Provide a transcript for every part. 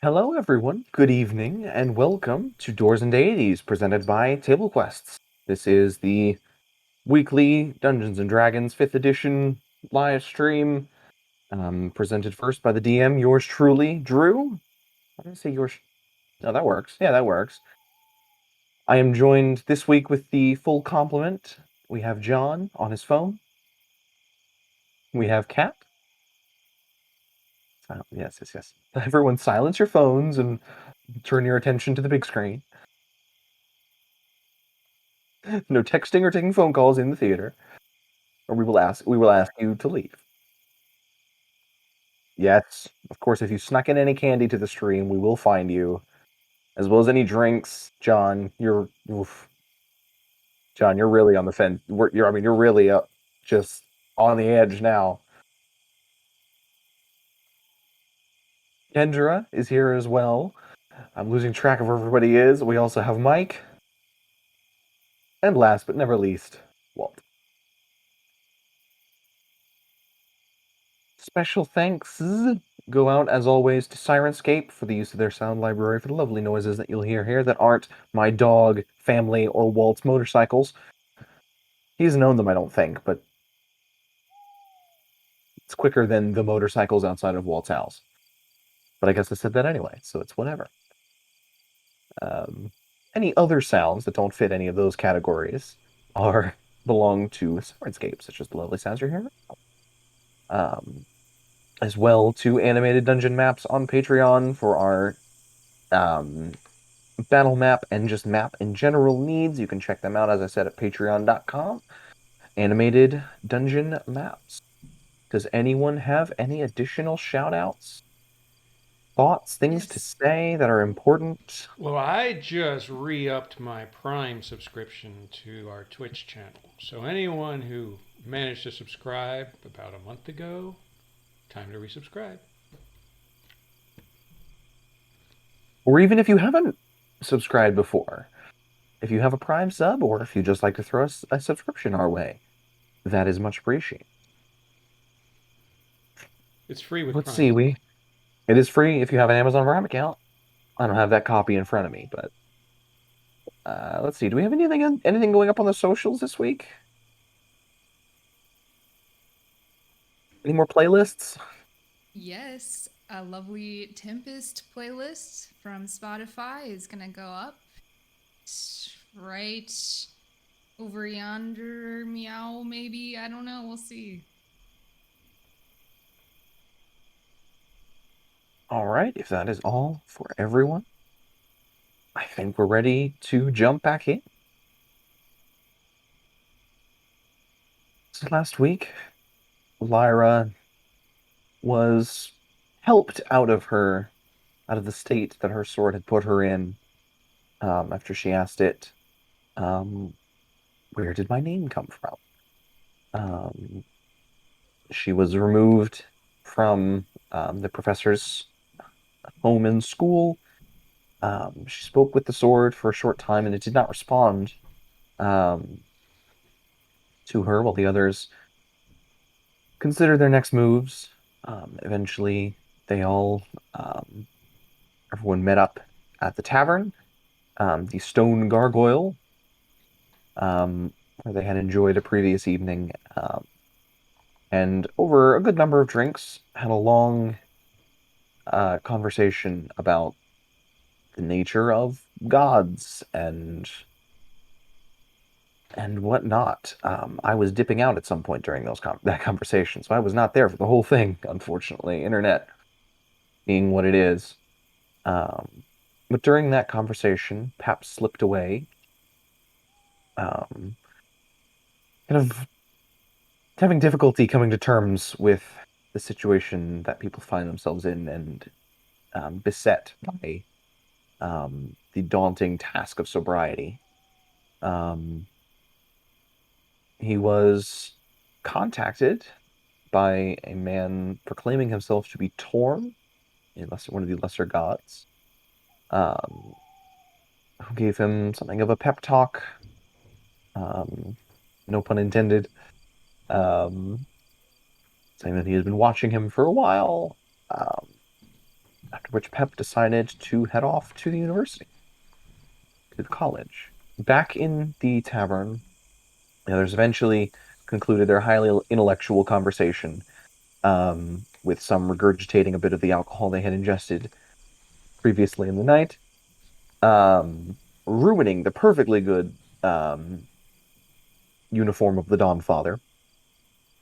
Hello, everyone. Good evening, and welcome to Doors and Deities, presented by Table Quests. This is the weekly Dungeons and Dragons 5th edition live stream, presented first by the DM, yours truly, Drew. I'm going to say yours. No, that works. Yeah, that works. I am joined this week with the full complement. We have John on his phone. We have Kat. Yes, yes, yes. Everyone, silence your phones and turn your attention to the big screen. No texting or taking phone calls in the theater, or we will ask you to leave. Yes, of course, if you snuck in any candy to the stream, we will find you, as well as any drinks. John, John, you're really on the fence. You're really just on the edge now. Kendra is here as well. I'm losing track of where everybody is. We also have Mike, and last but never least, Walt. Special thanks go out, as always, to Syrinscape for the use of their sound library for the lovely noises that you'll hear here that aren't my dog, family, or Walt's motorcycles. He doesn't own them, I don't think, but it's quicker than the motorcycles outside of Walt's house. But I guess I said that anyway, so it's whatever. Any other sounds that don't fit any of those categories belong to Syrinscape, such as the lovely sounds you're hearing. As well to animated dungeon maps on Patreon for our battle map and just map in general needs. You can check them out, as I said, at patreon.com. Animated dungeon maps. Does anyone have any additional shout outs? Thoughts, things to Yes. say that are important? Well, I just re upped my Prime subscription to our Twitch channel. So, anyone who managed to subscribe about a month ago, time to resubscribe. Or even if you haven't subscribed before, if you have a Prime sub, or if you just like to throw us a subscription our way, that is much appreciated. It's free with Let's Prime. see, it is free if you have an Amazon Prime account. I don't have that copy in front of me, but let's see. Do we have anything going up on the socials this week? Any more playlists? Yes. A lovely Tempest playlist from Spotify is going to go up. Right over yonder, meow, maybe. I don't know. We'll see. All right, if that is all for everyone, I think we're ready to jump back in. So last week, Lyra was helped out of the state that her sword had put her in, after she asked it, um, where did my name come from? Um, she was removed from the professor's home in school. She spoke with the sword for a short time, and it did not respond um, to her, while the others consider their next moves. Eventually, they all, everyone met up at the tavern, the Stone Gargoyle, where they had enjoyed a previous evening, and over a good number of drinks, had a long conversation about the nature of gods and whatnot. I was dipping out at some point during that conversation, so I was not there for the whole thing, unfortunately. Internet being what it is. Um, but during that conversation, Pap slipped away, um, kind of having difficulty coming to terms with the situation that people find themselves in, and beset by the daunting task of sobriety. Um, he was contacted by a man proclaiming himself to be Torm, one of the lesser gods, um, who gave him something of a pep talk, um, no pun intended, um, saying that he has been watching him for a while, um, After which Pep decided to head off to the university, to the college. Back in the tavern, the others eventually concluded their highly intellectual conversation, with some regurgitating a bit of the alcohol they had ingested previously in the night, ruining the perfectly good uniform of the Dawn Father,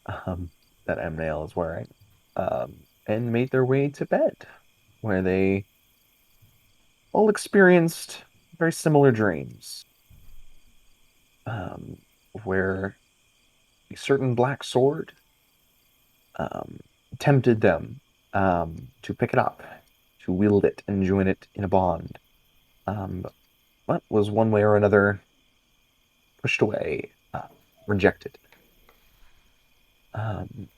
um, that Amnail is wearing, and made their way to bed, where they all experienced very similar dreams, um, where a certain black sword um, tempted them to pick it up, to wield it and join it in a bond, but was one way or another pushed away, rejected. Um,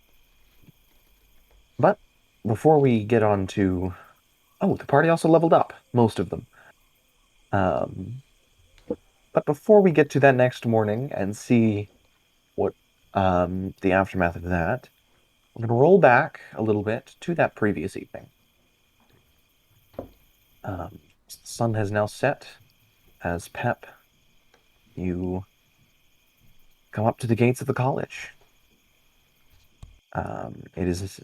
but before we get on to, oh, the party also leveled up, most of them. Um, but before we get to that next morning and see what the aftermath of that, we're going to roll back a little bit to that previous evening. The sun has now set as Pep, you come up to the gates of the college. It is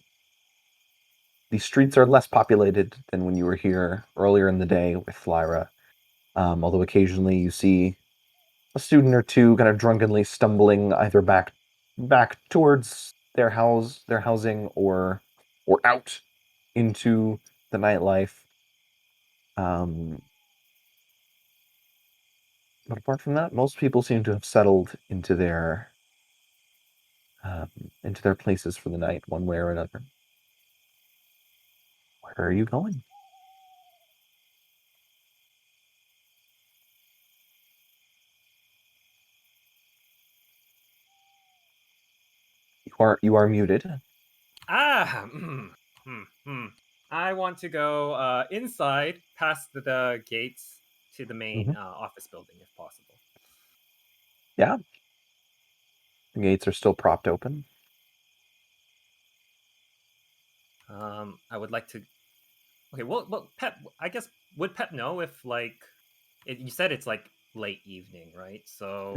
the streets are less populated than when you were here earlier in the day with Lyra. Although occasionally you see a student or two kind of drunkenly stumbling either back towards their housing, or out into the nightlife. Um, but apart from that, most people seem to have settled um, into their places for the night, one way or another. Where are you going? You are muted. Ah, I want to go inside, past the gates to the main Mhm. office building, if possible. Yeah, the gates are still propped open. I would like to. Okay, well, Pep. I guess would Pep know if you said it's like late evening, right? So,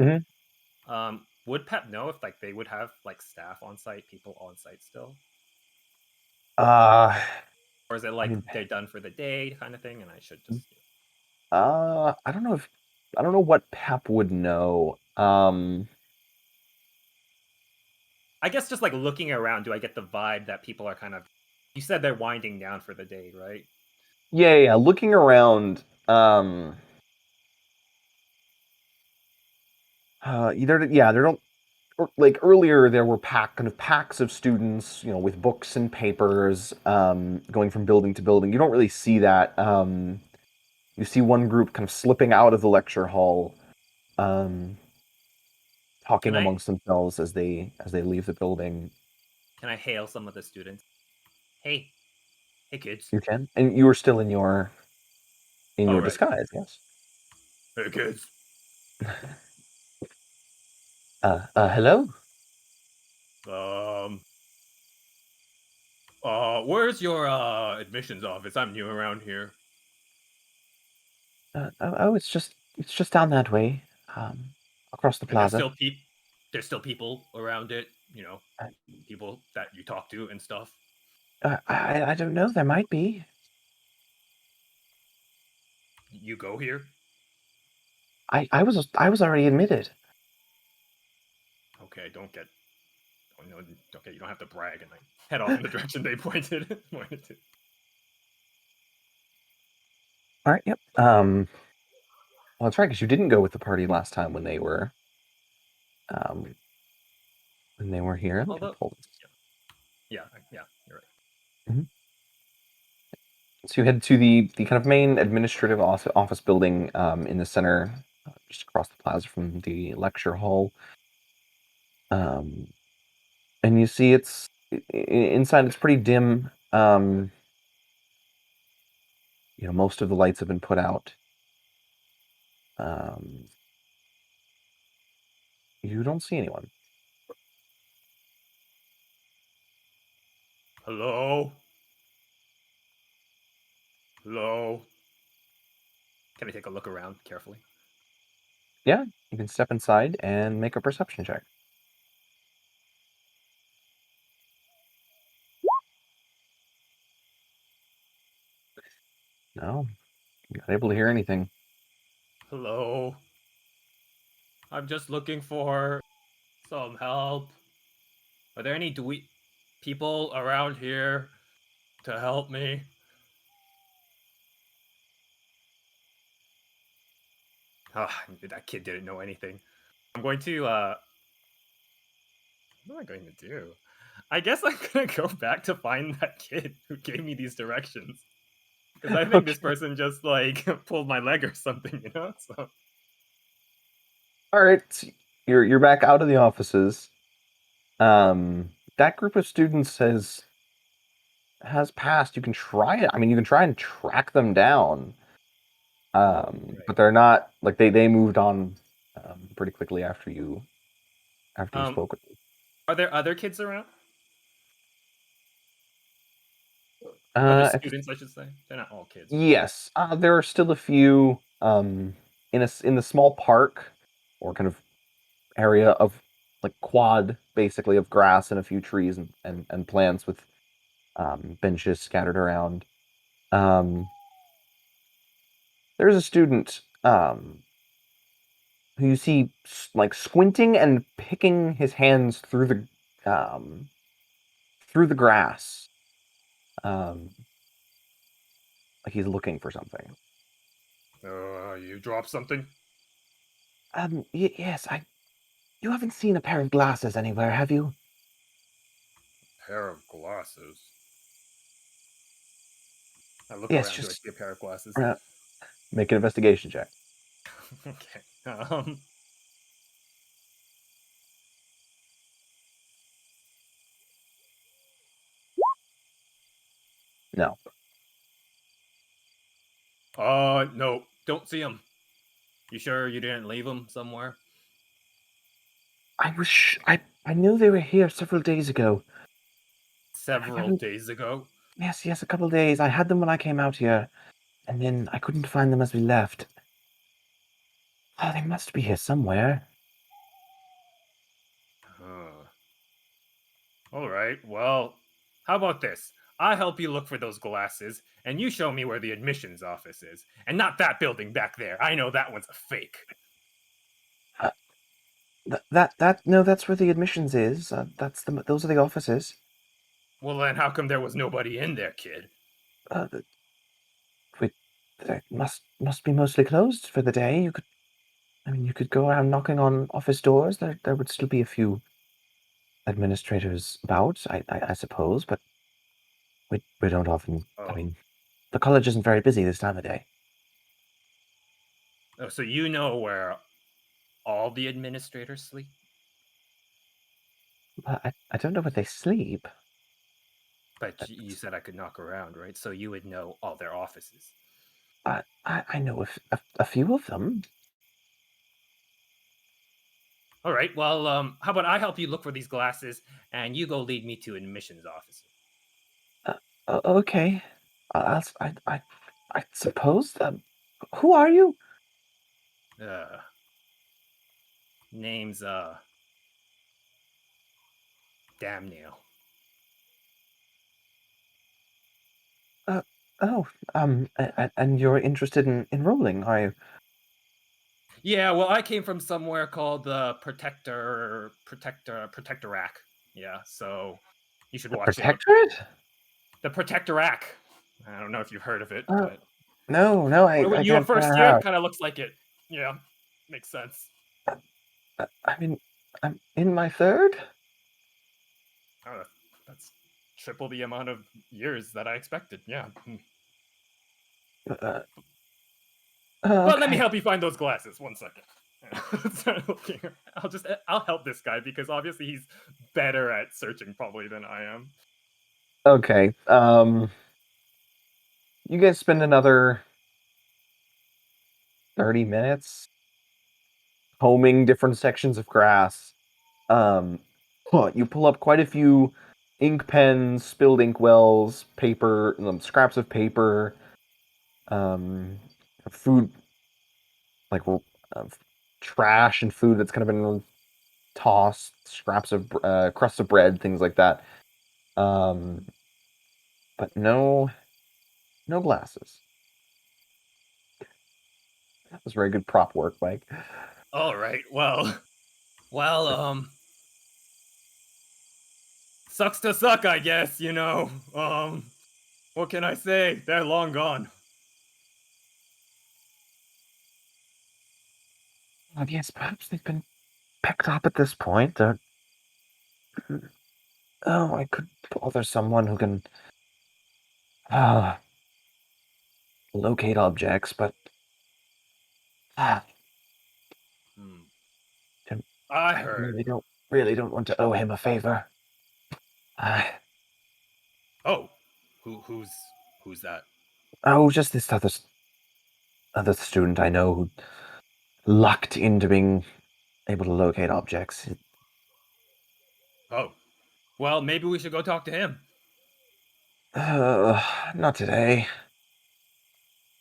Mhm. would Pep know if they would have like staff on site, people on site still, Uh, or is it I like mean, they're done for the day kind of thing, and I should just. I don't know if I don't know what Pep would know. I guess just like looking around, do I get the vibe that people are kind of? You said they're winding down for the day, right? Yeah. Looking around, there don't like earlier there were kind of packs of students, with books and papers, going from building to building. You don't really see that. You see one group kind of slipping out of the lecture hall, um, Can talking I amongst themselves as they leave the building. can I hail some of the students? Hey, hey kids. You can, and you are still in your All right. disguise, yes. Hey kids. Hello. Um where's your admissions office? I'm new around here. Oh, it's just down that way, across the And plaza. there's still people around it, Uh, people that you talk to and stuff. I don't know. There might be. You go here? I was already admitted. Okay, you don't have to brag and head off in the direction they pointed to. All right. Yep. Well, that's right, because you didn't go with the party last time um, when they were here. Let me Although pull this. yeah, you're right. Mhm. So you head to the kind of main administrative office building, in the center, just across the plaza from the lecture hall. Um, and you see inside. It's pretty dim. Most of the lights have been put out. Um, you don't see anyone. Hello? Hello. Can I take a look around carefully? Yeah, you can step inside and make a perception check. No, you're not able to hear anything. Hello. I'm just looking for some help. Are there any people around here to help me? Ah, that kid didn't know anything. I'm going to what am I going to do? I guess I'm gonna go back to find that kid who gave me these directions. Because I think this Okay. person just like pulled my leg or something, you know? So All right, so you're back out of the offices. That group of students has passed. You can try it. I mean, you can try and track them down. right. But they're not like they moved on pretty quickly after you Um spoke with them. are there other kids around? Other If, students, I should say. They're not all kids, right? yes, there are still a few in the small park or kind of area of like quad basically of grass and a few trees and plants with benches scattered around. Um, there's a student who you see like squinting and picking his hands through the grass, um, like he's looking for something. You dropped something? Yes, you haven't seen a pair of glasses anywhere, have you? Pair of glasses. I look Yes, around. Do I just see a pair of glasses? uh, make an investigation check. Okay. No, No. Don't see them. You sure you didn't leave them somewhere? I knew they were here several days ago. I Several haven't. days ago? Yes, a couple days. I had them when I came out here, and then I couldn't find them as we left. Oh, they must be here somewhere. Huh. Alright, well, how about this? I help you look for those glasses, and you show me where the admissions office is. And not that building back there. I know that one's a fake. Uh, no, that's where the admissions is. Those are the offices. Well, then how come there was nobody in there, kid? Uh, th- we, they must be mostly closed for the day. I mean, you could go around knocking on office doors. There would still be a few administrators about, I suppose, but we don't often. I Oh. mean, the college isn't very busy this time of day. Oh, so you know where all the administrators sleep? But I don't know where they sleep. But you said I could knock around, right? So you would know all their offices. I know a few of them. All right. Well, how about I help you look for these glasses, and you go lead me to admissions officer. Okay. I suppose. Who are you? Uh, name's damn nail. Uh, oh, and you're interested in enrolling, are you? Yeah. Well, I came from somewhere called the Protectorac. Yeah. So you should The watch out. Protectorate? The Protectorac. I don't know if you've heard of it, Uh, but no, what, I you a can't say first I year? have. Kind of looks like it. Yeah. Makes sense. I mean, I'm in my third. Oh, that's triple the amount of years that I expected. Yeah. Uh, But let me okay. help you find those glasses. 1 second. I'll help this guy because obviously he's better at searching probably than I am. Okay. You guys spend another 30 minutes combing different sections of grass. You pull up quite a few ink pens, spilled ink wells, paper, scraps of paper. um, food, like trash and food that's kind of been tossed, scraps of crusts of bread, things like that. But no glasses. That was very good prop work, Mike. All right. Well, sucks to suck, I guess, you know. What can I say? They're long gone. Yes, perhaps they've been picked up at this point. Oh, I could bother someone who can uh, locate objects, but uh, Hmm. I I heard. really don't want to owe him a favor. Uh, Oh, who's that? oh, just this other student I know who lucked into being able to locate objects. Oh, well, maybe we should go talk to him. Uh, Not today.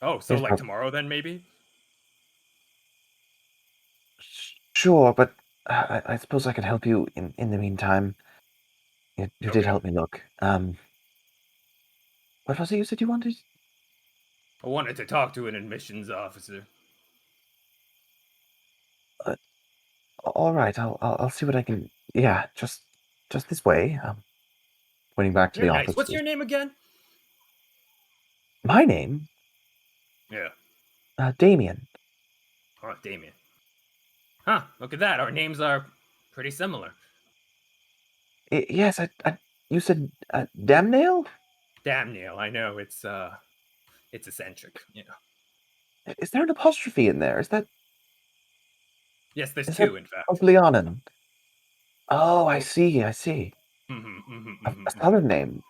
Oh, so He's like prob- tomorrow then, maybe? Sure, but I suppose I could help you in the meantime. You did Okay. help me look. What was it you said you wanted? I wanted to talk to an admissions officer. All right, I'll see what I can. Yeah, just this way. Pointing back to You're the nice. office. What's your name again? My name, Yeah. Damien. Oh, Damien. Huh, look at that. Our names are pretty similar. Yes, you said Damnale? Damn, Neil, I know it's eccentric, you know. Is there an apostrophe in there? Yes, there's Is that two, in fact. Oblianen? Oh, I see. A Mm-hmm. southern name.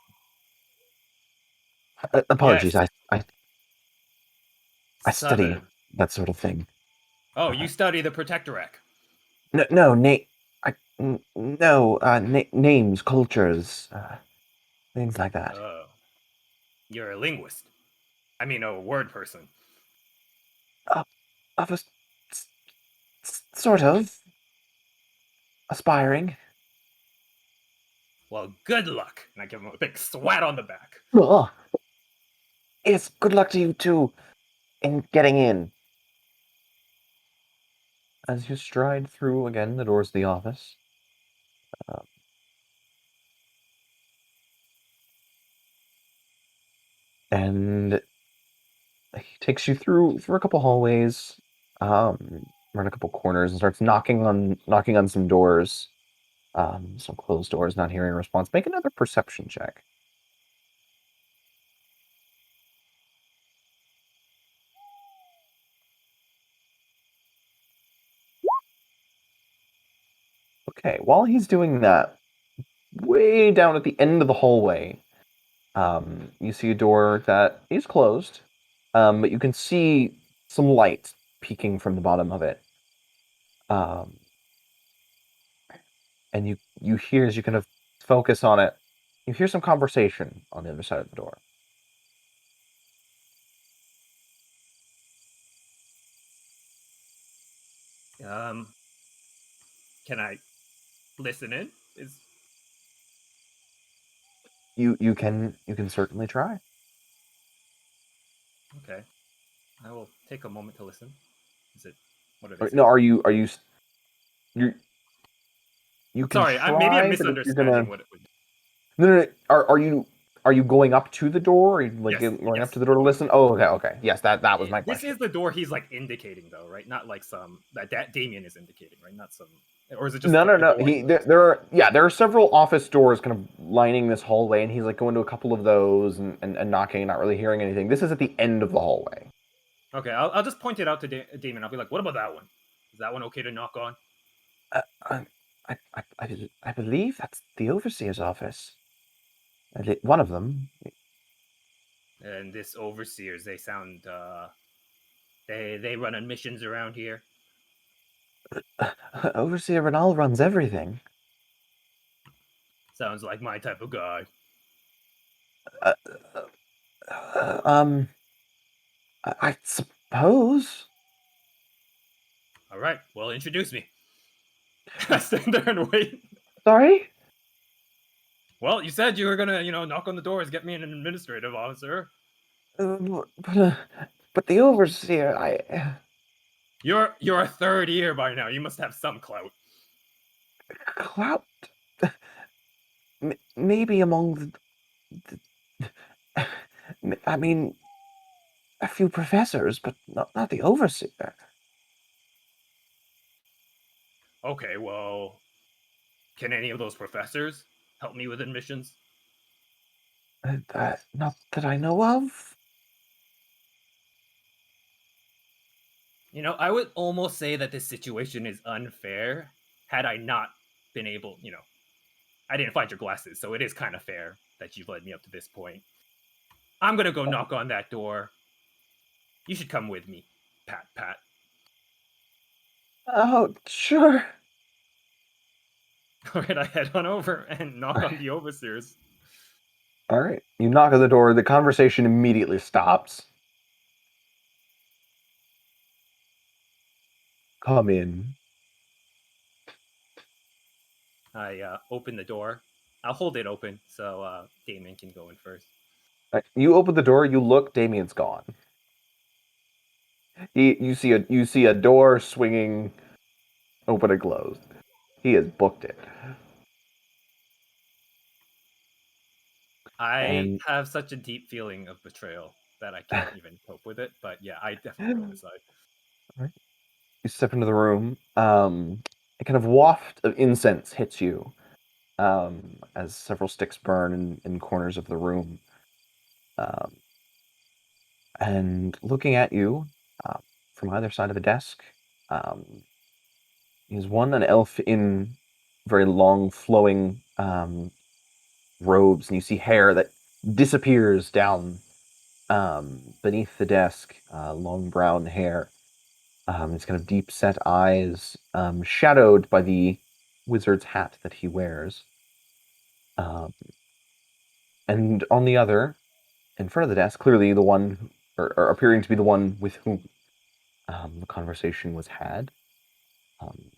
Apologies. Yes, I study Southern. that sort of thing. Oh, Uh, you study the Protectorac. no, no, names, cultures, things like that. Oh, you're a linguist. I mean, a word person. Uh, of a sort of aspiring. Well, good luck. And I give him a big swat on the back. Ugh. Yes, good luck to you too in getting in. As you stride through again the doors of the office, uh, and he takes you through a couple hallways, around a couple corners, and starts knocking on some doors, some closed doors. Not hearing a response. Make another perception check. Okay, while he's doing that, way down at the end of the hallway, you see a door that is closed, but you can see some light peeking from the bottom of it. Um, and you hear, as you kind of focus on it, you hear some conversation on the other side of the door. Um, can I listen in? Is You can certainly try. okay. I will take a moment to listen. Is it? What are they Or, no, saying? you you can Sorry, maybe I'm try, but if you're misunderstanding gonna what it would. no, are you going up to the door? Are you like Yes, going up yes. to the door to listen? Oh, okay. Yes, that was my This question. is the door he's like indicating, though, right? Not like some that Damien is indicating, right? Not some, or is it just No, no, like a no. door? There are several office doors kind of lining this hallway, and he's like going to a couple of those and knocking, and not really hearing anything. This is at the end of the hallway. Okay, I'll just point it out to Damien. I'll be like, "What about that one? Is that one okay to knock on?" Uh, I, I believe that's the overseer's office. One of them. And this overseers, they sound they run admissions around here. Overseer Renal runs everything. Sounds like my type of guy. Uh, uh, um, I suppose. All right, well, introduce me. I stand there and wait. Sorry? Well, you said you were gonna, knock on the doors, get me an administrative officer. But the overseer, You're a third year by now. You must have some clout. clout. Maybe among I mean, a few professors, but not the overseer. Okay, well, can any of those professors help me with admissions? Not that I know of. I would almost say that this situation is unfair had I not been able, I didn't find your glasses, so it is kind of fair that you've led me up to this point. I'm gonna go knock on that door. You should come with me, Pat Pat. Oh, sure. All right, I head on over and knock on the overseers. All right. You knock on the door. The conversation immediately stops. Come in. I open the door. I'll hold it open so Damon can go in first. You open the door. You look. Damien's gone. You see a door swinging open and closed. He has booked it. I And have such a deep feeling of betrayal that I can't even cope with it. But yeah, I definitely go inside. you step into the room. A kind of waft of incense hits you as several sticks burn in corners of the room. Um, and looking at you uh, from either side of a desk um, is one an elf in very long flowing robes, and you see hair that disappears down beneath the desk, long brown hair. His kind of deep set eyes, shadowed by the wizard's hat that he wears. Um, and on the other, in front of the desk, clearly the one, or appearing to be the one with whom the conversation was had,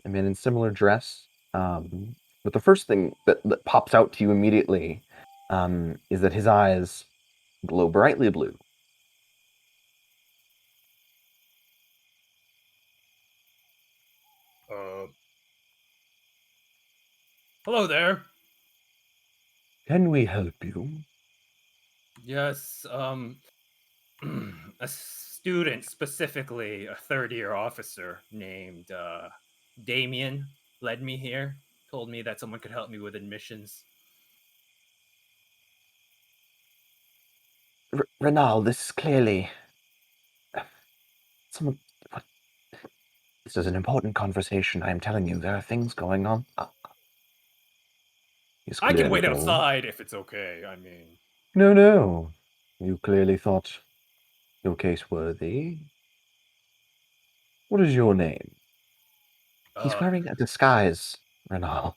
a man in similar dress. But the first thing that pops out to you immediately is that his eyes glow brightly blue. Uh, Hello there. Can we help you? Yes, a student, specifically a third year officer named Damien, led me here. Told me that someone could help me with admissions. Renal, this is clearly someone. What, this is an important conversation. I am telling you, there are things going on. He's I can clearly wait told. outside if it's okay. I mean, No, no. You clearly thought your case worthy. What is your name? He's uh, wearing a disguise, Renal.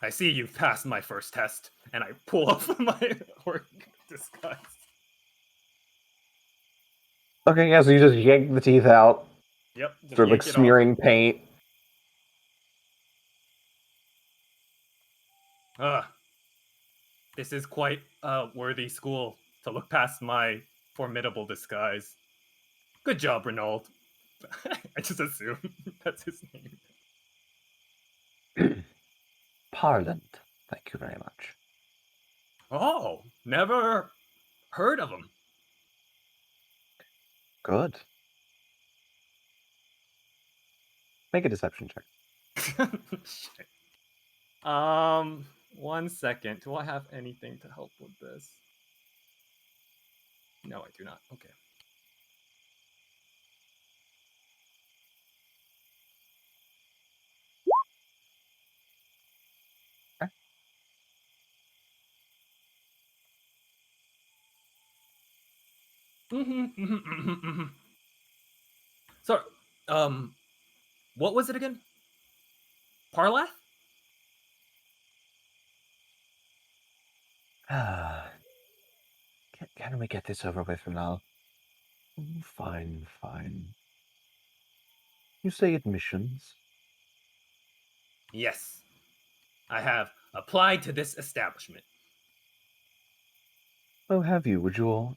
I see you've passed my first test, and I pull off my work disguise. Okay, yeah, so you just yank the teeth out, Yep, just sort of like yank it off. smearing paint. Uh, this is quite a worthy school to look past my formidable disguise. Good job, Renault. I just assume that's his name. Parlant. Thank you very much. Oh, never heard of him. Good. Make a deception check. Shit. 1 second. Do I have anything to help with this? No, I do not. Okay. Okay. So, um, what was it again? Parlath? Can can we get this over with now? Fine, fine. You say admissions? Yes, I have applied to this establishment. Oh, have you? Would your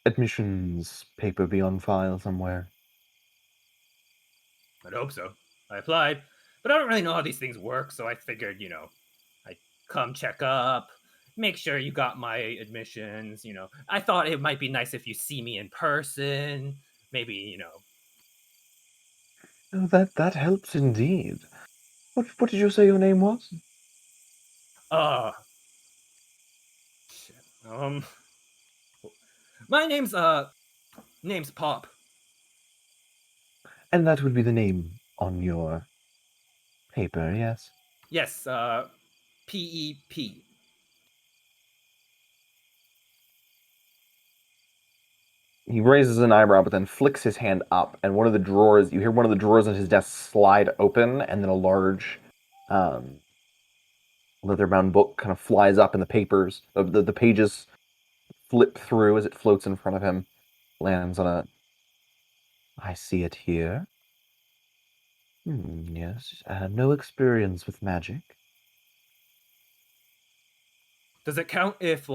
admissions paper be on file somewhere? I'd hope so. I applied, but I don't really know how these things work, so I figured, I'd come check up, make sure you got my admissions, I thought it might be nice if you see me in person, maybe. Oh, that helps indeed. What did you say your name was? Uh, shit. My name's Pop. And that would be the name on your paper, yes? Yes, PEP. He raises an eyebrow, but then flicks his hand up, and you hear one of the drawers on his desk slide open, and then a large leather-bound book kind of flies up, and the pages flip through as it floats in front of him, lands on a... I see it here. Yes, no experience with magic. Does it count if,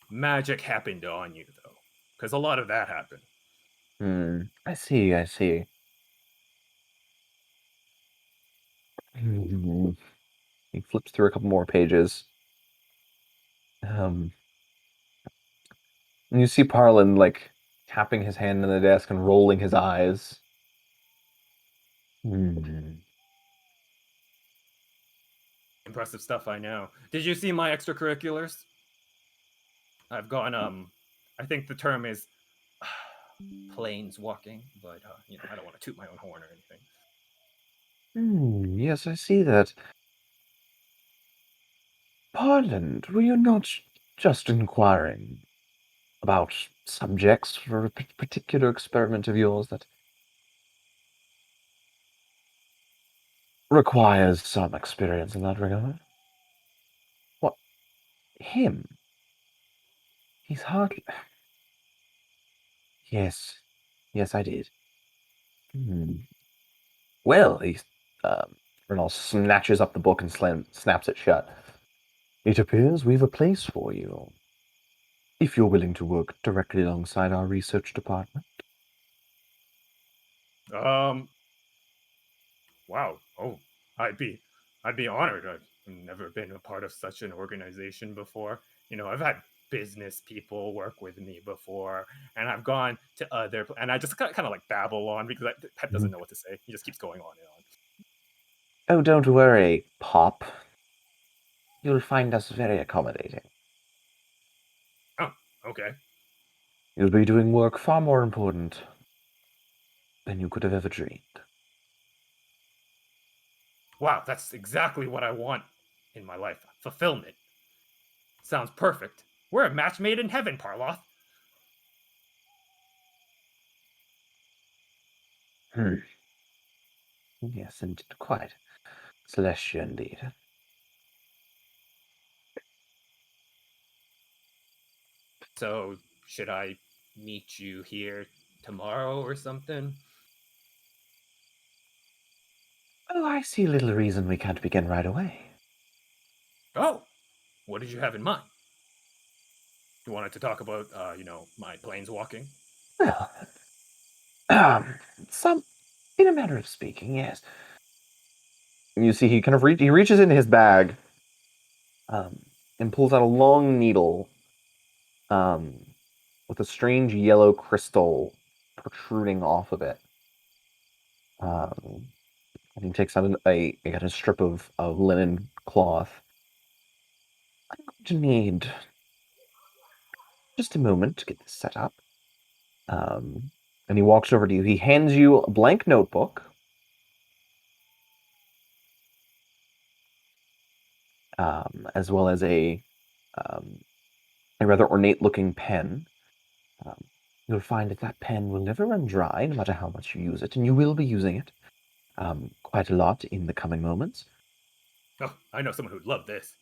magic happened on you, though? Because a lot of that happened. I see. He flips through a couple more pages. And you see Parlin, tapping his hand on the desk and rolling his eyes. Impressive stuff, I know. Did you see my extracurriculars? I've gone, I think the term is planes walking, but, I don't want to toot my own horn or anything. Yes, I see that. Parland, were you not just inquiring about subjects for a particular experiment of yours that requires some experience in that regard? What? Him? He's hardly... Yes. Yes, I did. Well, Renal snatches up the book and snaps it shut. It appears we've a place for you, if you're willing to work directly alongside our research department. Wow. Oh, I'd be honored. I've never been a part of such an organization before. I've had business people work with me before, and I've gone to and I just kind of babble on because Pet doesn't know what to say. He just keeps going on and on. Oh, don't worry, Pop. You'll find us very accommodating. Oh, okay. You'll be doing work far more important than you could have ever dreamed. Wow, that's exactly what I want in my life. Fulfillment. Sounds perfect. We're a match made in heaven, Parloth. Yes, and quite celestial indeed. So, should I meet you here tomorrow or something? Oh, I see little reason we can't begin right away. Oh, what did you have in mind? You wanted to talk about, my planes walking? Well, some, in a manner of speaking, yes. You see, he kind of he reaches into his bag, and pulls out a long needle, with a strange yellow crystal protruding off of it. And he takes out a strip of linen cloth. I'm going to need just a moment to get this set up. And he walks over to you. He hands you a blank notebook. As well as a rather ornate-looking pen. You'll find that pen will never run dry, no matter how much you use it, and you will be using it quite a lot in the coming moments. Oh, I know someone who'd love this.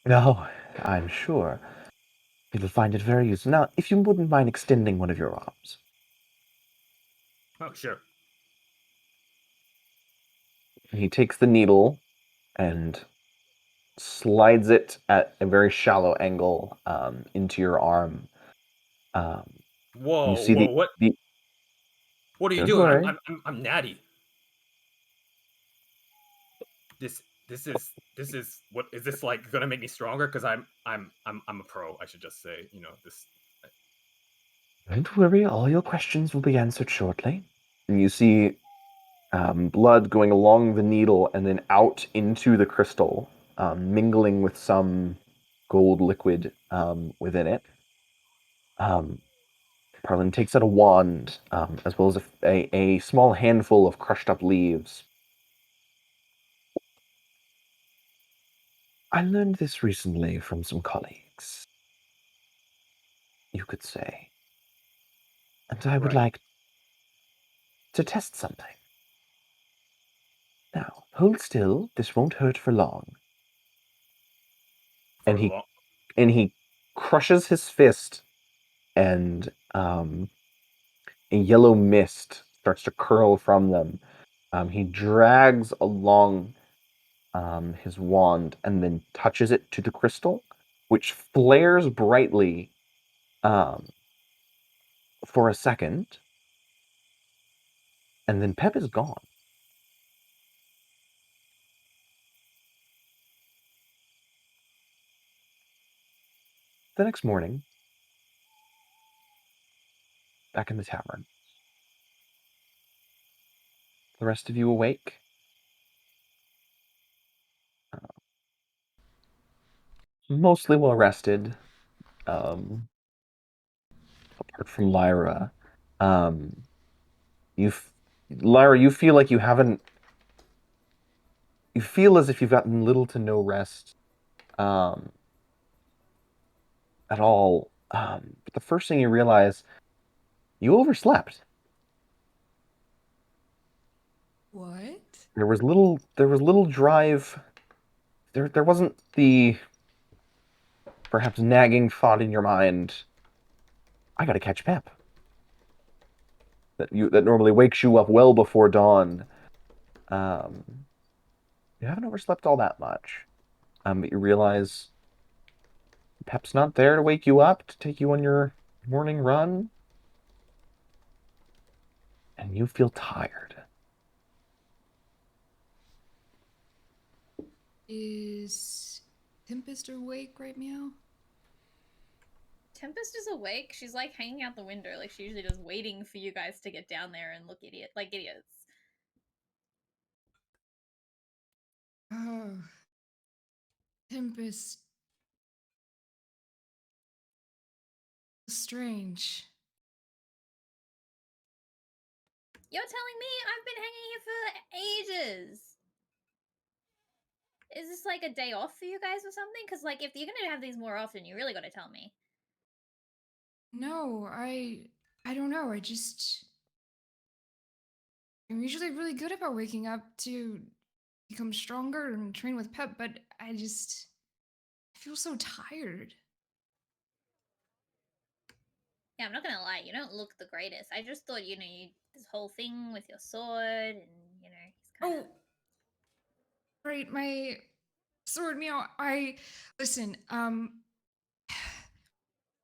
No, I'm sure. You'll find it very useful. Now, if you wouldn't mind extending one of your arms. Oh, sure. And he takes the needle and slides it at a very shallow angle into your arm. You Whoa, see whoa, the, what? the What are you don't doing? worry. I'm natty. This is what is this like gonna make me stronger? Because I'm a pro. I should just say, this. Don't worry, all your questions will be answered shortly. And you see blood going along the needle and then out into the crystal, mingling with some gold liquid within it. Parlin takes out a wand, as well as a small handful of crushed up leaves. I learned this recently from some colleagues, you could say. And I would Right. like to test something. Now, hold still, this won't hurt for long. For And long. he crushes his fist, and a yellow mist starts to curl from them. He drags along his wand and then touches it to the crystal, which flares brightly um, for a second, and then Pep is gone. The next morning, back in the tavern, the rest of you awake. Mostly well rested, apart from Lyra. Um, Lyra, you feel like you haven't. You feel as if you've gotten little to no rest um, at all. But the first thing you realize, you overslept. What? There was little drive. There wasn't the perhaps nagging thought in your mind, I gotta catch Pep. That normally wakes you up well before dawn. Um, you haven't overslept all that much. But you realize Pep's not there to wake you up to take you on your morning run, and you feel tired. Is Tempest awake right meow? Tempest is awake. She's like hanging out the window, like she's usually just waiting for you guys to get down there and look like idiots. Oh. Tempest. Strange. You're telling me I've been hanging here for ages. Is this like a day off for you guys or something? Because like if you're gonna have these more often, you really gotta tell me. No, I don't know. I'm usually really good about waking up to become stronger and train with Pep, but I feel so tired. Yeah, I'm not gonna lie, you don't look the greatest. I just thought, you this whole thing with your sword and he's kind of. Oh, right, my sword meow. I listen.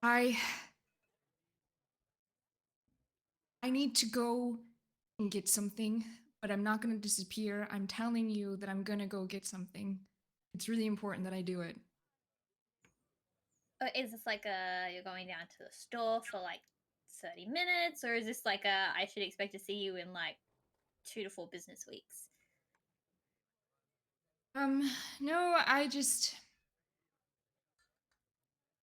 I I need to go and get something, but I'm not gonna disappear. I'm telling you that I'm gonna go get something. It's really important that I do it. Is this like you're going down to the store for like 30 minutes, or is this like I should expect to see you in like 2 to 4 business weeks? No,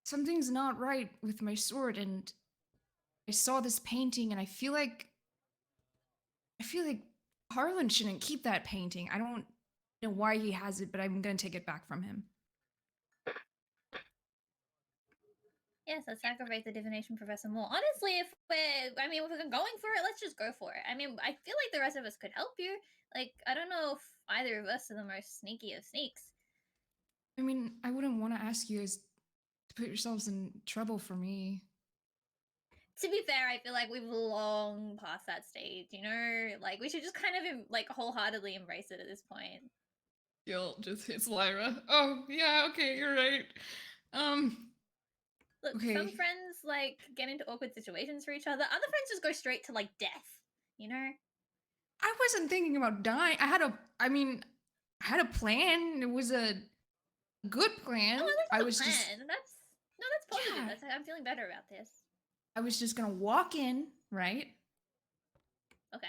something's not right with my sword, and I saw this painting, and I feel like Harlan shouldn't keep that painting. I don't know why he has it, but I'm gonna take it back from him. Yes, let's aggravate the divination professor more. Honestly, if we're going for it, let's just go for it. I mean, I feel like the rest of us could help you. Like, I don't know if either of us are the most sneaky of sneaks. I mean, I wouldn't want to ask you guys to put yourselves in trouble for me. To be fair, I feel like we've long past that stage, you know? Like, we should just kind of, like, wholeheartedly embrace it at this point. Guilt just hits Lyra. Oh, yeah, okay, you're right. Look, Okay. some friends, like, get into awkward situations for each other. Other friends just go straight to, like, death, you know? I wasn't thinking about dying. I had a plan. It was a good plan. Oh, I I like the was just, plan. That's positive. yeah. That's I'm feeling better about this. I was just gonna walk in, right? Okay.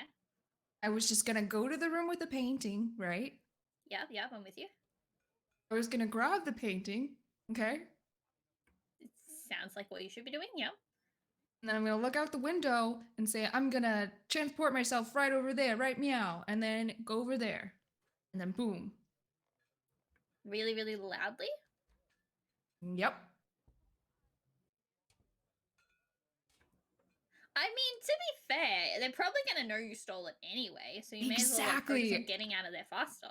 I was just gonna go to the room with the painting, right? Yep, I'm with you. I was gonna grab the painting, okay? It sounds like what you should be doing, yeah. And then I'm gonna look out the window and say, I'm gonna transport myself right over there, right meow, and then go over there. And then boom. Really, really loudly? Yep. I mean, to be fair, they're probably gonna know you stole it anyway, so you may as well like, focus Exactly. on getting out of there faster.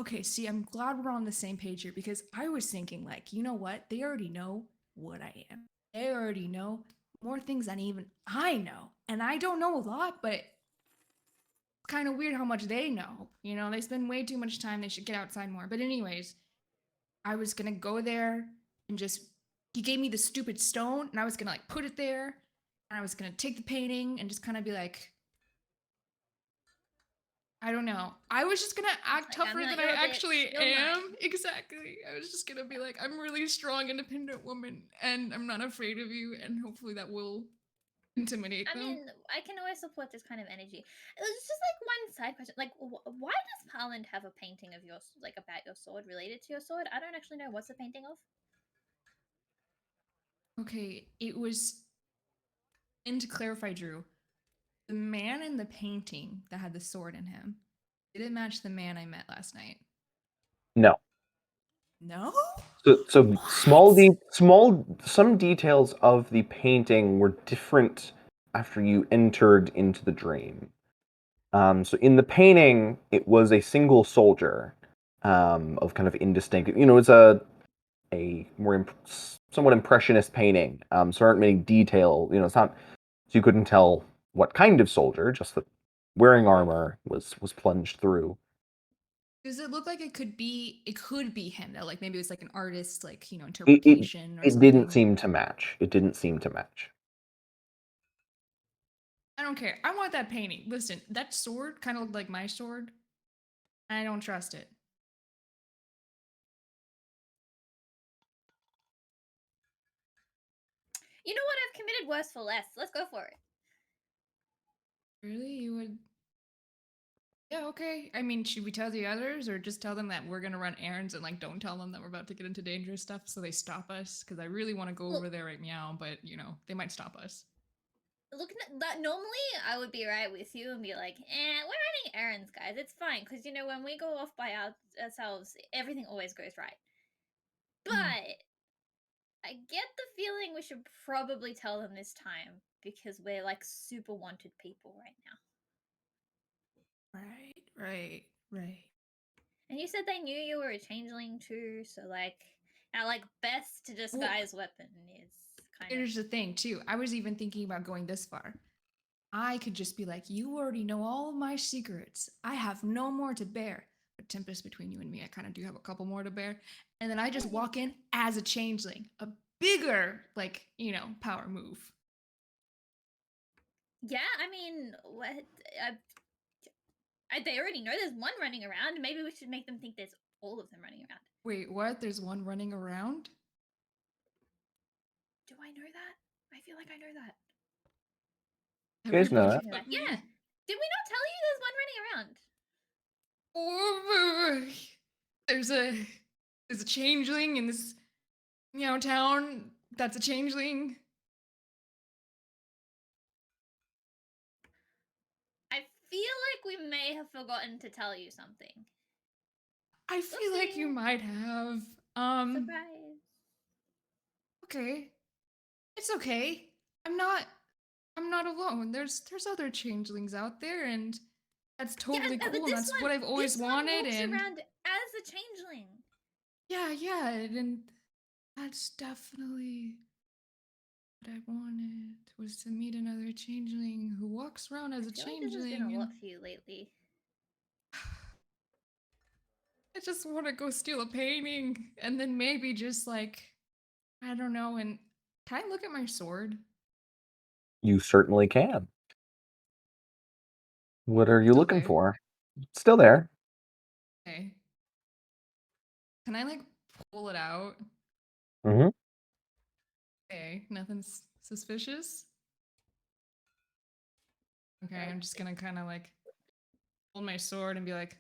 Okay, see, I'm glad we're on the same page here because I was thinking, like, you know what? They already know what I am. They already know more things than even I know. And I don't know a lot, but it's kind of weird how much they know. You know, they spend way too much time. They should get outside more. But, anyways, I was gonna go there and just, he gave me the stupid stone, and I was gonna, like, put it there, and I was gonna take the painting and just kind of be like, I don't know. I was just gonna act Like, I'm tougher not than your I bitch, actually you're am. mine. Exactly. I was just gonna be like, I'm a really strong, independent woman, and I'm not afraid of you, and hopefully that will intimidate I them. mean, I can always support this kind of energy. It's just like one side question. Like, why does Parland have a painting of yours, like about your sword, related to your sword? I don't actually know. What's the painting of? Okay, it was. And to clarify, Drew, the man in the painting that had the sword in him didn't match the man I met last night. No. No. So What? some details of the painting were different after you entered into the dream. So in the painting, it was a single soldier, of kind of indistinct. You know, it's a more somewhat impressionist painting. So there aren't many detail. You know, it's not, so you couldn't tell what kind of soldier. Just that wearing armor was plunged through. Does it look like it could be? It could be him though. Like maybe it was like an artist, like It it, interpretation or it didn't something. seem to match. It didn't seem to match. I don't care. I want that painting. Listen, that sword kind of looked like my sword. I don't trust it. You know what? I've committed worse for less. Let's go for it. Really? You would? Yeah, okay. I mean, should we tell the others or just tell them that we're gonna run errands and like don't tell them that we're about to get into dangerous stuff so they stop us? Because I really want to go Look, over there right meow, but they might stop us. looking at that, normally I would be right with you and be like, we're running errands, guys. It's fine. Because, you know, when we go off by ourselves, everything always goes right. Mm. But I get the feeling we should probably tell them this time because we're like super wanted people right now. Right. And you said they knew you were a changeling too, so like our like best to Well, disguise weapon is kind of. here's the thing, too. I was even thinking about going this far. I could just be like, you already know all of my secrets. I have no more to bear. But Tempest, between you and me, I kind of do have a couple more to bear. And then I just walk in as a changeling, a bigger, power move. Yeah, I mean, what? They already know there's one running around. Maybe we should make them think there's all of them running around. Wait, what? There's one running around? Do I know that? I feel like I know that. You guys know Like that? you know that. Yeah. Did we not tell you there's one running around? Oh, there's a changeling in this meow town. That's a changeling. I feel like we may have forgotten to tell you something. I feel like you Oopsie. might have. Surprise. Okay. It's okay. I'm not alone. There's other changelings out there, and that's totally Yeah, but cool, and that's what I've always this one wanted, walks and around as a changeling. yeah, and That's definitely what I wanted, was to meet another changeling who walks around as I a feel like this has been a changeling, lot and for you lately. I just want to go steal a painting and then maybe just like, I don't know, and can I look at my sword? You certainly can. What are you Still looking there. for? Still there. Okay. Can I like pull it out? Mm-hmm. Okay, nothing's suspicious. Okay, I'm just gonna kind of like hold my sword and be like,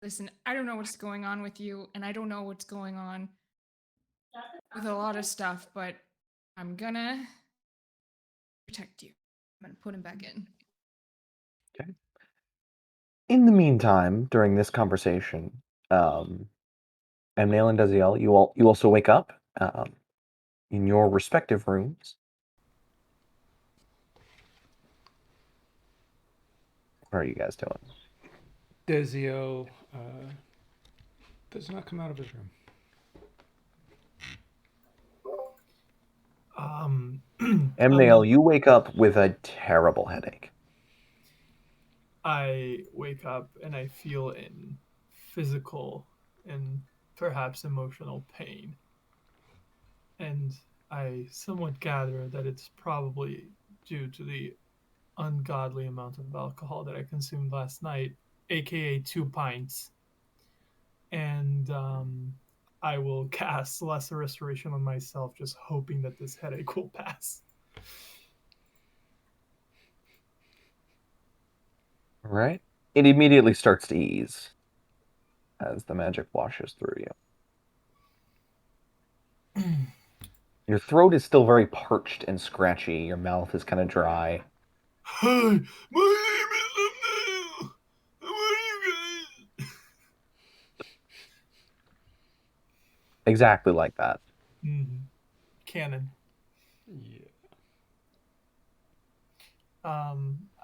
listen, I don't know what's going on with you, and I don't know what's going on with a lot of stuff, but I'm gonna protect you. I'm gonna put him back in. Okay. In the meantime, during this conversation, Amnail and Deziel, you also wake up in your respective rooms. What are you guys doing? Dezio does not come out of his room. Amnail, you wake up with a terrible headache. I wake up and I feel in physical and perhaps emotional pain. And I somewhat gather that it's probably due to the ungodly amount of alcohol that I consumed last night, aka 2 pints. And I will cast Lesser Restoration on myself, just hoping that this headache will pass. All right. It immediately starts to ease as the magic washes through you. Your throat is still very parched and scratchy. Your mouth is kind of dry. Hi, my name is Amel. How are you guys? Exactly like that. Mm-hmm. Canon. Yeah.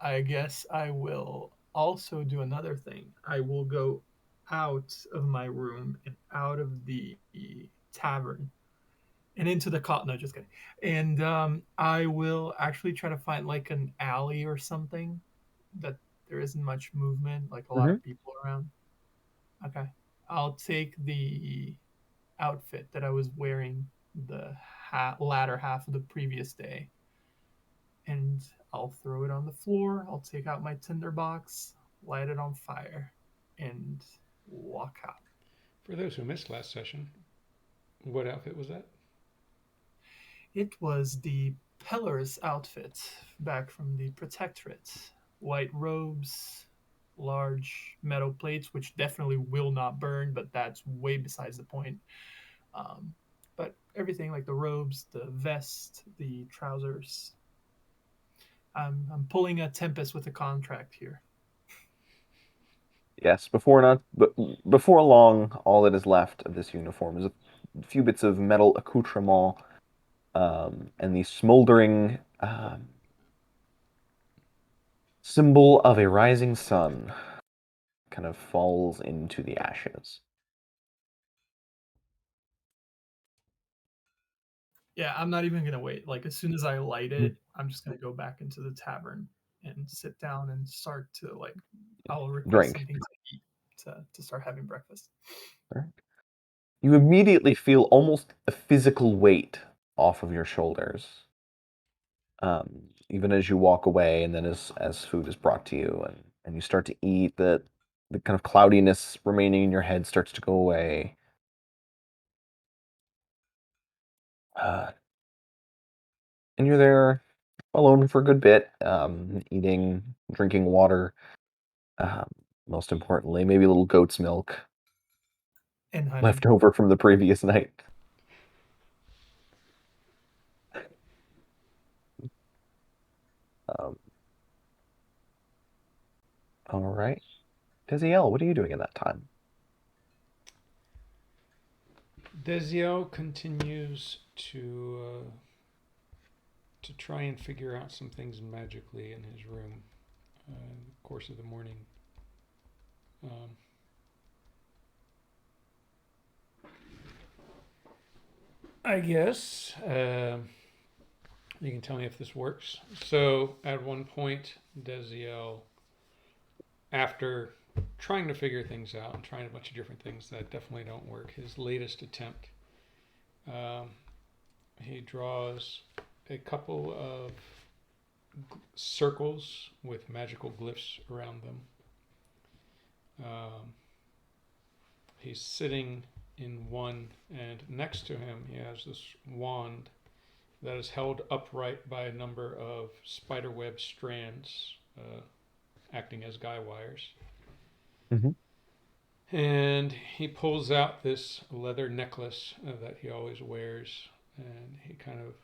I guess I will also do another thing. I will go out of my room and out of the tavern and into the cot. No, just kidding. And I will actually try to find like an alley or something that there isn't much movement, like a lot Hmm. of people around. Okay. I'll take the outfit that I was wearing the latter half of the previous day, and I'll throw it on the floor. I'll take out my tinderbox, light it on fire, and walk out. For those who missed last session, what outfit was that? It was the Peller's outfit back from the Protectorate. White robes, large metal plates, which definitely will not burn, but that's way besides the point. Um, but everything like the robes, the vest, the trousers. I'm pulling a Tempest with a contract here. Yes, before long, all that is left of this uniform is a few bits of metal accoutrement, and the smoldering symbol of a rising sun kind of falls into the ashes. Yeah, I'm not even gonna wait. Like as soon as I light Mhm. it, I'm just gonna go back into the tavern and sit down and start to like I'll request Drink. something to eat to start having breakfast. Right. You immediately feel almost a physical weight off of your shoulders, even as you walk away, and then as food is brought to you, and you start to eat, the kind of cloudiness remaining in your head starts to go away. Uh, and you're there alone for a good bit, eating, drinking water, um, most importantly, maybe a little goat's milk And honey. left over from the previous night. Um, all right. Desiel, what are you doing at that time? Dezio continues to try and figure out some things magically in his room in the course of the morning. Um, I guess you can tell me if this works. So at one point, Desiel, after trying to figure things out and trying a bunch of different things that definitely don't work, his latest attempt, um, he draws a couple of circles with magical glyphs around them. He's sitting in one, and next to him, he has this wand that is held upright by a number of spiderweb strands acting as guy wires. Mhm. And he pulls out this leather necklace that he always wears, and he kind of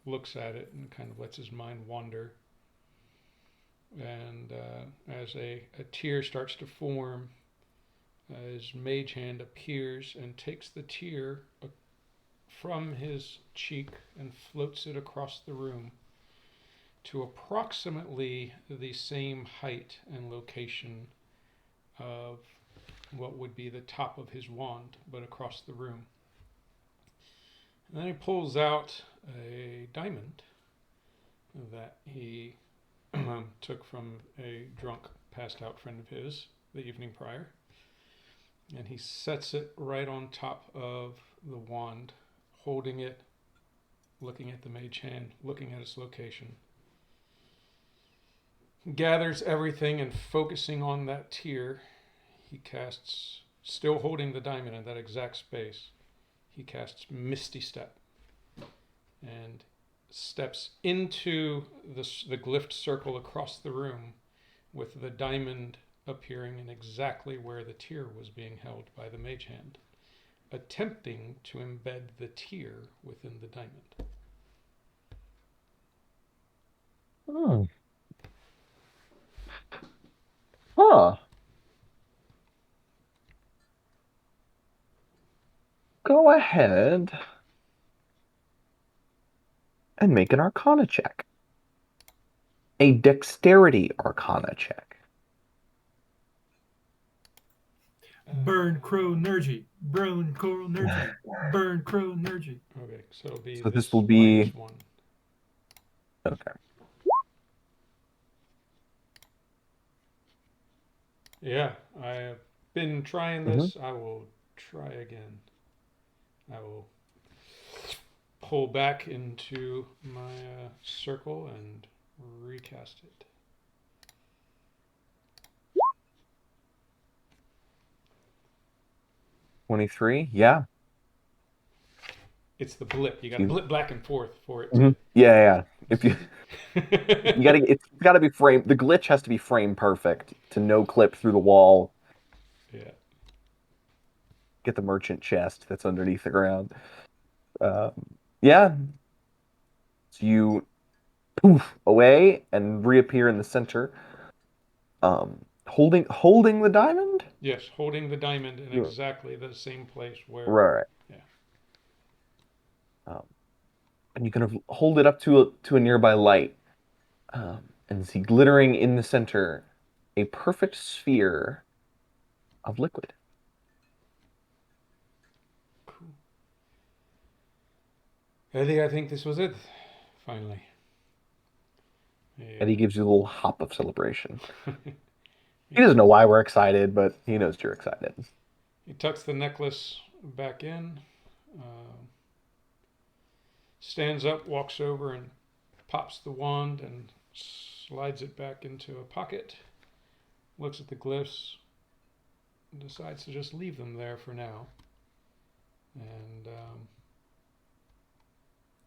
looks at it and kind of lets his mind wander. And as a tear starts to form, his mage hand appears and takes the tear from his cheek and floats it across the room to approximately the same height and location of what would be the top of his wand, but across the room. And then he pulls out a diamond that he took from a drunk, passed out friend of his the evening prior. And he sets it right on top of the wand, holding it, looking at the mage hand, looking at its location. Gathers everything and focusing on that tier, he casts, still holding the diamond in that exact space, he casts Misty Step and steps into the glyphed circle across the room with the diamond appearing in exactly where the tier was being held by the mage hand, attempting to embed the tier within the diamond. Oh. Huh. Go ahead and make an Arcana check. A Dexterity Arcana check. Burn crow energy. Burn crow energy. Burn crow energy. Okay, so it'll be So this will be -1. okay. Yeah, I've been trying this. I will try again. I will pull back into my circle and recast it. $23. Yeah. It's the blip. You got to You, blip back and forth for it yeah, to. yeah. If you gotta, it's gotta be framed. The glitch has to be frame perfect to no clip through the wall. Yeah. Get the merchant chest that's underneath the ground. Yeah. So you poof away and reappear in the center. Holding the diamond. Yes, holding the diamond in Yeah. exactly the same place where. Right. Yeah. And you kind of hold it up to a nearby light, and see glittering in the center a perfect sphere of liquid. Cool. Eddie, I think this was it. Finally. And he gives you a little hop of celebration. Yeah. He doesn't know why we're excited, but he knows you're excited. He tucks the necklace back in, stands up, walks over, and pops the wand and slides it back into a pocket, looks at the glyphs, and decides to just leave them there for now, and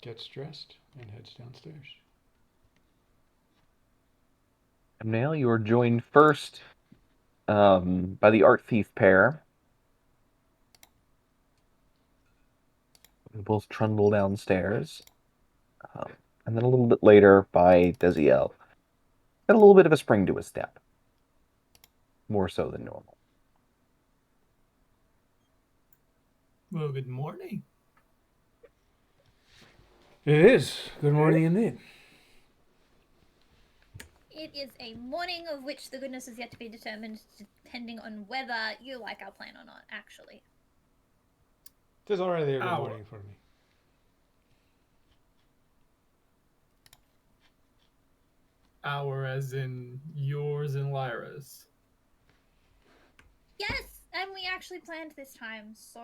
gets dressed and heads downstairs. Nail, you are joined first by the art thief pair. Who both trundle downstairs. And then a little bit later by Desiel. Got a little bit of a spring to his step. More so than normal. Well, good morning. It is. Good morning indeed. It is a morning of which the goodness is yet to be determined, depending on whether you like our plan or not, actually. It is already a good Ow. morning for me. Our as in yours and Lyra's. Yes, and we actually planned this time, so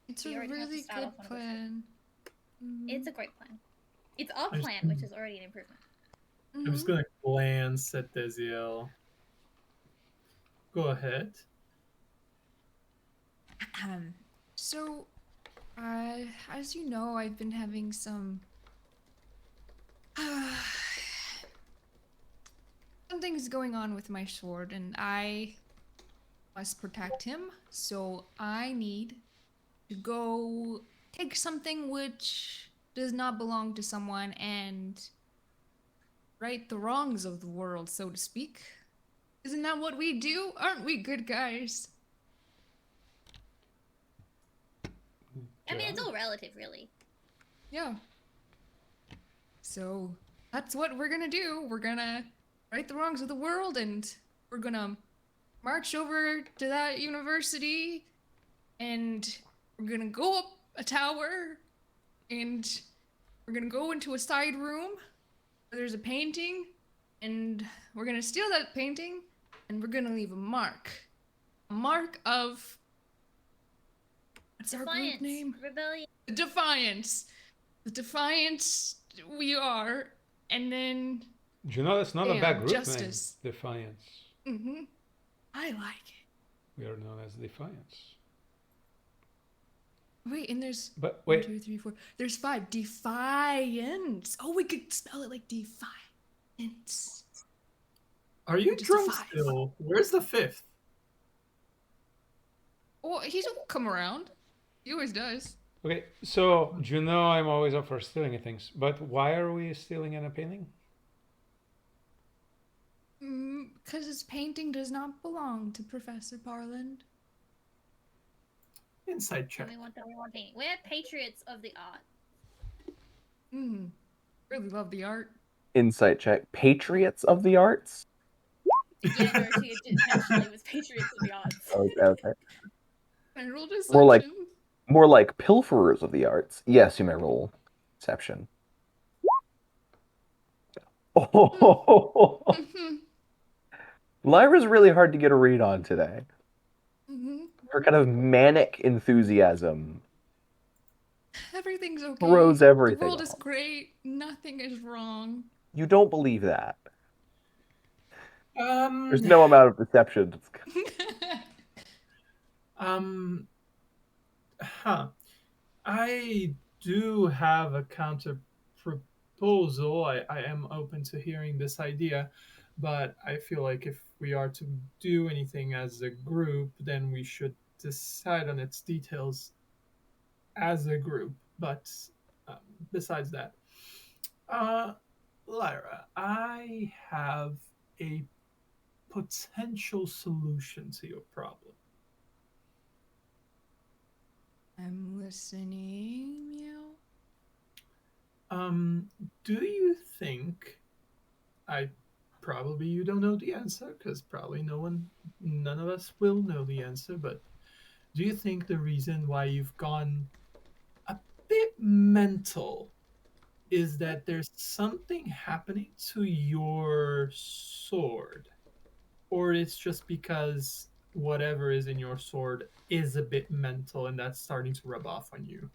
It's we a already have to really start good off on a good foot. plan. It's a great plan. It's our I just- plan, which is already an improvement. I'm just gonna glance at Desiel. Go ahead. So, as you know, I've been having some something's going on with my sword, and I must protect him. So I need to go take something which does not belong to someone and right the wrongs of the world, so to speak. Isn't that what we do? Aren't we good guys? I mean, it's Yeah. all relative, really. Yeah. So that's what we're gonna do. We're gonna right the wrongs of the world, and we're gonna march over to that university, and we're gonna go up a tower, and we're gonna go into a side room where there's a painting, and we're gonna steal that painting, and we're gonna leave a mark. A mark of what's our group Defiance, name? rebellion. Defiance. The Defiance we are, and then You know, that's not a bad group justice. name. Defiance. I like it. We are known as Defiance. Wait, and there's But 1, wait, 2, 3, 4. There's 5. Defiance. Oh, we could spell it like defiance. Are you Just a drunk 5. still? Where's the fifth? Oh, he'll come around. He always does. okay, so you know I'm always up for stealing things, but why are we stealing in a painting? Because his painting does not belong to Professor Parland. Inside And check. we want the paint. We're patriots of the art. Really love the art. Insight check. Patriots of the arts? Yeah, no, she intentionally was patriots of the arts. Okay. I rolled deception. More like pilferers of the arts. Yes, you may roll deception. Oh, Lyra's really hard to get a read on today. Her kind of manic enthusiasm Everything's okay. throws everything The world is off. great. Nothing is wrong. You don't believe that. Um, There's no amount of deception. I do have a counter proposal. I am open to hearing this idea, but I feel like if we are to do anything as a group, then we should decide on its details as a group. But besides that, Lyra, I have a potential solution to your problem. I'm listening, meow. Do you think probably you don't know the answer because probably none of us will know the answer, but do you think the reason why you've gone a bit mental is that there's something happening to your sword? Or it's just because whatever is in your sword is a bit mental and that's starting to rub off on you?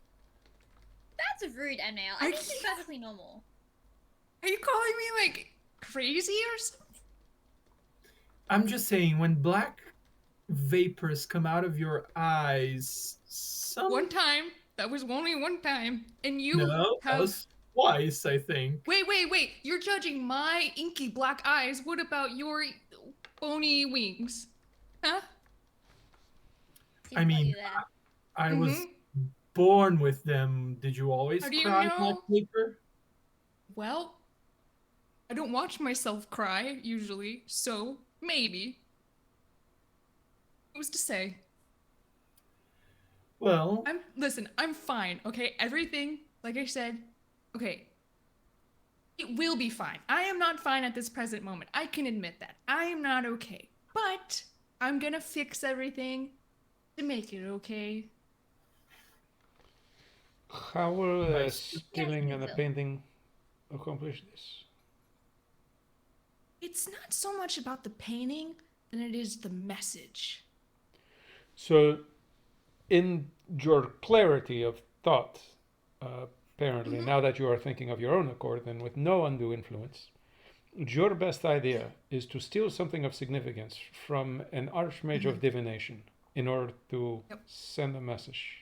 That's rude, ML. I think she's perfectly normal. Are you calling me like crazy or something? I'm just saying, when black vapors come out of your eyes, One time. That was only one time. And you No, that have... was twice, I think. Wait. You're judging my inky black eyes. What about your bony wings? Huh? She's I got mean, you there. I was born with them. Did you always How do you cry know? black vapor? Well, I don't watch myself cry, usually, so maybe. Who's to say? Well, Listen, I'm fine, okay? Everything, like I said, okay. It will be fine. I am not fine at this present moment. I can admit that. I am not okay. But I'm gonna fix everything to make it okay. How will Nice. stealing and a painting accomplish this? It's not so much about the painting than it is the message. So, in your clarity of thought, apparently, Mhm. now that you are thinking of your own accord and with no undue influence, your best idea is to steal something of significance from an archmage of divination in order to Yep. send a message.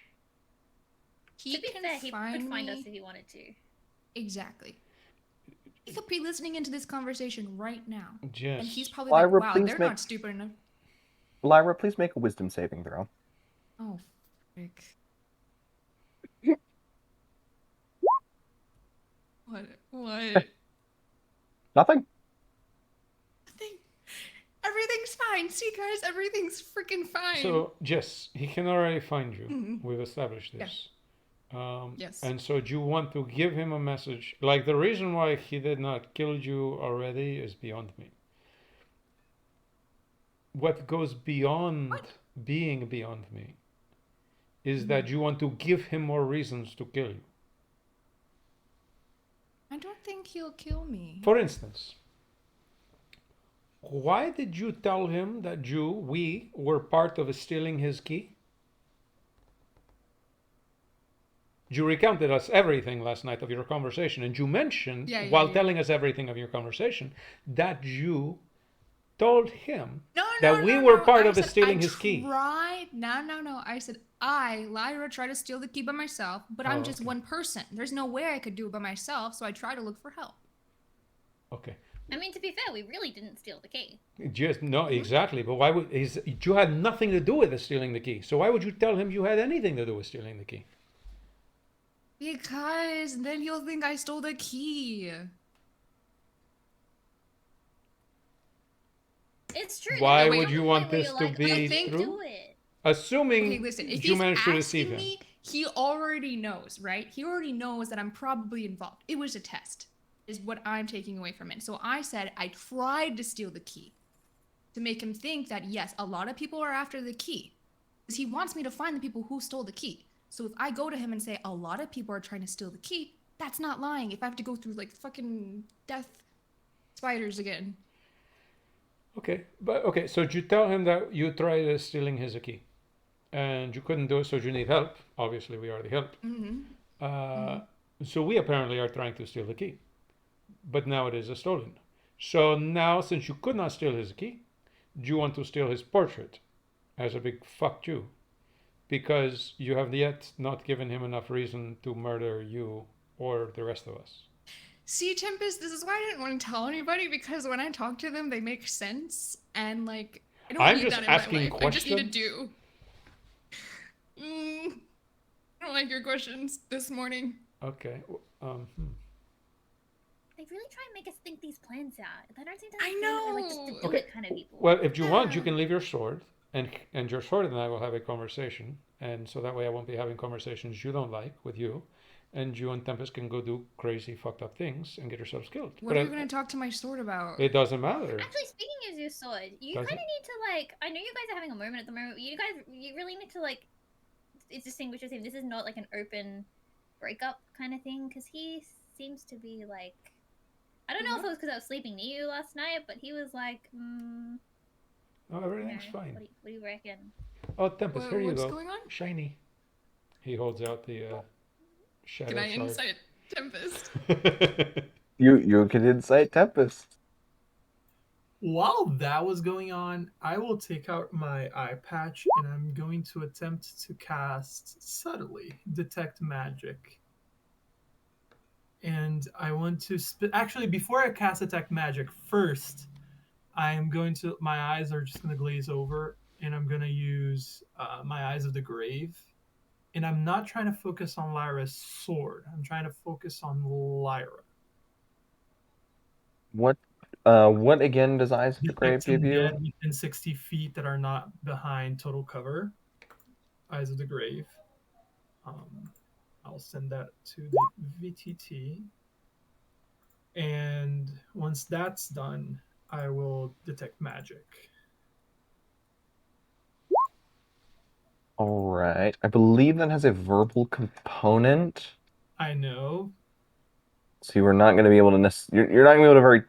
He To be can fair, he could find find me. us if he wanted to. Exactly. He could be listening into this conversation right now. Yes. And he's probably like, Lyra, wow, please they're make not stupid enough. Lyra, please make a wisdom saving throw. Oh, frick. What? Nothing. Nothing. Everything's fine. See, guys, everything's freaking fine. So, yes, he can already find you. Mhm. We've established Yeah. this. Yes. And so, do you want to give him a message? Like, the reason why he did not kill you already is beyond me. What goes beyond What? being beyond me is Mhm. that you want to give him more reasons to kill you. I don't think he'll kill me. For instance, why did you tell him that we were part of stealing his key? You recounted us everything last night of your conversation, and you mentioned, while telling us everything of your conversation, that you told him that we were part of stealing his key. No. I said, Lyra, tried to steal the key by myself, but I'm just one person. There's no way I could do it by myself, so I try to look for help. Okay. I mean, to be fair, we really didn't steal the key. Just no, exactly. But why would you had nothing to do with stealing the key? So why would you tell him you had anything to do with stealing the key? Because then he'll think I stole the key. It's true. Why Wait, would you want this to be true? Do it. Assuming Okay, listen, if you he's managed to deceive asking him. me, he already knows, right? He already knows that I'm probably involved. It was a test, is what I'm taking away from it. So I said I tried to steal the key to make him think that, yes, a lot of people are after the key. Because he wants me to find the people who stole the key. So if I go to him and say a lot of people are trying to steal the key, that's not lying. If I have to go through like fucking death spiders again. Okay, but okay, so you tell him that you tried stealing his key, and you couldn't do it, so you need help. Obviously, we already helped. So we apparently are trying to steal the key, but now it is stolen. So now, since you could not steal his key, you want to steal his portrait as a big fuck you, because you have yet not given him enough reason to murder you or the rest of us. See, Tempest, this is why I didn't want to tell anybody, because when I talk to them, they make sense, and like I don't I'm need just that in my asking life. I just need to questions. do. I don't like your questions this morning. Okay. They really try and make us think these plans out. They don't seem to I understand that we're like just know. to do Okay. it kind of people. Well, if you want, you Yeah. can leave your sword, and your sword and I will have a conversation, and so that way I won't be having conversations you don't like with you, and you and Tempest can go do crazy, fucked up things and get yourselves killed. What are you going to talk to my sword about? It doesn't matter. Actually, speaking of your sword, you Does kind of it? need to like. I know you guys are having a moment at the moment, but you really need to like distinguish with him. This is not like an open breakup kind of thing, because he seems to be like. I don't know if it was because I was sleeping near you last night, but he was like, Oh, everything's you know, fine. what do you reckon? Oh, Tempest, here you What's go. going on? Shiny. He holds out the shadow Can I sword. insight Tempest? You can incite Tempest. While that was going on, I will take out my eye patch and I'm going to attempt to cast subtly detect magic. And I want to actually, before I cast detect magic, first I'm going to, my eyes are just going to glaze over and I'm going to use my eyes of the grave. And I'm not trying to focus on Lyra's sword. I'm trying to focus on Lyra. What again does Eyes of the Grave give Detecting you? dead within 60 feet that are not behind total cover. Eyes of the Grave. I'll send that to the VTT. And once that's done, I will detect magic. All right. I believe that has a verbal component. I know. So you are not going to be able to you're not going to be able to very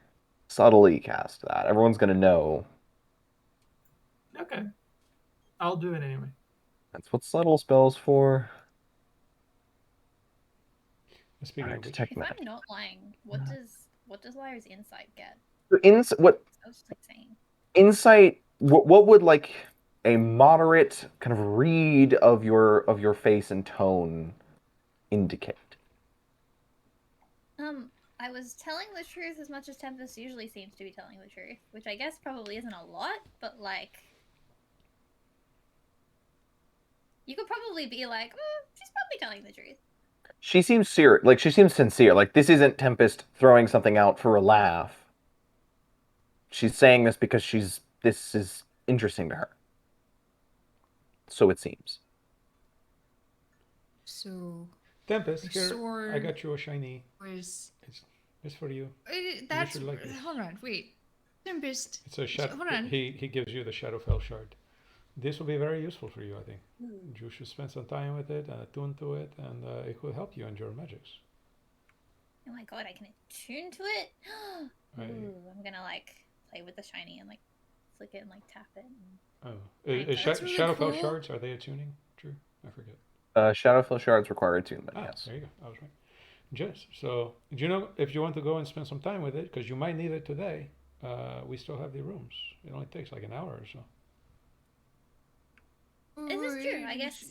subtly cast that. Everyone's gonna know. Okay. I'll do it anyway. That's what subtle spells for. All Speaking right, of which, detect If magic. I'm not lying, what does Lyra's insight get? What I was just like saying. insight? What would like a moderate kind of read of your face and tone indicate? I was telling the truth as much as Tempest usually seems to be telling the truth, which I guess probably isn't a lot, but like, you could probably be like, she's probably telling the truth. She seems serious. Like she seems sincere. Like this isn't Tempest throwing something out for a laugh. She's saying this because this is interesting to her. So it seems. So Tempest, my here, I sword got you a shiny. was It's for you. that's should like this. hold on, wait. Tempest. It's a shadow. Hold on. He gives you the Shadowfell shard. This will be very useful for you, I think. You should spend some time with it and attune to it, and it will help you endure magics. Oh my god, I can attune to it. Right. Ooh, I'm gonna like play with the shiny and like flick it and like tap it. Oh, Right, that's really Shadowfell cool. shards, are they attuning? True, I forget. Shadowfell shards require attunement. Ah, Yes. there you go. I was right. Yes. So, do you know if you want to go and spend some time with it, because you might need it today? We still have the rooms. It only takes like an hour or so. Is this true? I guess.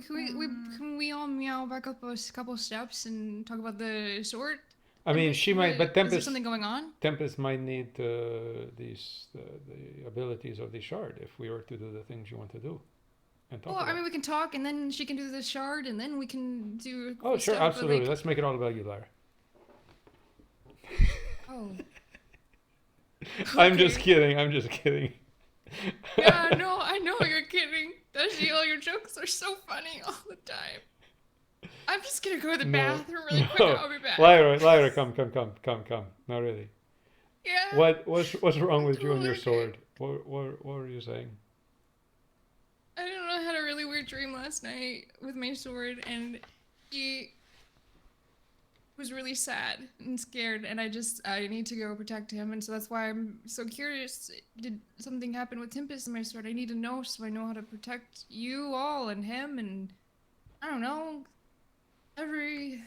Can we all meow back up a couple steps and talk about the sword? I mean, she might, but Is there Tempest. something going on? Tempest might need the abilities of the shard if we were to do the things you want to do. And talk Well, I about. mean, we can talk, and then she can do the shard, and then we can do. Oh, sure, stuff, absolutely. Like, Let's make it all about you, Lara. oh. I'm just Okay. kidding. I'm just kidding. Yeah, I know you're kidding. All your jokes are so funny all the time. I'm just gonna go to the bathroom really quick. I'll be back. Lyra, come. Not really. Yeah. What's wrong with you and your Totally. sword? What were you saying? I don't know. I had a really weird dream last night with my sword, and he was really sad and scared, and I need to go protect him, and so that's why I'm so curious. Did something happen with Tempest and my sword? I need to know so I know how to protect you all and him, and I don't know. I mean,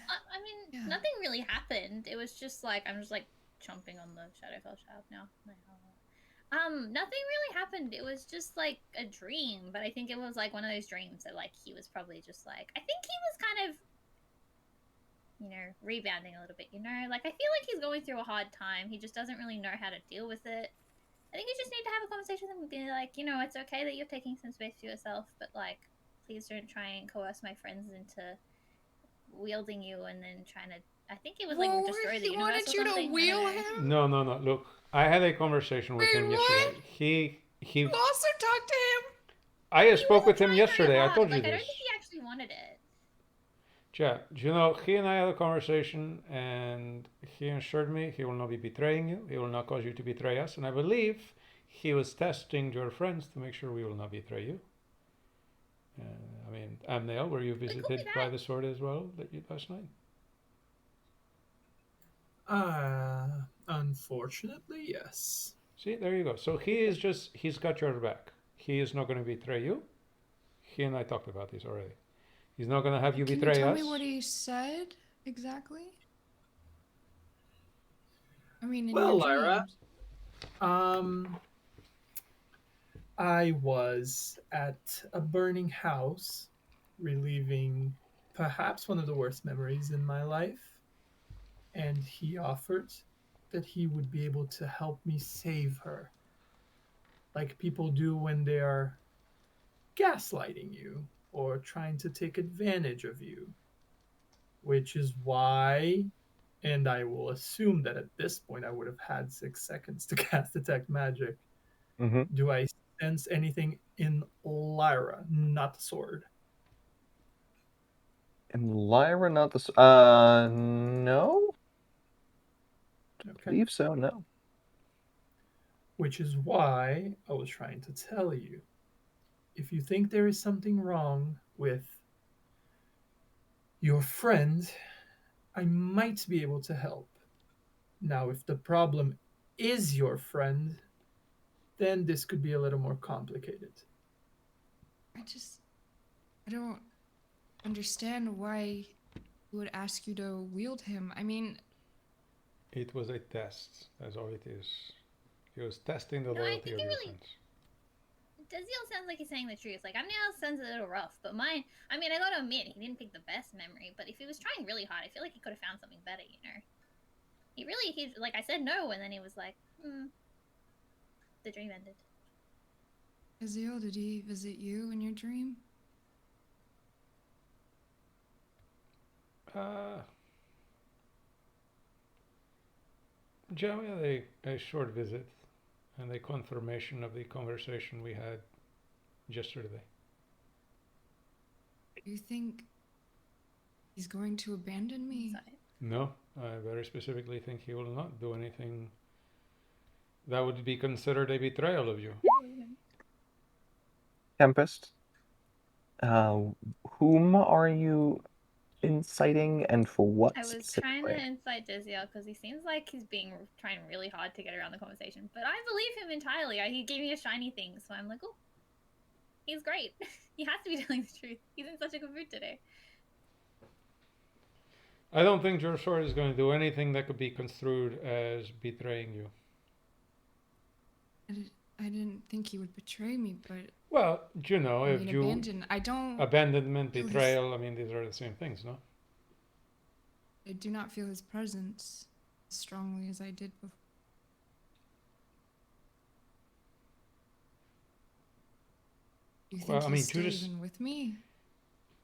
Yeah. nothing really happened. It was just like I'm just like chomping on the Shadowfell shaft now. Nothing really happened. It was just like a dream, but I think it was like one of those dreams that like he was probably just like I think he was kind of rebounding a little bit, Like I feel like he's going through a hard time. He just doesn't really know how to deal with it. I think you just need to have a conversation with him and be like, it's okay that you're taking some space for yourself, but like please don't try and coerce my friends into wielding you and then trying to I think it was like destroy the He universe wanted or you something. to wheel him? No. Look, I had a conversation with Wait, him what? yesterday. He. You also talked to him? I spoke with He him wasn't trying yesterday. very I hard. told you Like I this. don't think he actually wanted it. Chat, he and I had a conversation, and he assured me he will not be betraying you. He will not cause you to betray us. And I believe he was testing your friends to make sure we will not betray you. I mean, Amnail, were you visited by the sword as well last night? Unfortunately, yes. See, there you go. So he's got your back. He is not going to betray you. He and I talked about this already. He's not going to have you Can betray you tell us. me what he said exactly? I mean, in Well, your Lyra, dreams. I was at a burning house, relieving perhaps one of the worst memories in my life, and he offered that he would be able to help me save her, like people do when they are gaslighting you or trying to take advantage of you, which is why, and I will assume that at this point I would have had 6 seconds to cast Detect Magic. Mm-hmm. Do I sense anything in Lyra, not the sword? And Lyra, not the. No. I Okay. believe so. No. Which is why I was trying to tell you. If you think there is something wrong with your friend, I might be able to help. Now, if the problem is your friend, then this could be a little more complicated. I don't understand why he would ask you to wield him. I mean, It was a test. That's all it is. He was testing the No, I loyalty think of it your really friends. Deziel sounds like he's saying the truth. Like, Amniel sounds a little rough, but mine, I mean, I gotta admit, he didn't pick the best memory, but if he was trying really hard, I feel like he could have found something better, you know? Like, I said no, and then he was like, the dream ended. Azil, did he visit you in your dream? Joe, we had a short visit and a confirmation of the conversation we had yesterday. Do you think he's going to abandon me? Sorry. No, I very specifically think he will not do anything that would be considered a betrayal of you. Tempest, whom are you inciting and for what I was trying to specifically? incite Deziel because he seems like he's trying really hard to get around the conversation, but I believe him entirely. He gave me a shiny thing, so I'm like, oh, he's great. He has to be telling the truth. He's in such a good mood today. I don't think your sword is going to do anything that could be construed as betraying you. I didn't think he would betray me, but Well, you know, I if mean, you abandon. I don't. abandonment, feel his- betrayal, I mean, these are the same things, no? I do not feel his presence as strongly as I did before. Do you think Well, I mean, he's still you just- even with me?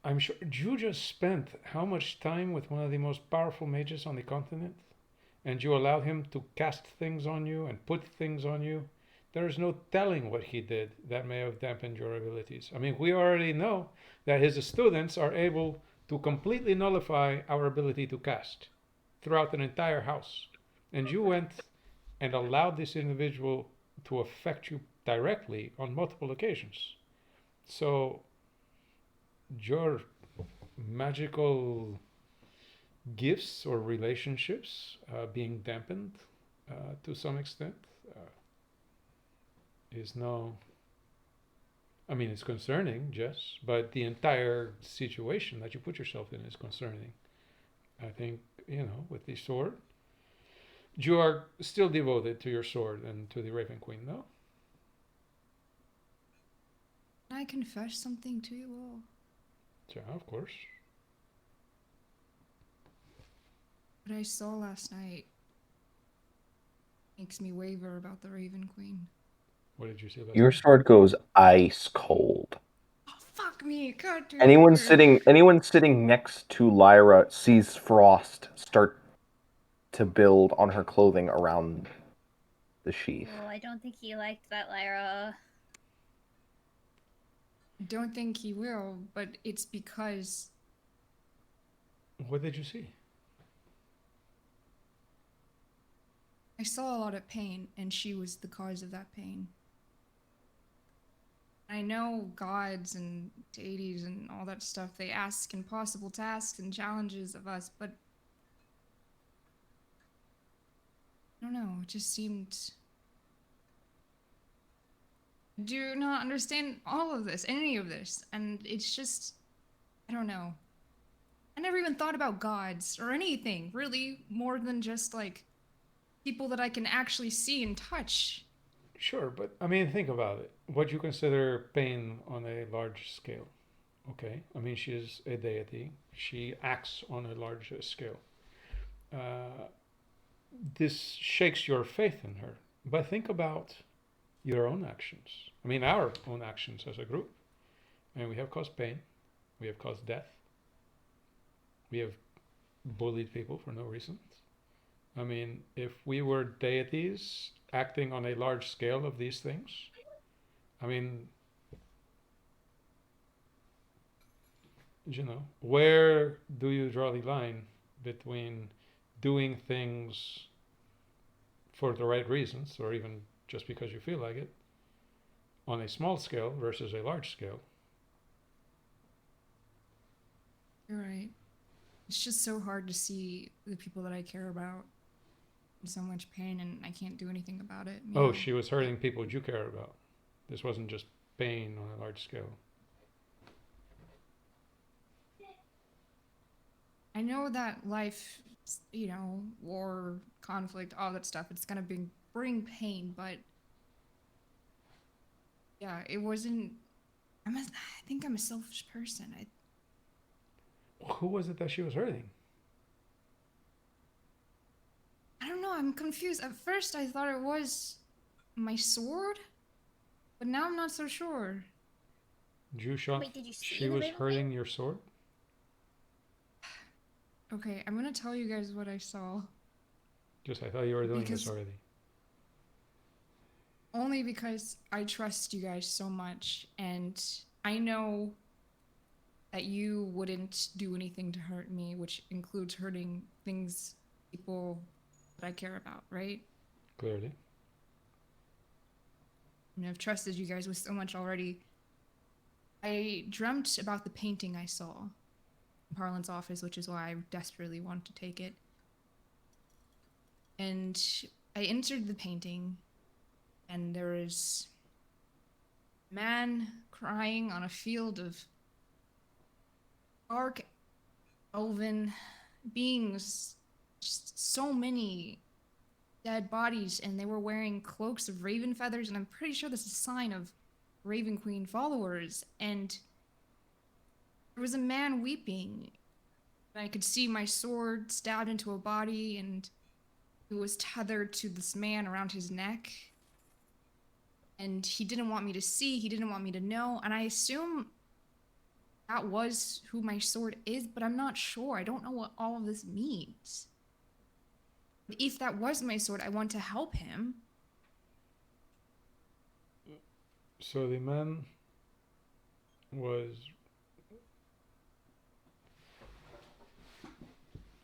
I'm sure you just spent how much time with one of the most powerful mages on the continent, and you allowed him to cast things on you and put things on you. There is no telling what he did that may have dampened your abilities. I mean, we already know that his students are able to completely nullify our ability to cast throughout an entire house. And you went and allowed this individual to affect you directly on multiple occasions. So your magical gifts or relationships being dampened to some extent is no. I mean, it's concerning, yes, but the entire situation that you put yourself in is concerning. I think, with the sword, you are still devoted to your sword and to the Raven Queen, no? Can I confess something to you all? Yeah, of course. What I saw last night makes me waver about the Raven Queen. What did you say last Your night? sword goes ice cold. Oh, fuck me! God, dude. Anyone sitting next to Lyra sees frost start to build on her clothing around the sheath. Oh, I don't think he liked that, Lyra. I don't think he will, but it's because What did you see? I saw a lot of pain, and she was the cause of that pain. I know gods and deities and all that stuff, they ask impossible tasks and challenges of us, but I don't know, it just seemed. I do not understand all of this, any of this, and it's just, I don't know. I never even thought about gods or anything, really, more than just like people that I can actually see and touch. Sure, but I mean, think about it. What you consider pain on a large scale. Okay, I mean, she is a deity. She acts on a large scale. This shakes your faith in her. But think about your own actions. I mean, our own actions as a group. And we have caused pain. We have caused death. We have bullied people for no reason. I mean, if we were deities acting on a large scale of these things, I mean, where do you draw the line between doing things for the right reasons, or even just because you feel like it, on a small scale versus a large scale? You're right. It's just so hard to see the people that I care about in so much pain and I can't do anything about it. Oh, she was hurting people you care about. This wasn't just pain on a large scale. I know that life, war, conflict, all that stuff, it's gonna bring pain, but yeah, it wasn't. I think I'm a selfish person. Who was it that she was hurting? I don't know. I'm confused. At first, I thought it was my sword, but now I'm not so sure. You shot. Wait, did you see She the was Raven hurting your sword. Okay, I'm gonna tell you guys what I saw. Just I thought you were doing Because- this already. Only because I trust you guys so much, and I know that you wouldn't do anything to hurt me, which includes hurting people that I care about, right? Clearly. And I've trusted you guys with so much already. I dreamt about the painting I saw in Parlin's office, which is why I desperately want to take it. And I entered the painting, and there was a man crying on a field of dark elven beings, just so many dead bodies, and they were wearing cloaks of raven feathers, and I'm pretty sure this is a sign of Raven Queen followers. And there was a man weeping, and I could see my sword stabbed into a body, and it was tethered to this man around his neck. And he didn't want me to see, he didn't want me to know, and I assume that was who my sword is, but I'm not sure. I don't know what all of this means. If that was my sword, I want to help him. So the man was.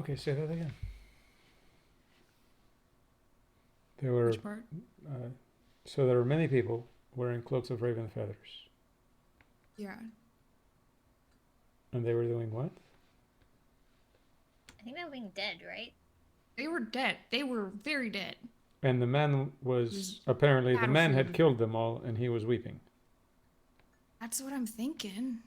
Okay, say that again. There were. Which part? So there were many people wearing cloaks of raven feathers. Yeah. And they were doing what? I think they were being dead, right? They were dead. They were very dead. And the man was apparently the man had killed them all, and he was weeping. That's what I'm thinking.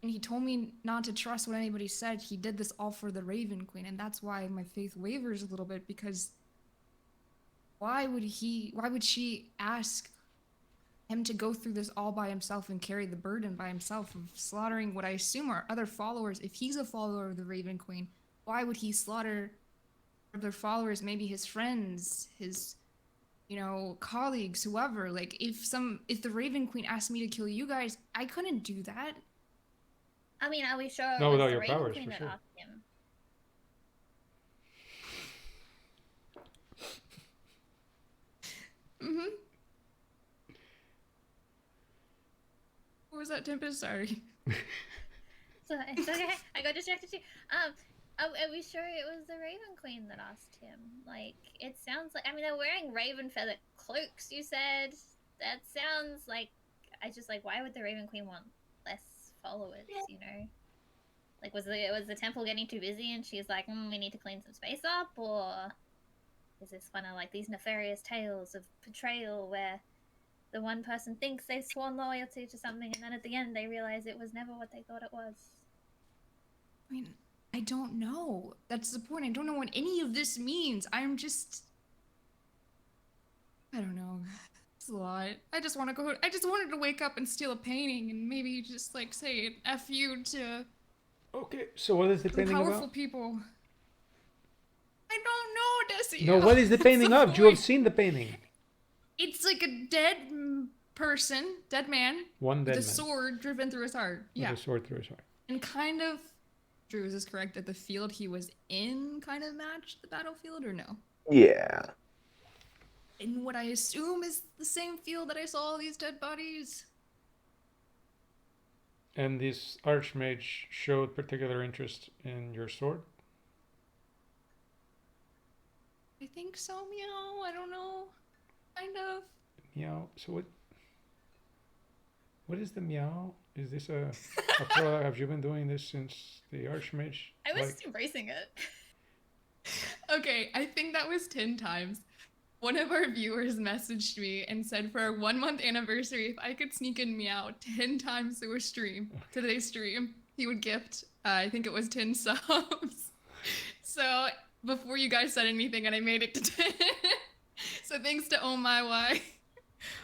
And he told me not to trust what anybody said. He did this all for the Raven Queen, and that's why my faith wavers a little bit, because why would she ask him to go through this all by himself and carry the burden by himself of slaughtering what I assume are other followers? If he's a follower of the Raven Queen, why would he slaughter other followers, maybe his friends, his colleagues, whoever? Like, if the Raven Queen asked me to kill you guys, I couldn't do that. I mean, are we sure No, it was without the your Raven powers, Queen for that sure. asked him? Mm-hmm. What was that, Tempest? Sorry. So it's okay. I got distracted too. Are we sure it was the Raven Queen that asked him? Like, it sounds like, I mean, they're wearing raven feather cloaks, you said. That sounds like, why would the Raven Queen want less followers, Like, was the temple getting too busy and she's like, we need to clean some space up? Or is this one of, like, these nefarious tales of betrayal where the one person thinks they've sworn loyalty to something and then at the end they realize it was never what they thought it was? I mean, I don't know. That's the point. I don't know what any of this means. I don't know. It's a lot. I just wanted to wake up and steal a painting and maybe just, like, say an F you to Okay, so what is the the painting powerful about? people. I don't know, Desi. No, what is the painting of? You have seen the painting. It's like a dead person, dead man, One dead with a man sword driven through his heart. with Yeah. a sword through his heart. And kind of, Drew, is this correct, that the field he was in kind of matched the battlefield, or no? Yeah. In what I assume is the same field that I saw all these dead bodies? And this archmage showed particular interest in your sword? I think so, meow. I don't know. Kind of. Meow. So what is the meow? Is this a product? Have you been doing this since the archmage? I was embracing it. Okay, I think that was 10 times. One of our viewers messaged me and said for our 1 month anniversary, if I could sneak in meow 10 times to today's stream, he would gift, I think it was 10 subs. So before you guys said anything, and I made it to 10. So thanks to Oh My Why.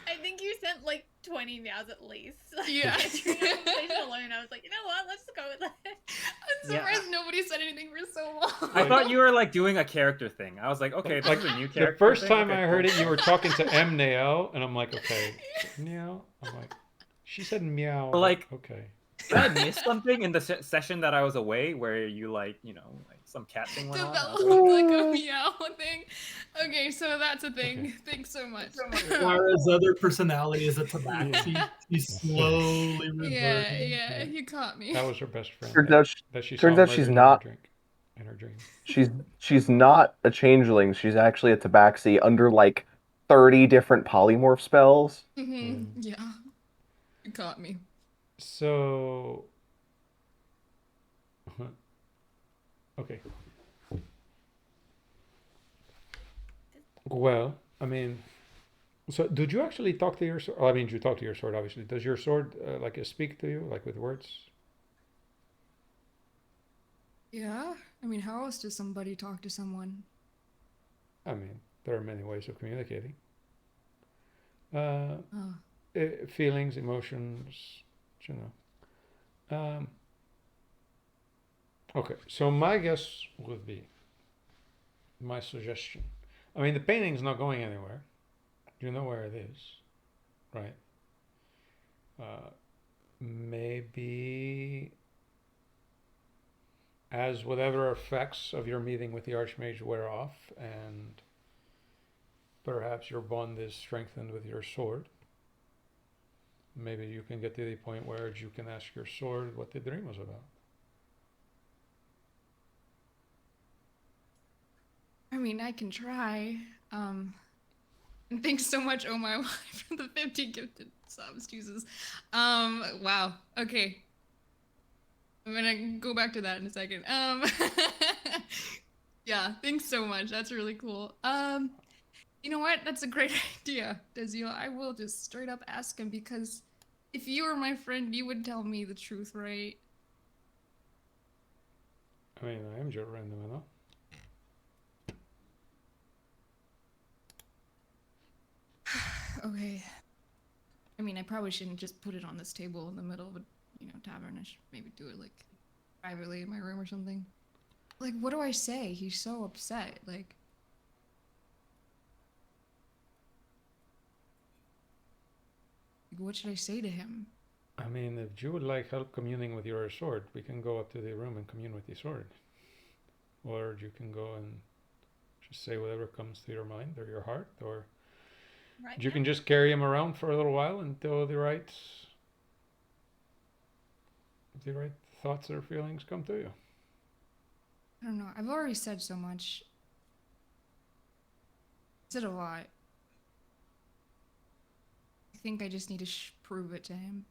I think you sent like 20 meows at least. Yeah. During the conversation alone, I was like, you know what? Let's just go with that. I'm Yeah, surprised nobody said anything for so long. I thought you were like doing a character thing. I was like, okay, this is a new character. The first thing. time Okay, I cool. heard it, you were talking to M Nael, and I'm like, okay, meow. I'm like, she said meow. Or, but like- okay. Did I miss something in the session that I was away where you like, like some cat thing went on? I was Developed like, like a meow thing. Okay, so that's a thing. Okay. Thanks so much. Lara's other personality is a tabaxi. She's slowly Yeah, reverting. yeah, you caught me. That was her best friend. Turns out, that she turns saw out she's murdered not. in her dream. She's not a changeling. She's actually a tabaxi under like 30 different polymorph spells. Yeah, you caught me. So, okay. Well, I mean, so did you actually talk to your sword? Oh, I mean, you talk to your sword, obviously. Does your sword like speak to you, like with words? Yeah, I mean, how else does somebody talk to someone? I mean, there are many ways of communicating. Oh, Feelings, emotions, you know. Okay, so my guess would be, my suggestion. I mean, the painting's not going anywhere. You know where it is, right? Maybe as whatever effects of your meeting with the Archmage wear off, and perhaps your bond is strengthened with your sword, maybe you can get to the point where you can ask your sword what the dream was about. I mean, I can try. And thanks so much, Oh My Wife, for the 50 gifted subs, Jesus. Wow. Okay. I'm gonna go back to that in a second. Yeah, thanks so much. That's really cool. You know what? That's a great idea, Desiel. I will just straight up ask him because if you were my friend, you would tell me the truth, right? I mean, I am your random, you know? Okay. I mean, I probably shouldn't just put it on this table in the middle of a, tavern. I should maybe do it like privately in my room or something. Like, what do I say? He's so upset. Like, what should I say to him? I mean, if you would like help communing with your sword, we can go up to the room and commune with the sword. Or you can go and just say whatever comes to your mind or your heart, or Right. you can just carry him around for a little while until the right thoughts or feelings come to you. I don't know. I've already said so much. Said a lot. I think I just need to prove it to him.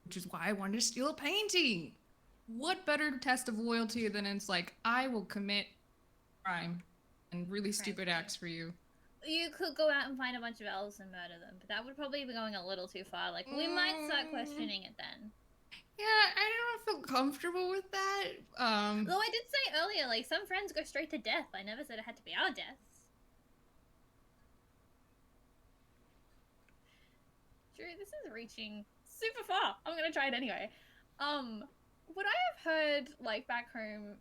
Which is why I wanted to steal a painting. What better test of loyalty than it's like, I will commit crime and really stupid acts for you. You could go out and find a bunch of elves and murder them, but that would probably be going a little too far. Like, we might start questioning it then. Yeah, I don't feel comfortable with that. Though I did say earlier, like, some friends go straight to death. I never said it had to be our deaths. Drew, this is reaching super far. I'm gonna try it anyway. Would I have heard, like, back home,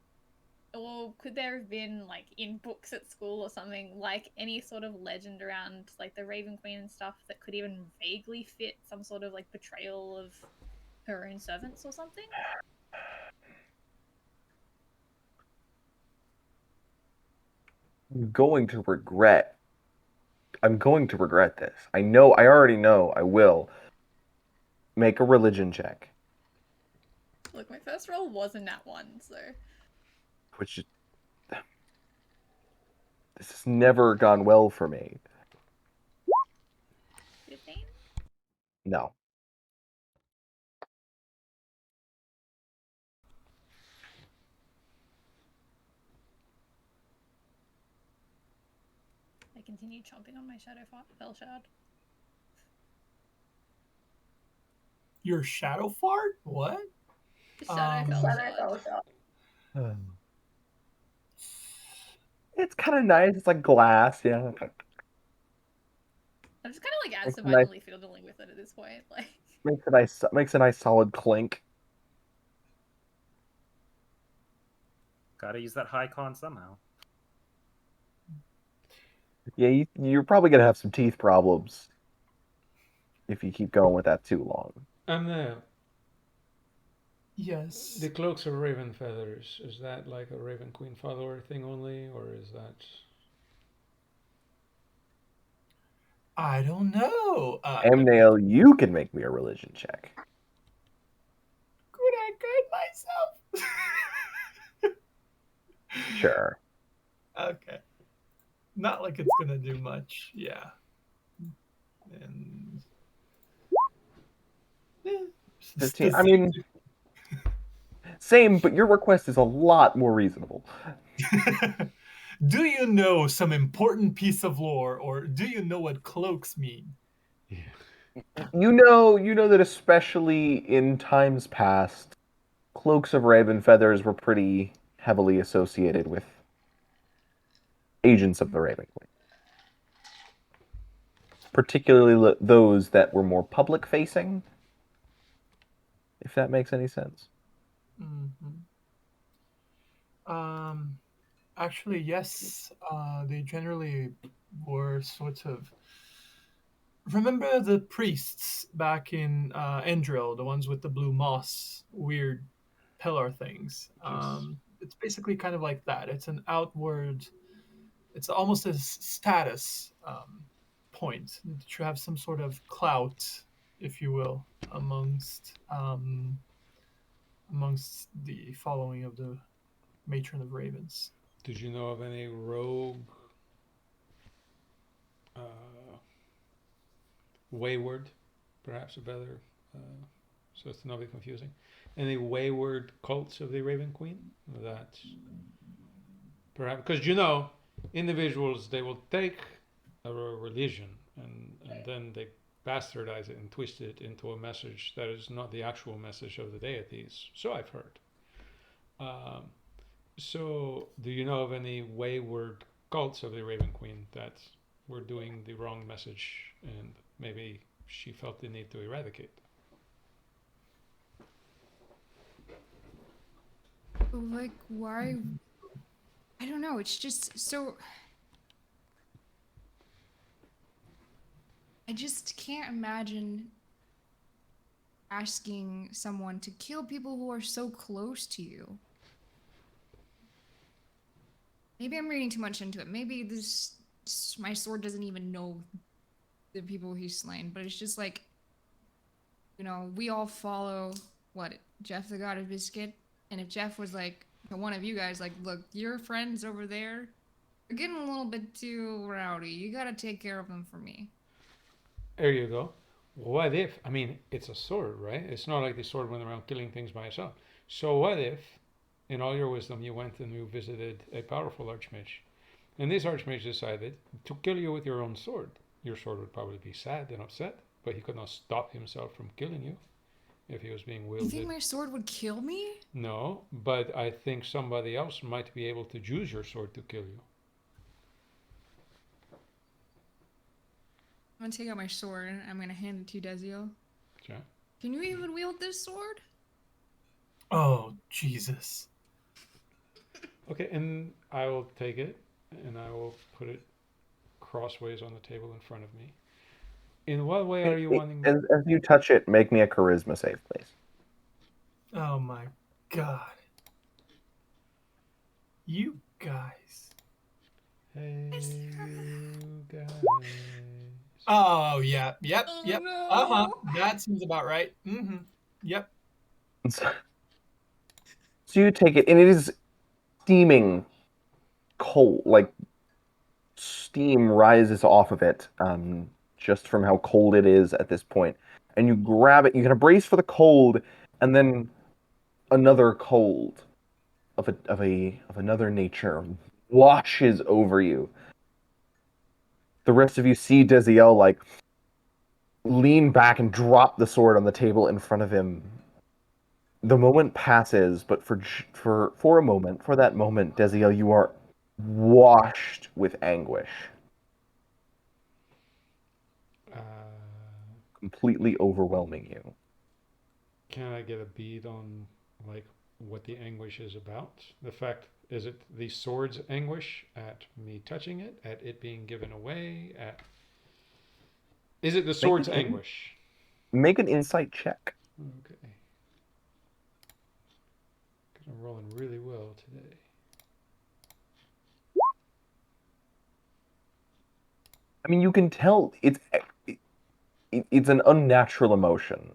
or could there have been, like, in books at school or something, like, any sort of legend around, like, the Raven Queen and stuff that could even vaguely fit some sort of, like, betrayal of her own servants or something? I'm going to regret. I'm going to regret this. I already know I will. Make a religion check. Look, my first roll was a nat 1, so... Which is, this has never gone well for me. 15? No. continue chomping on my fell shard. Your shadow fart? What? Shadow shard. It's kind of nice. It's like glass, yeah. I'm just kind of like Makes a nice, absentmindedly fiddling with it at this point. Like, makes a nice solid clink. Gotta use that high con somehow. Yeah, you're probably gonna have some teeth problems if you keep going with that too long. Yes. The cloaks of raven feathers. Is that like a Raven Queen follower thing only, or is that? I don't know. Amnail, you can make me a religion check. Could I guide myself? Sure. Okay. Not like it's gonna do much. Yeah. And 15. I mean, same, but your request is a lot more reasonable. do you know some important piece of lore, or do you know what cloaks mean? Yeah. You know that especially in times past, cloaks of raven feathers were pretty heavily associated with agents of the Raven Queen. Particularly those that were more public facing, if that makes any sense. Mm-hmm. Actually, yes. They generally were sort of. Remember the priests back in Endril, the ones with the blue moss, weird pillar things. Yes. It's basically kind of like that. It's an outward. It's almost a status point to have some sort of clout, if you will, amongst the following of the matron of ravens. Did you know of any rogue, uh, wayward, perhaps a better, so as to not be confusing, any wayward cults of the Raven Queen that perhaps, because individuals, they will take a religion and then they bastardize it and twist it into a message that is not the actual message of the deities. So I've heard. Um, so, do you know of any wayward cults of the Raven Queen that were doing the wrong message and maybe she felt the need to eradicate? Like, why? I don't know. It's just so. I just can't imagine asking someone to kill people who are so close to you. Maybe I'm reading too much into it. Maybe my sword doesn't even know the people he's slain, but it's just like, we all follow Jeff the God of Biscuit, and if Jeff was like to one of you guys, like, look, your friends over there, they're getting a little bit too rowdy. You gotta take care of them for me. There you go. What if, I mean, it's a sword, right? It's not like the sword went around killing things by itself. So what if, in all your wisdom, you went and you visited a powerful archmage, and this archmage decided to kill you with your own sword? Your sword would probably be sad and upset, but he could not stop himself from killing you if he was being wielded. You think my sword would kill me? No, but I think somebody else might be able to use your sword to kill you. I'm gonna take out my sword and I'm gonna hand it to you, Desiel. Sure. Can you even wield this sword? Oh, Jesus. Okay, and I will take it and I will put it crossways on the table in front of me. In what way are you wanting? As you touch it, make me a charisma save, please. Oh my God. You guys. Hey, you guys. Oh, yeah. Yep. Oh, Yep. no. Uh-huh. That seems about right. Mm-hmm. Yep. So you take it, and it is steaming cold, like steam rises off of it, just from how cold it is at this point. And you grab it, you can brace for the cold, and then another cold of another nature washes over you. the rest of you see Desiel like lean back and drop the sword on the table in front of him. The moment passes, but for a moment, for that moment, Desiel, you are washed with anguish, Uh, completely overwhelming you. can I get a bead on like what the anguish is about? The fact is it the sword's anguish at me touching it, at it being given away, at is it the sword's anguish? Make an insight check. Okay. Because I'm rolling really well today. I mean, you can tell it's an unnatural emotion.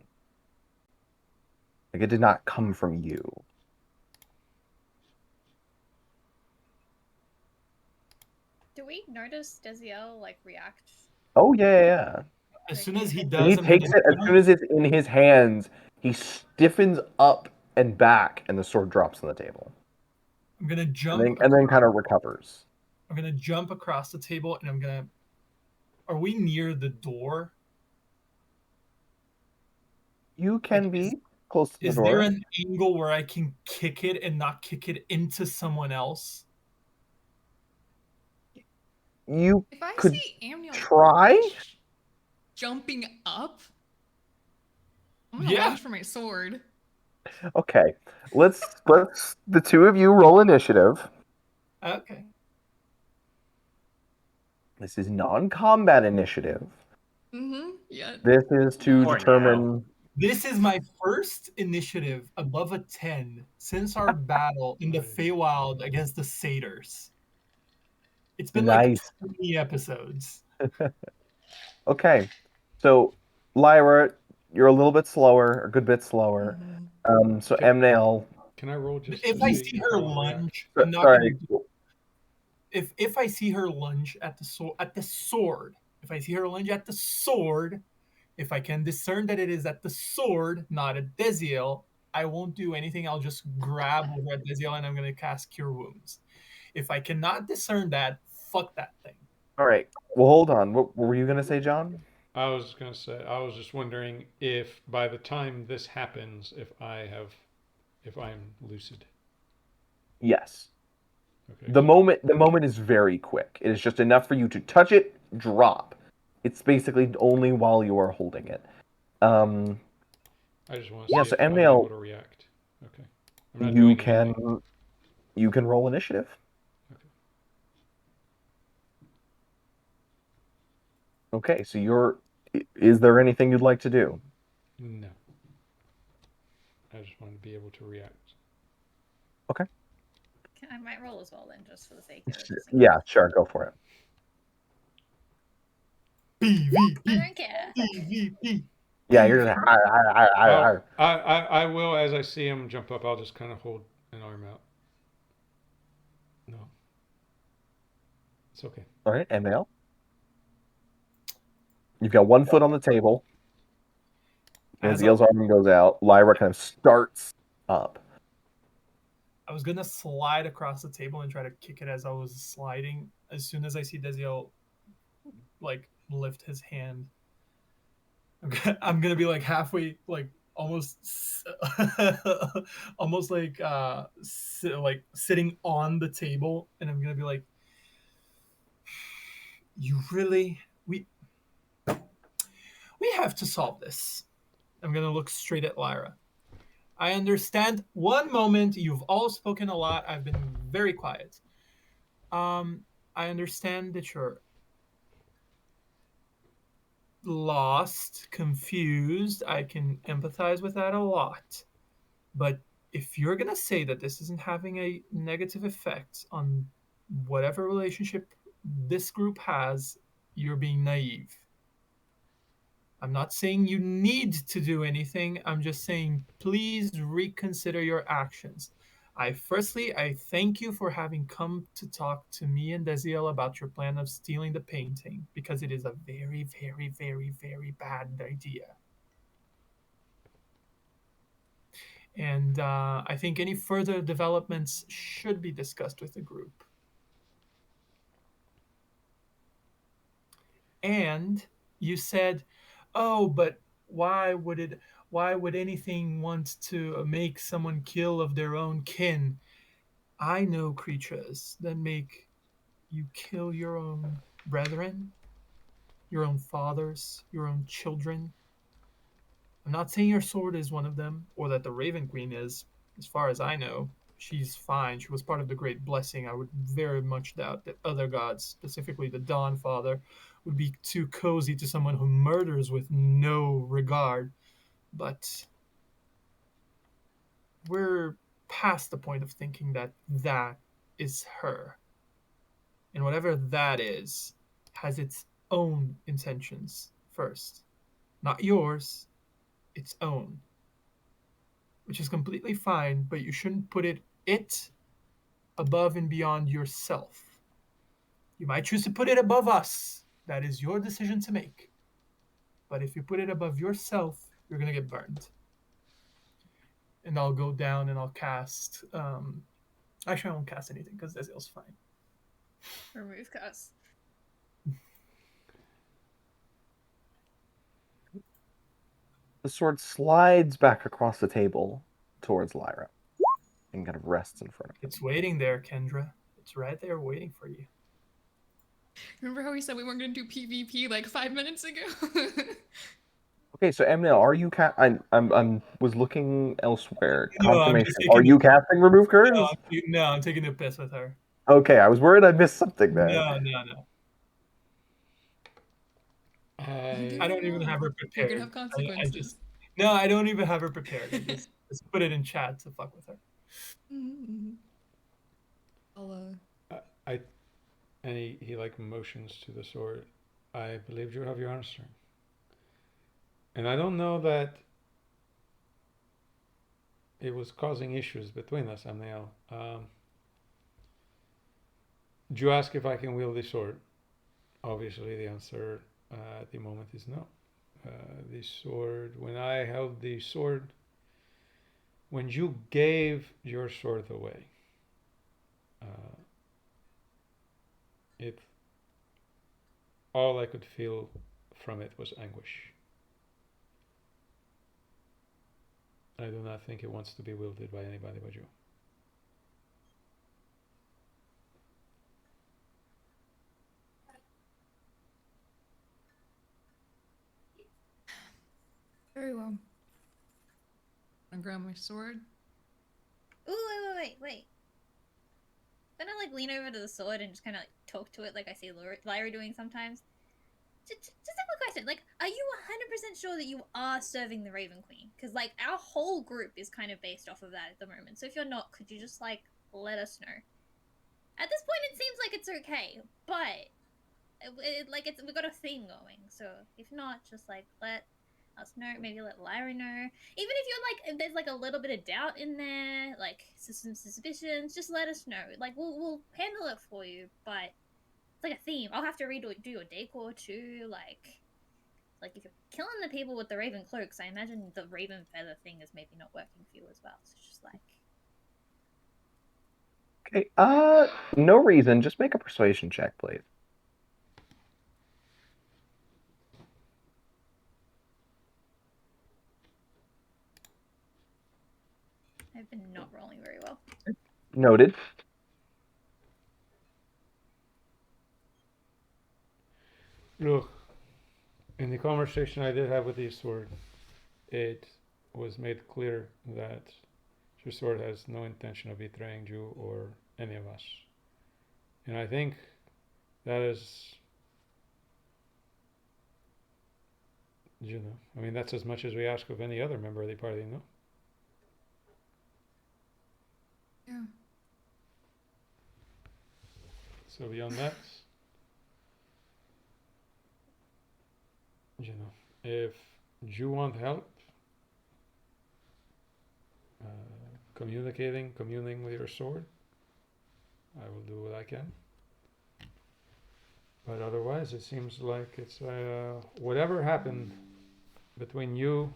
Like it did not come from you. Do we notice Desiel like react? Oh yeah. As soon as he When does, he takes it, as soon as it's in his hands, he stiffens up and back, and the sword drops on the table. I'm gonna jump. And then kind of recovers. I'm gonna jump across the table, and I'm gonna. Are we near the door? You can be close to the Is door. there an angle where I can kick it and not kick it into someone else? You If I could see Amniel try. jumping up, I'm gonna Yeah. lunge for my sword. Okay, let's the two of you roll initiative. Okay. This is non-combat initiative. Mm-hmm. Yeah. This is to For determine. This is my first initiative above a 10 since our battle in the Nice. Feywild against the Satyrs. It's been Nice. like 20 episodes. Okay, so Lyra, you're a little bit slower, a good bit slower. So Okay. Mnail, Can I roll just If to I see see if her I want to react? lunge, I'm not sorry. gonna do. If I see her lunge at the sword, if I see her lunge at the sword, if I can discern that it is at the sword, not at Desiel, I won't do anything. I'll just grab over at Desiel and I'm gonna cast Cure Wounds. If I cannot discern that, fuck that thing. All right. Well, hold on. What were you gonna say, John? I was gonna say I was just wondering if by the time this happens, if I'm lucid. Yes. Okay. The moment is very quick. It is just enough for you to touch it, drop. It's basically only while you are holding it. I just want to Yeah. see So if I'm Mnail, able to react. Okay. I'm not you doing can anything. roll initiative. Okay. Okay. So you're. Is there anything you'd like to do? No. I just want to be able to react. I might roll as well then, just for the sake of it. just in Yeah. case. Sure. Go for it. I PvP. don't care. PvP. Yeah. You're just. Oh, I will as I see him jump up. I'll just kind of hold an arm out. No. It's okay. All right. Mnail. You've got 1 foot on the table. As Aziel's arm goes out. Lyra kind of starts up. I was gonna slide across the table and try to kick it as I was sliding. As soon as I see Desiel like lift his hand, I'm gonna be like halfway, like almost, almost like like sitting on the table, and I'm gonna be like, "You really we have to solve this." I'm gonna look straight at Lyra. I understand. One moment, you've all spoken a lot. I've been very quiet. I understand that you're lost, confused. I can empathize with that a lot. But if you're going to say that this isn't having a negative effect on whatever relationship this group has, you're being naive. I'm not saying you need to do anything. I'm just saying please reconsider your actions. I thank you for having come to talk to me and Desiel about your plan of stealing the painting because it is a very, very, very, very bad idea. And I think any further developments should be discussed with the group. And you said, "Oh, but why would it? Why would anything want to make someone kill of their own kin?" I know creatures that make you kill your own brethren, your own fathers, your own children. I'm not saying your sword is one of them, or that the Raven Queen is. As far as I know, she's fine. She was part of the Great Blessing. I would very much doubt that other gods, specifically the Dawn Father, would be too cozy to someone who murders with no regard. But we're past the point of thinking that that is her. And whatever that is has its own intentions first. Not yours, its own. Which is completely fine, but you shouldn't put it above and beyond yourself. You might choose to put it above us. That is your decision to make. But if you put it above yourself, you're gonna get burned. And I'll go down and I'll cast. Actually, I won't cast anything because Ezreal's fine. Remove curse. The sword slides back across the table towards Lyra and kind of rests in front of her. It's waiting there, Kendra. It's right there waiting for you. Remember how we said we weren't going to do PvP like 5 minutes ago? Okay, so Emil, are you I'm was looking elsewhere. No, I'm Confirmation. just Are taking you the, casting remove curse? no, I'm taking the piss with her. Okay, I was worried I missed something there. No. You're I doing don't even wrong. have her You're going prepared. to have I consequences. just no, I don't even have her prepared. I just put it in chat to fuck with her. Mm-hmm. I'll, I and he like motions to the sword. I believe you have your answer. And I don't know that it was causing issues between us, Amniel. Do you ask if I can wield the sword? Obviously, the answer at the moment is no. The sword, when I held the sword, when you gave your sword away, it all I could feel from it was anguish. I do not think it wants to be wielded by anybody but you. very well. I'll grab my sword. Ooh, wait. I'm gonna like lean over to the sword and just kind of like talk to it like I see Lyra doing sometimes. Just a quick question. Like, are you 100% sure that you are serving the Raven Queen? Because, like, our whole group is kind of based off of that at the moment. So if you're not, could you just, like, let us know? At this point, it seems like it's okay. But, we've got a theme going. So if not, just, like, let us know. Maybe let Lyra know. Even if you're, like, if there's, like, a little bit of doubt in there, like, some suspicions, just let us know. Like, we'll handle it for you. But it's like a theme. I'll have to do your decor too. Like if you're killing the people with the raven cloaks, I imagine the raven feather thing is maybe not working for you as well. So it's just like Okay, no reason. Just make a persuasion check, please. I've been not rolling very well. Noted. Look, in the conversation I did have with the sword, it was made clear that your sword has no intention of betraying you or any of us. And I think that is, I mean, that's as much as we ask of any other member of the party, no? Yeah. So beyond that, if you want help communing with your sword, I will do what I can. But otherwise, it seems like it's whatever happened between you,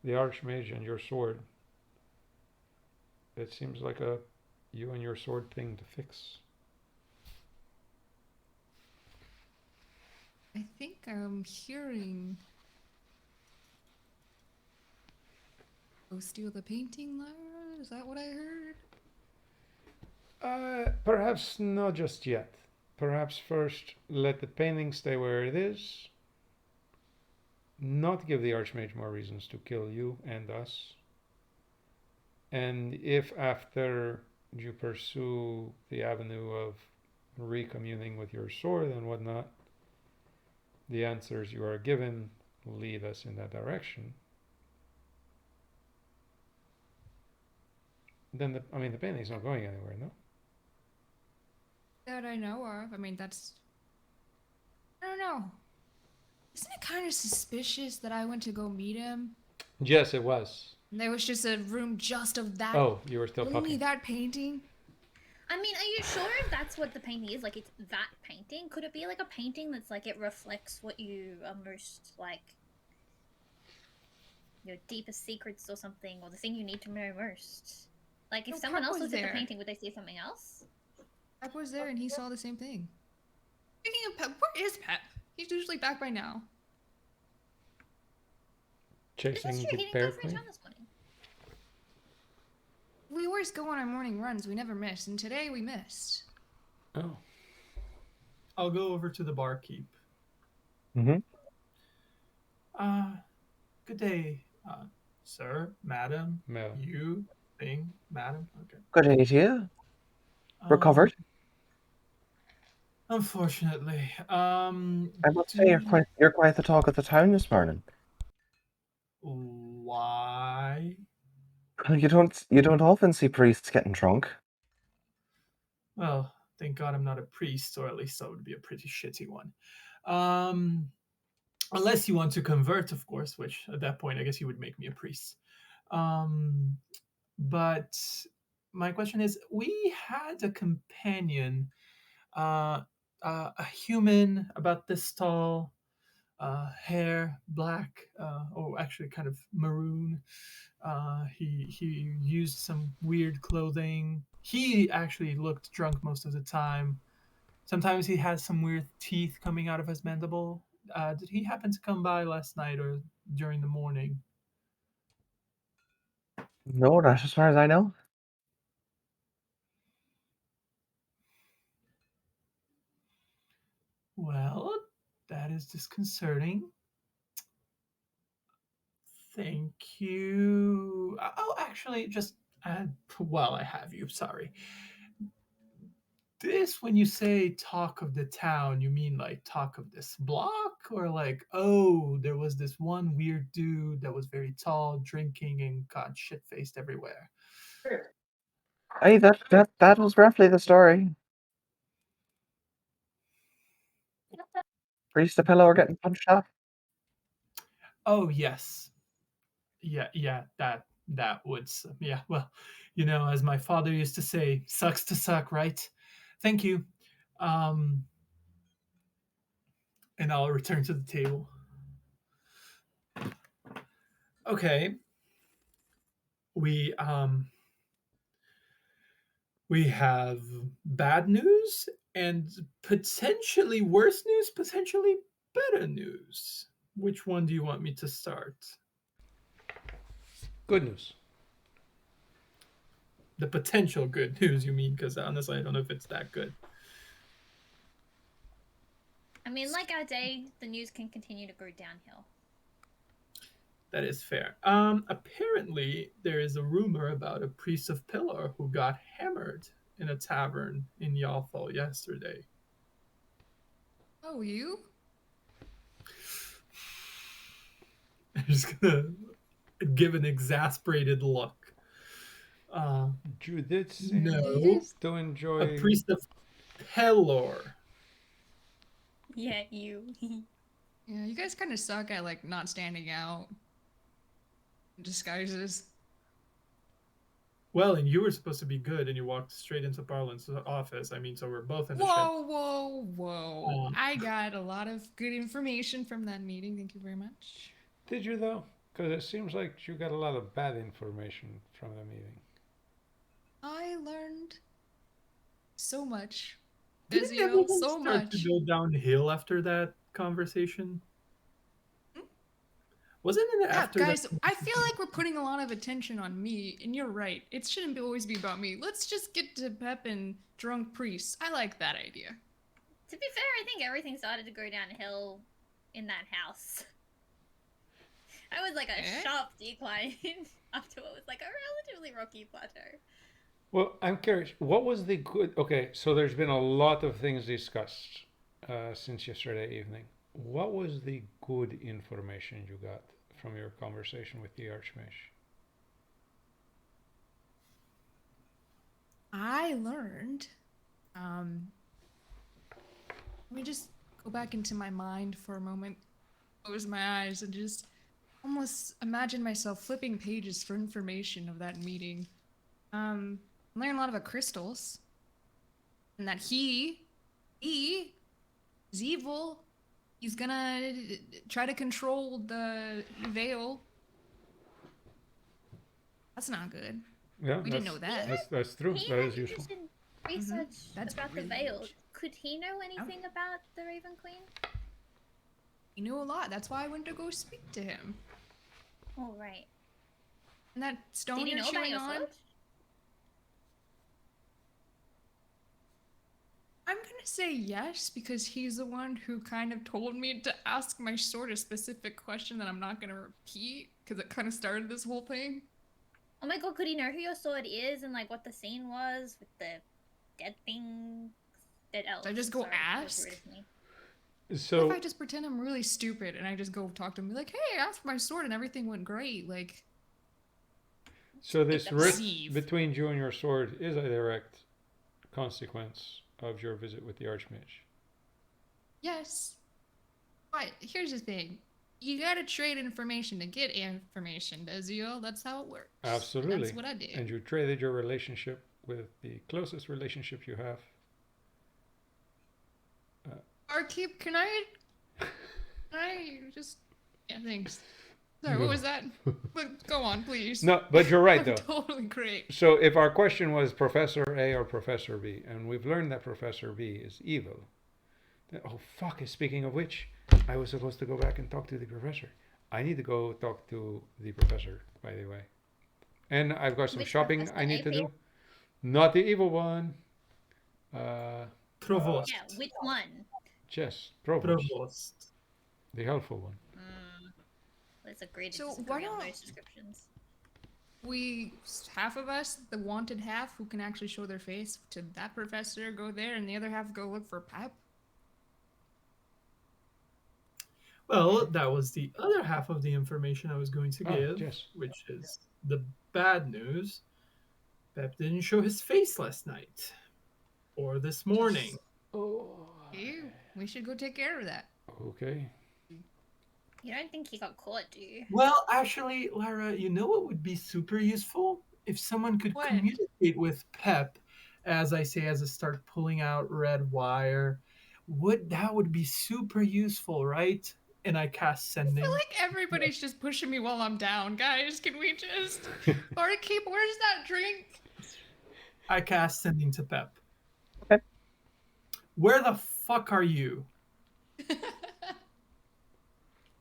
the Archmage, and your sword. It seems like a you and your sword thing to fix. I think I'm hearing. Go steal the painting, Lyra? Is that what I heard? Perhaps not just yet. Perhaps first let the painting stay where it is. Not give the Archmage more reasons to kill you and us. And if after you pursue the avenue of recommuning with your sword and whatnot, the answers you are given lead us in that direction, then the painting's not going anywhere, no? That I know of. I mean, that's. I don't know. Isn't it kind of suspicious that I went to go meet him? Yes, it was. And there was just a room just of that. Oh, you were still Only talking. that painting? I mean, are you sure if that's what the painting is? Like, it's that painting? Could it be like a painting that's like it reflects what you are most like, your deepest secrets or something, or the thing you need to know most? Like, if No, someone Pep else was looked at the there. painting, would they see something else? Pep was there and he saw the same thing. Speaking of Pep, where is Pep? He's usually back by now. This is Chasing true. the He didn't bear go for a queen? town this morning. We always go on our morning runs. We never miss. And today we missed. Oh. I'll go over to the barkeep. Mm-hmm. Good day, sir, madam, No. you, thing, madam. Okay. Good day to you. Um, Recovered? Unfortunately, I must say you're quite the talk of the town this morning. why? You don't often see priests getting drunk. Well, thank God I'm not a priest, or at least that would be a pretty shitty one. Um, unless you want to convert, of course, which at that point I guess you would make me a priest. But my question is, we had a companion, a human about this tall, hair black, or actually kind of maroon. He used some weird clothing. He actually looked drunk most of the time. Sometimes he has some weird teeth coming out of his mandible. Did he happen to come by last night or during the morning? No, not as far as I know. Well, that is disconcerting. Thank you. Oh, actually, just while I have you, sorry. This, when you say talk of the town, you mean like talk of this block? Or like, oh, there was this one weird dude that was very tall, drinking and got shit faced everywhere. Hey, that was roughly the story. Priest of pillow are getting punched up. Oh, yes. Yeah, that would, yeah, well, as my father used to say, sucks to suck, right? Thank you. Um, and I'll return to the table. Okay. We have bad news and potentially worse news, potentially better news. Which one do you want me to start? Good news. The potential good news, you mean? Because honestly, I don't know if it's that good. I mean, like our day, the news can continue to go downhill. That is fair. Apparently, there is a rumor about a priest of Pillar who got hammered in a tavern in Yalthal yesterday. Oh, you? I'm just gonna give an exasperated look. You did No, to a enjoy. priest of Pelor. Yeah, you. Yeah, you guys kind of suck at like not standing out. Disguises. Well, and you were supposed to be good, and you walked straight into Parlin's office. I mean, so we're both in the shit. Whoa. I got a lot of good information from that meeting. Thank you very much. Did you though? Because it seems like you got a lot of bad information from the meeting. I learned so much. Didn't Ezio, everything so start to much. go downhill after that? conversation? Hmm? Wasn't it Yeah, after guys, that? I feel like we're putting a lot of attention on me, and you're right. It shouldn't always be about me. Let's just get to Pep and drunk priests. I like that idea. To be fair, I think everything started to go downhill in that house. I was like a sharp decline up to what was like a relatively rocky plateau. Well, I'm curious. What was the good? Okay, so there's been a lot of things discussed since yesterday evening. What was the good information you got from your conversation with the Archmage? I learned, let me just go back into my mind for a moment, close my eyes, and just almost imagine myself flipping pages for information of that meeting. I learned a lot about crystals, and that he is evil. He's gonna try to control the veil. That's not good. Yeah, We didn't know that. That's true. He That had is useful. interested research That's about really the veil. huge. Could he know anything about the Raven Queen? He knew a lot. That's why I went to go speak to him. All right. And that stone Did he you're know about chewing your on. sword? I'm gonna say yes because he's the one who kind of told me to ask my sword a specific question that I'm not gonna repeat because it kind of started this whole thing. Oh my god, could he know who your sword is and like what the scene was with the dead things? Dead elves. I just go Sorry, that was ask? rude of me. What So if I just pretend I'm really stupid and I just go talk to him and be like, hey, I asked for my sword and everything went great? Like, So this rift deceive. between you and your sword is a direct consequence of your visit with the Archmage. yes. But here's the thing. You gotta trade information to get information, Dezio. That's how it works. Absolutely. That's what I did. And you traded your relationship with the closest relationship you have. Barkeep, can I just... Yeah, thanks. Sorry, what was that? But go on, please. No, but you're right I'm though. totally great. So if our question was Professor A or Professor B, and we've learned that Professor B is evil, then, oh fuck, speaking of which, I was supposed to go back and talk to the professor. I need to go talk to the professor, by the way. And I've got some Which shopping Professor I need to AP? do. Not the evil one. Provost. Yeah, which one? Yes, Provost. Provost. The helpful one. Let's agree to So, disagree why on don't- those descriptions. We, half of us, the wanted half, who can actually show their face to that professor, go there, and the other half go look for Pep. Well, that was the other half of the information I was going to give, yes. which is the bad news. Pep didn't show his face last night or this morning. Oh. Ew, we should go take care of that. Okay. You don't think he got caught, do you? Well, actually, Lara, you know what would be super useful? If someone could What? communicate with Pep, as I say, as I start pulling out red wire. That would be super useful, right? And I cast I sending. feel like everybody's just pushing me while I'm down. Guys, can we just... Barkeep, where's that drink? I cast sending to Pep. Okay. Where the fuck are you?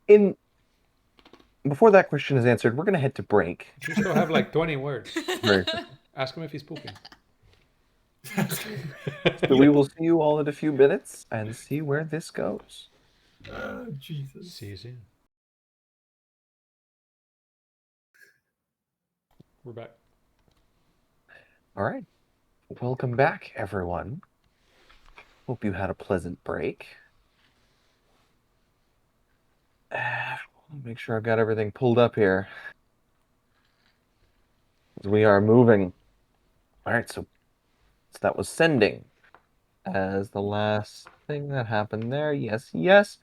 In Before that question is answered, we're gonna head to break. You still have like 20 words. Very Ask him if he's pooping. So we will see you all in a few minutes and see where this goes. Jesus. See you soon. We're back. All right. Welcome back, everyone. Hope you had a pleasant break. Make sure I've got everything pulled up here. As we are moving. All right, so that was sending as the last thing that happened there. Yes, yes.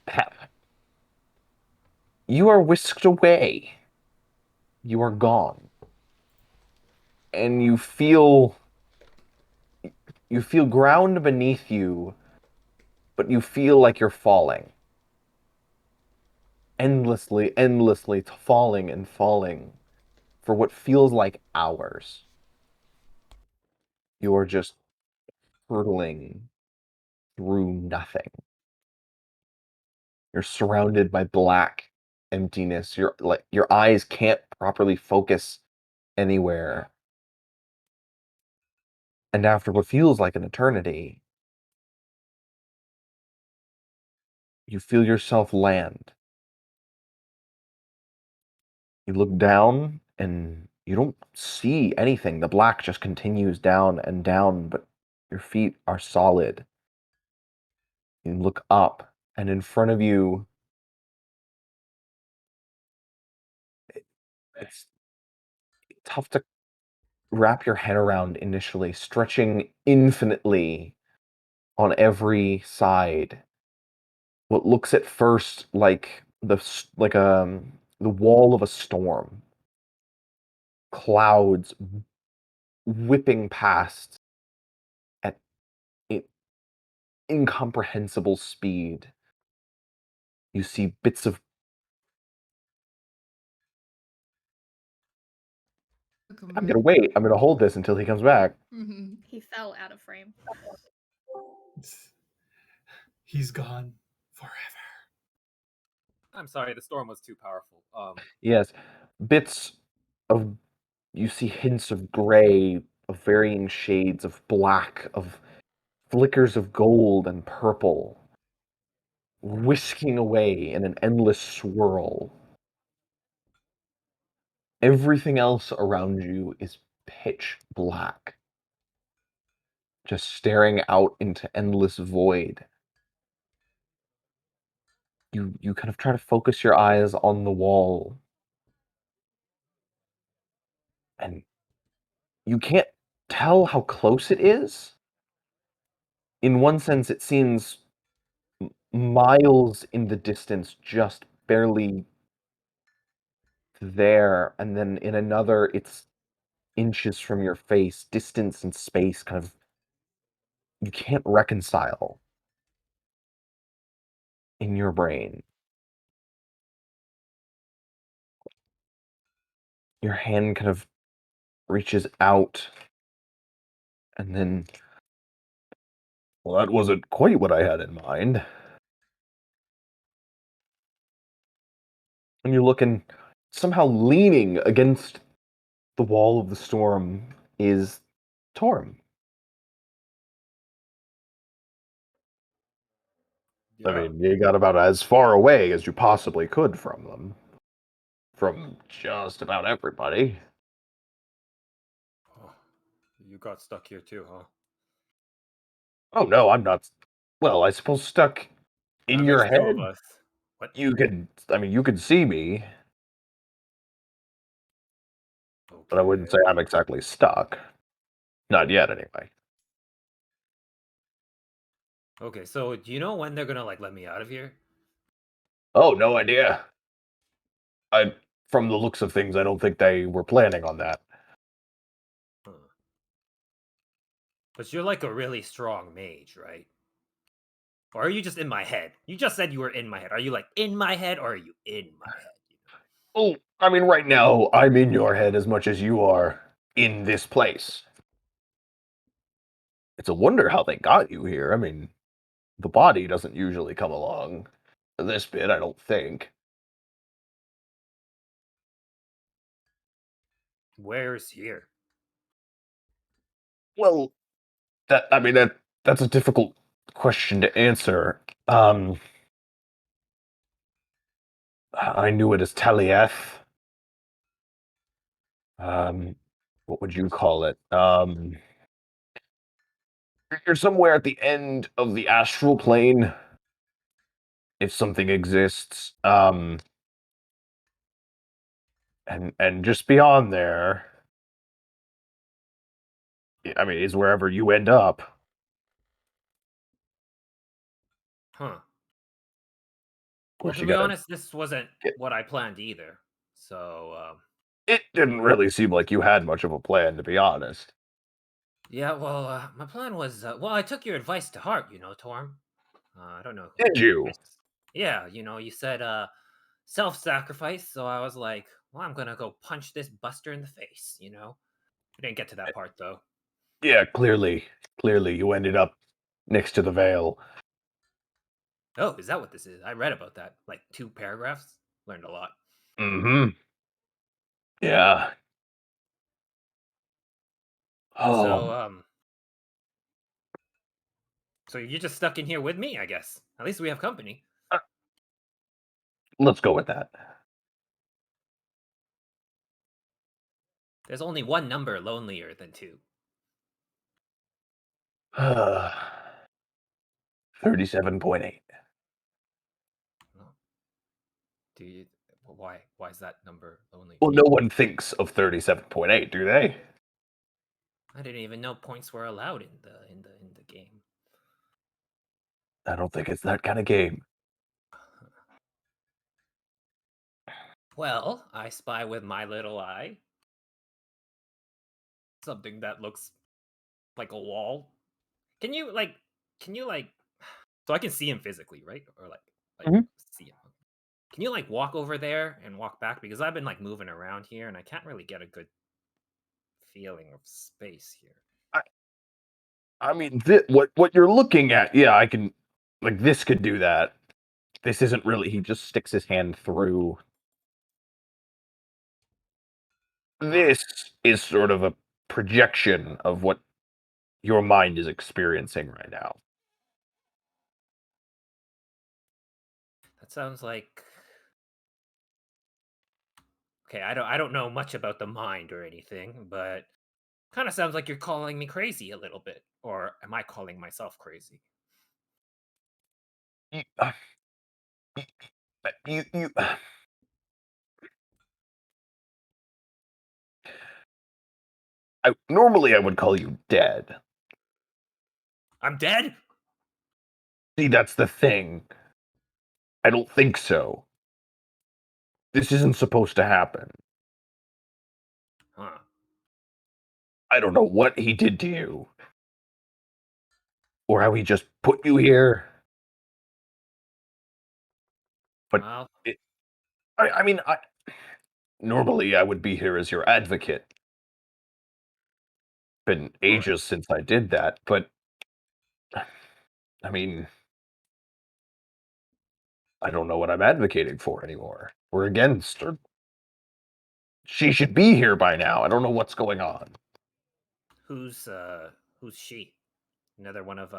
Pep. You are whisked away. You are gone. And you feel ground beneath you, but you feel like you're falling. Endlessly falling and falling for what feels like hours. You are just hurtling through nothing. You're surrounded by black emptiness. Your eyes can't properly focus anywhere. And after what feels like an eternity, you feel yourself land. You look down and you don't see anything. The black just continues down and down, but your feet are solid. You look up, and in front of you, it's tough to wrap your head around initially, stretching infinitely on every side. What looks at first like the wall of a storm, clouds whipping past at incomprehensible speed. You see bits of I'm gonna wait. I'm gonna hold this until he comes back. Mhm. He fell out of frame. He's gone forever. I'm sorry, the storm was too powerful. Yes, bits of you see hints of gray, of varying shades of black, of flickers of gold and purple, whisking away in an endless swirl. Everything else around you is pitch black, just staring out into endless void. You kind of try to focus your eyes on the wall, and you can't tell how close it is. In one sense, it seems miles in the distance, just barely there, and then in another, it's inches from your face. Distance and space kind of you can't reconcile in your brain. Your hand kind of reaches out, and then, well, that wasn't quite what I had in mind. And you look, and somehow leaning against the wall of the storm is Torm. I Yeah. mean, you got about as far away as you possibly could from them. From just about everybody. Oh, you got stuck here too, huh? Oh no, I'm not. Well, I suppose stuck in your There's two of head. us. What? You could see me, but I wouldn't say Okay. I'm exactly stuck. Not yet, anyway. Okay, so do you know when they're gonna like let me out of here? Oh, no idea. From the looks of things, I don't think they were planning on that. Huh. But you're like a really strong mage, right? Or are you just in my head? You just said you were in my head. Are you like in my head or are you in my head? Oh, I mean, right now, I'm in your head as much as you are in this place. It's a wonder how they got you here. I mean, the body doesn't usually come along this bit, I don't think. Where's here? Well, that's a difficult question to answer. I knew it as Talieth. What would you call it? You're somewhere at the end of the astral plane, if something exists. And just beyond there, I mean, is wherever you end up. Huh. Of Well, course, to you be gotta. honest, this wasn't what I planned either. So, It didn't really seem like you had much of a plan, to be honest. yeah, well, my plan was, well, I took your advice to heart, Torm. I don't know. Did you? Yeah, you said, self-sacrifice, so I was like, well, I'm gonna go punch this buster in the face. I didn't get to that part, though. Yeah, clearly you ended up next to the veil. Oh, is that what this is? I read about that. Like 2 paragraphs. Learned a lot. Mm-hmm. Yeah. So, Oh, so you're just stuck in here with me, I guess. At least we have company. let's go with that. There's only one number lonelier than 2. 37.8. Oh, do you? Why? Why is that number lonely? Well, no one thinks of 37.8, do they? I didn't even know points were allowed in the game. I don't think it's that kind of game. Well, I spy with my little eye something that looks like a wall. Can you like? Can you like? So I can see him physically, right? Or like Mhm. see him. Can you like walk over there and walk back? Because I've been like moving around here and I can't really get a good feeling of space here. I mean, what you're looking at, yeah, I can, like, this could do that. This isn't really, he just sticks his hand through. This is sort of a projection of what your mind is experiencing right now. That sounds like okay. I don't know much about the mind or anything, but kind of sounds like you're calling me crazy a little bit, or am I calling myself crazy? You, you, normally I would call you dead. I'm dead. See, that's the thing. I don't think so. This isn't supposed to happen. Huh. I don't know what he did to you, or how he just put you here. But Well, I mean, normally I would be here as your advocate. Been all right. ages since I did that, but I mean, I don't know what I'm advocating for anymore. We're against her. She should be here by now. I don't know what's going on. Who's she? Another one of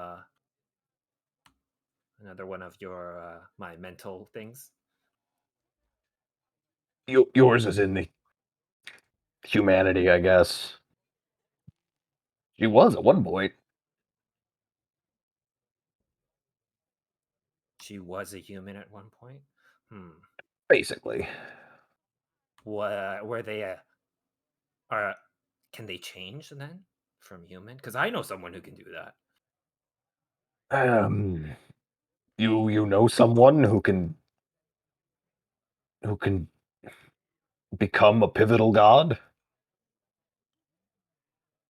another one of your my mental things. Yours is in the humanity, I guess. She was at one point, She was a human at one point. Hmm. basically. What were they? Are can they change then from human? Because I know someone who can do that. Um, you know someone who can become a pivotal god?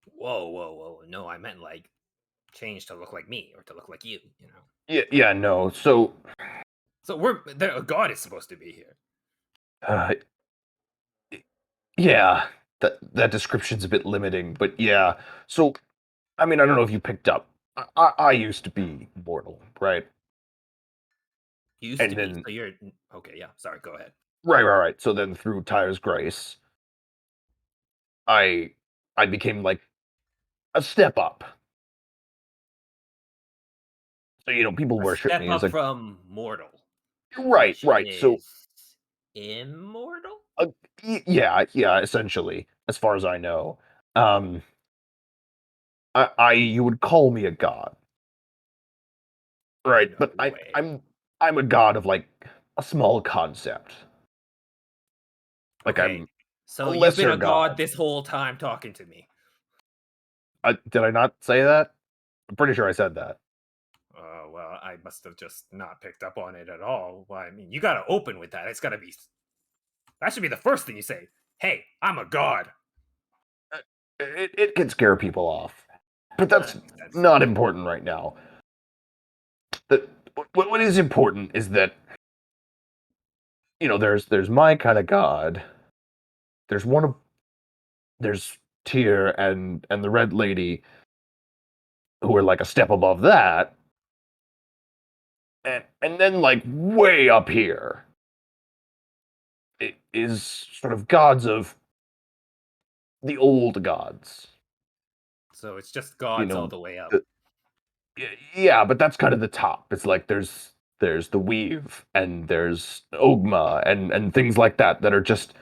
Whoa, whoa, whoa! No, I meant like change to look like me or to look like you. You know. Yeah, no. So, So we're there. A god is supposed to be here. uh, yeah, that description's a bit limiting, but yeah. So, I mean, I don't know if you picked up. I used to be mortal, right? Used to And be. then, So you're okay. Yeah. Sorry. Go ahead. right. So then, through Tyre's grace, I I became like a step up. So people A worship step me as up a from mortal, which right. So, is immortal. uh, yeah, essentially, as far as I know, um, you would call me a god, right? No But way. I'm a god of like a small concept. Like Okay. I'm a So you've been lesser a god god. this whole time talking to me. Did I not say that? I'm pretty sure I said that. Oh, well, I must have just not picked up on it at all. Well, I mean, you gotta open with that. It's gotta be. That should be the first thing you say. Hey, I'm a god. Uh, it can scare people off, but That that's makes sense. not important right now. That what is important is that there's my kind of god. There's one of there's Tyr and the Red Lady who are like a step above that, And then like way up here it is sort of gods of the old gods. So it's just You gods all know, the way up. the, yeah, but that's kind of the top. It's like there's the weave and there's Ogma and things like that that are just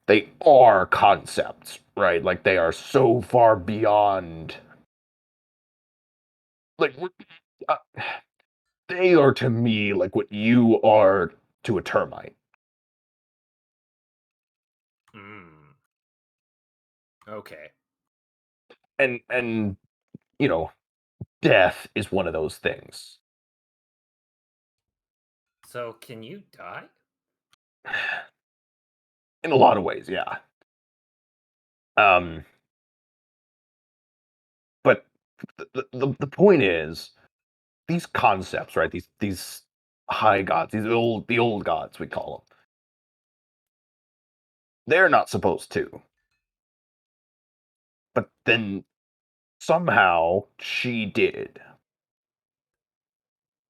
they are concepts, right? Like they are so far beyond like uh, they are to me like what you are to a termite. Hmm. Okay. And you know, death is one of those things. So can you die? In a lot of ways, yeah. Um, but the point is these concepts, right? These high gods, the old gods we call them. They're not supposed to. But then somehow she did.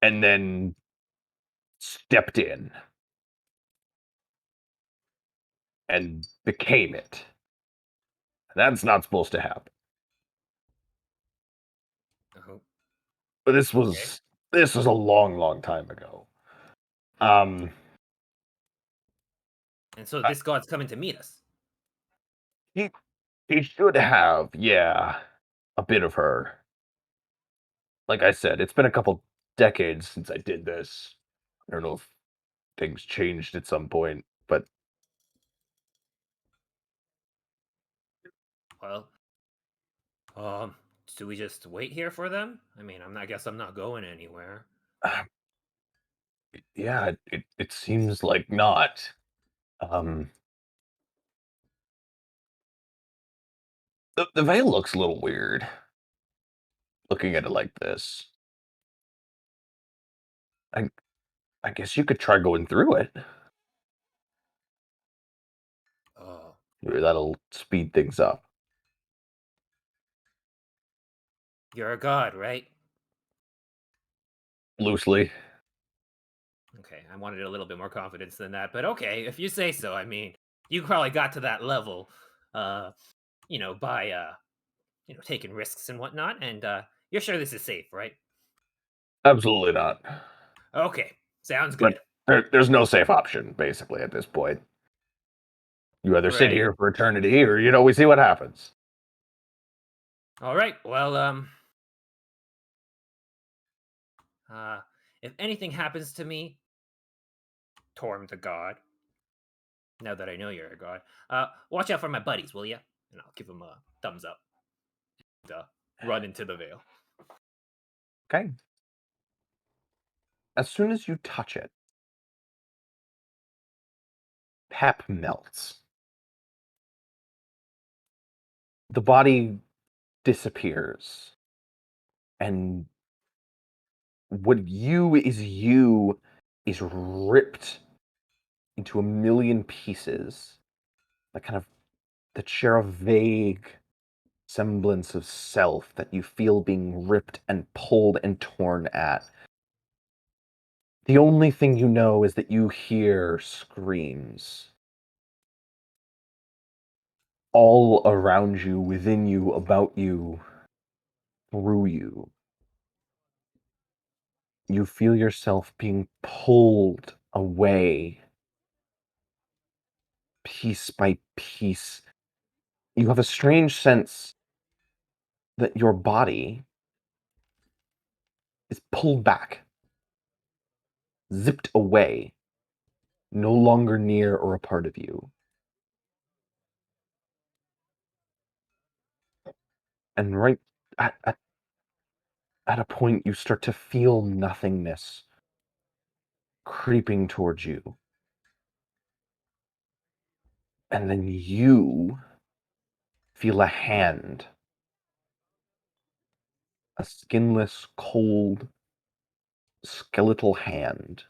And then stepped in and became it. That's not supposed to happen. Oh, But this okay. was this was a long, long time ago. Um, And so I, this god's coming to meet us. he he should have, yeah, a bit of her. Like I said, it's been a couple decades since I did this. I don't know if things changed at some point, but Well, um, do we just wait here for them? I mean, I guess I'm not going anywhere. uh, yeah, it seems like not. Um, the veil looks a little weird looking at it like this. I I guess you could try going through it. Oh, Maybe that'll speed things up. you're a god, right? Loosely. Okay, I wanted a little bit more confidence than that, but okay, if you say so. I mean, you probably got to that level, uh, by taking risks and whatnot, and you're sure this is safe, right? Absolutely not. Okay, sounds But good. there's no safe option, basically, at this point. You either sit Right. here for eternity or, we see what happens. All right. Well, uh, if anything happens to me, Torm the god. Now that I know you're a god, watch out for my buddies, will you? And I'll give them a thumbs up. And, run into the veil. Okay? As soon as you touch it, Pep melts. The body disappears. And what you is ripped into a million pieces that kind of that share a vague semblance of self that you feel being ripped and pulled and torn at. The only thing you know is that you hear screams all around you, within you, about you, through you. You feel yourself being pulled away piece by piece. You have a strange sense that your body is pulled back, zipped away, no longer near or a part of you. And right at a point, you start to feel nothingness creeping towards you. And then you feel a hand, a skinless, cold, skeletal hand,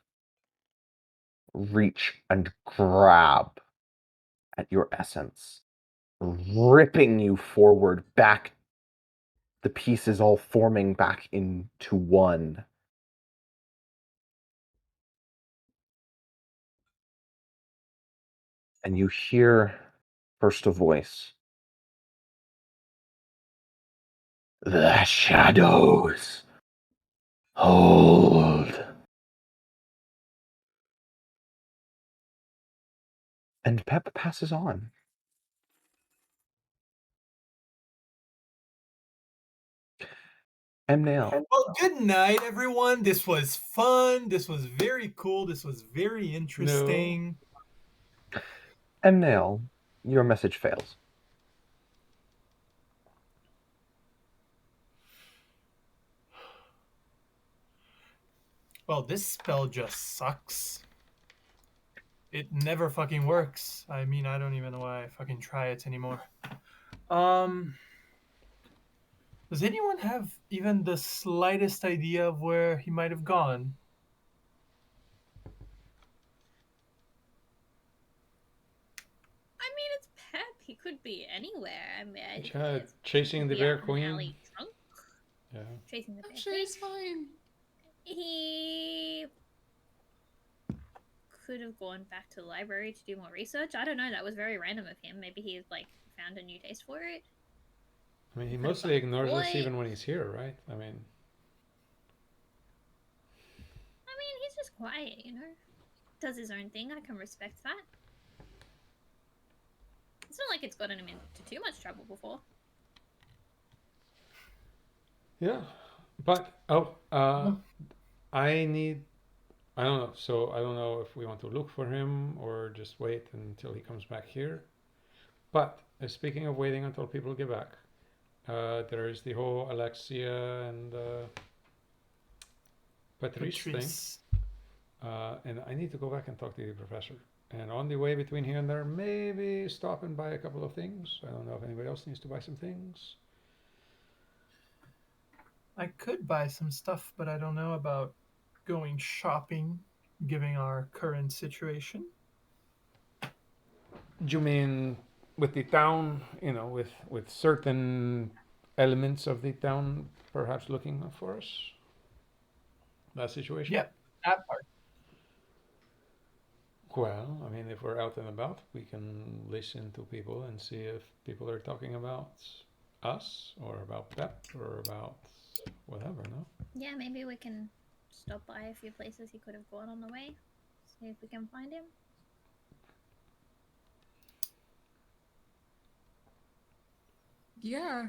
reach and grab at your essence, ripping you forward back, the pieces all forming back into one. And you hear first a voice. The shadows hold. And Pep passes on. Nail. Well, good night, everyone. This was fun. This was very cool. This was very interesting. Nail, your message fails. Well, this spell just sucks. It never fucking works. I mean, I don't even know why I fucking try it anymore. Does anyone have even the slightest idea of where he might have gone? I mean, it's Pep. He could be anywhere. I mean, Yeah, he chasing could the be Bear out in an Queen. alley drunk. Yeah. Chasing the I'm Bear sure Queen. he's fine. He could have gone back to the library to do more research. I don't know. That was very random of him. Maybe he like found a new taste for it. I mean, he Could have mostly gone ignores us quiet. even when he's here, right? I mean, He's just quiet, you know. Does his own thing. I can respect that. It's not like it's gotten him into too much trouble before. yeah. But I don't know. So I don't know if we want to look for him or just wait until he comes back here. But speaking of waiting until people get back, there is the whole Alexia and Patrice thing. And I need to go back and talk to the professor. And on the way between here and there, maybe stop and buy a couple of things. I don't know if anybody else needs to buy some things. I could buy some stuff, but I don't know about going shopping, given our current situation. Do you mean with the town, with certain elements of the town perhaps looking for us? That situation? Yeah, that part. Well, I mean, if we're out and about, we can listen to people and see if people are talking about us or about Pep or about whatever, no? Yeah, maybe we can stop by a few places he could have gone on the way. See if we can find him. Yeah.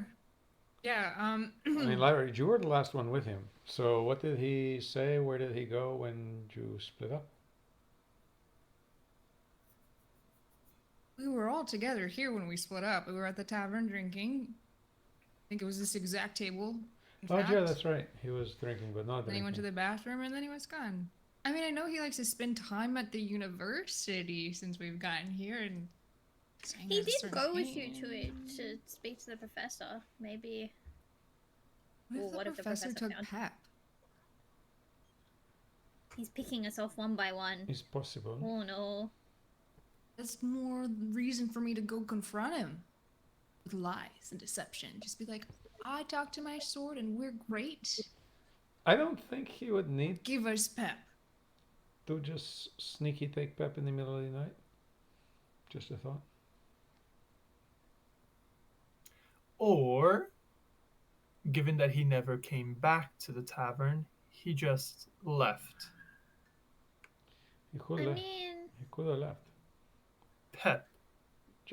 Yeah, I mean, Larry, you were the last one with him. So what did he say? Where did he go when you split up? we were all together here when we split up. We were at the tavern drinking. I think it was this exact table. In Oh, fact. yeah, that's right. He was drinking, but not Then drinking. he went to the bathroom and then he was gone. I mean, I know he likes to spend time at the university since we've gotten here, and He did go with you to speak to the professor. Maybe. What if the professor took found? Pep? He's picking us off one by one. It's possible. Oh no. That's more reason for me to go confront him with lies and deception. Just be like, I talked to my sword and we're great. I don't think he would need Give us Pep. to just sneaky take Pep in the middle of the night. Just a thought. Or, given that he never came back to the tavern, he just left. He could I have. mean, He could have left. Pep.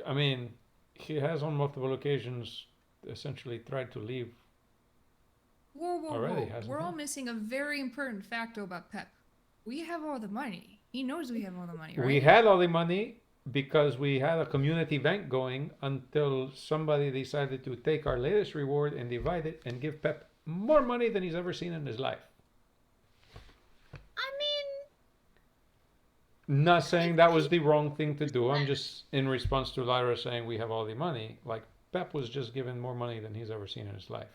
I mean, he has on multiple occasions essentially tried to leave. Whoa, Already, whoa. hasn't We're he? all missing a very important factor about Pep. We have all the money. He knows we have all the money, right? We had all the money because we had a community bank going until somebody decided to take our latest reward and divide it and give Pep more money than he's ever seen in his life. I mean, Not saying that was the wrong thing to do. I'm just in response to Lyra saying we have all the money. Like Pep was just given more money than he's ever seen in his life.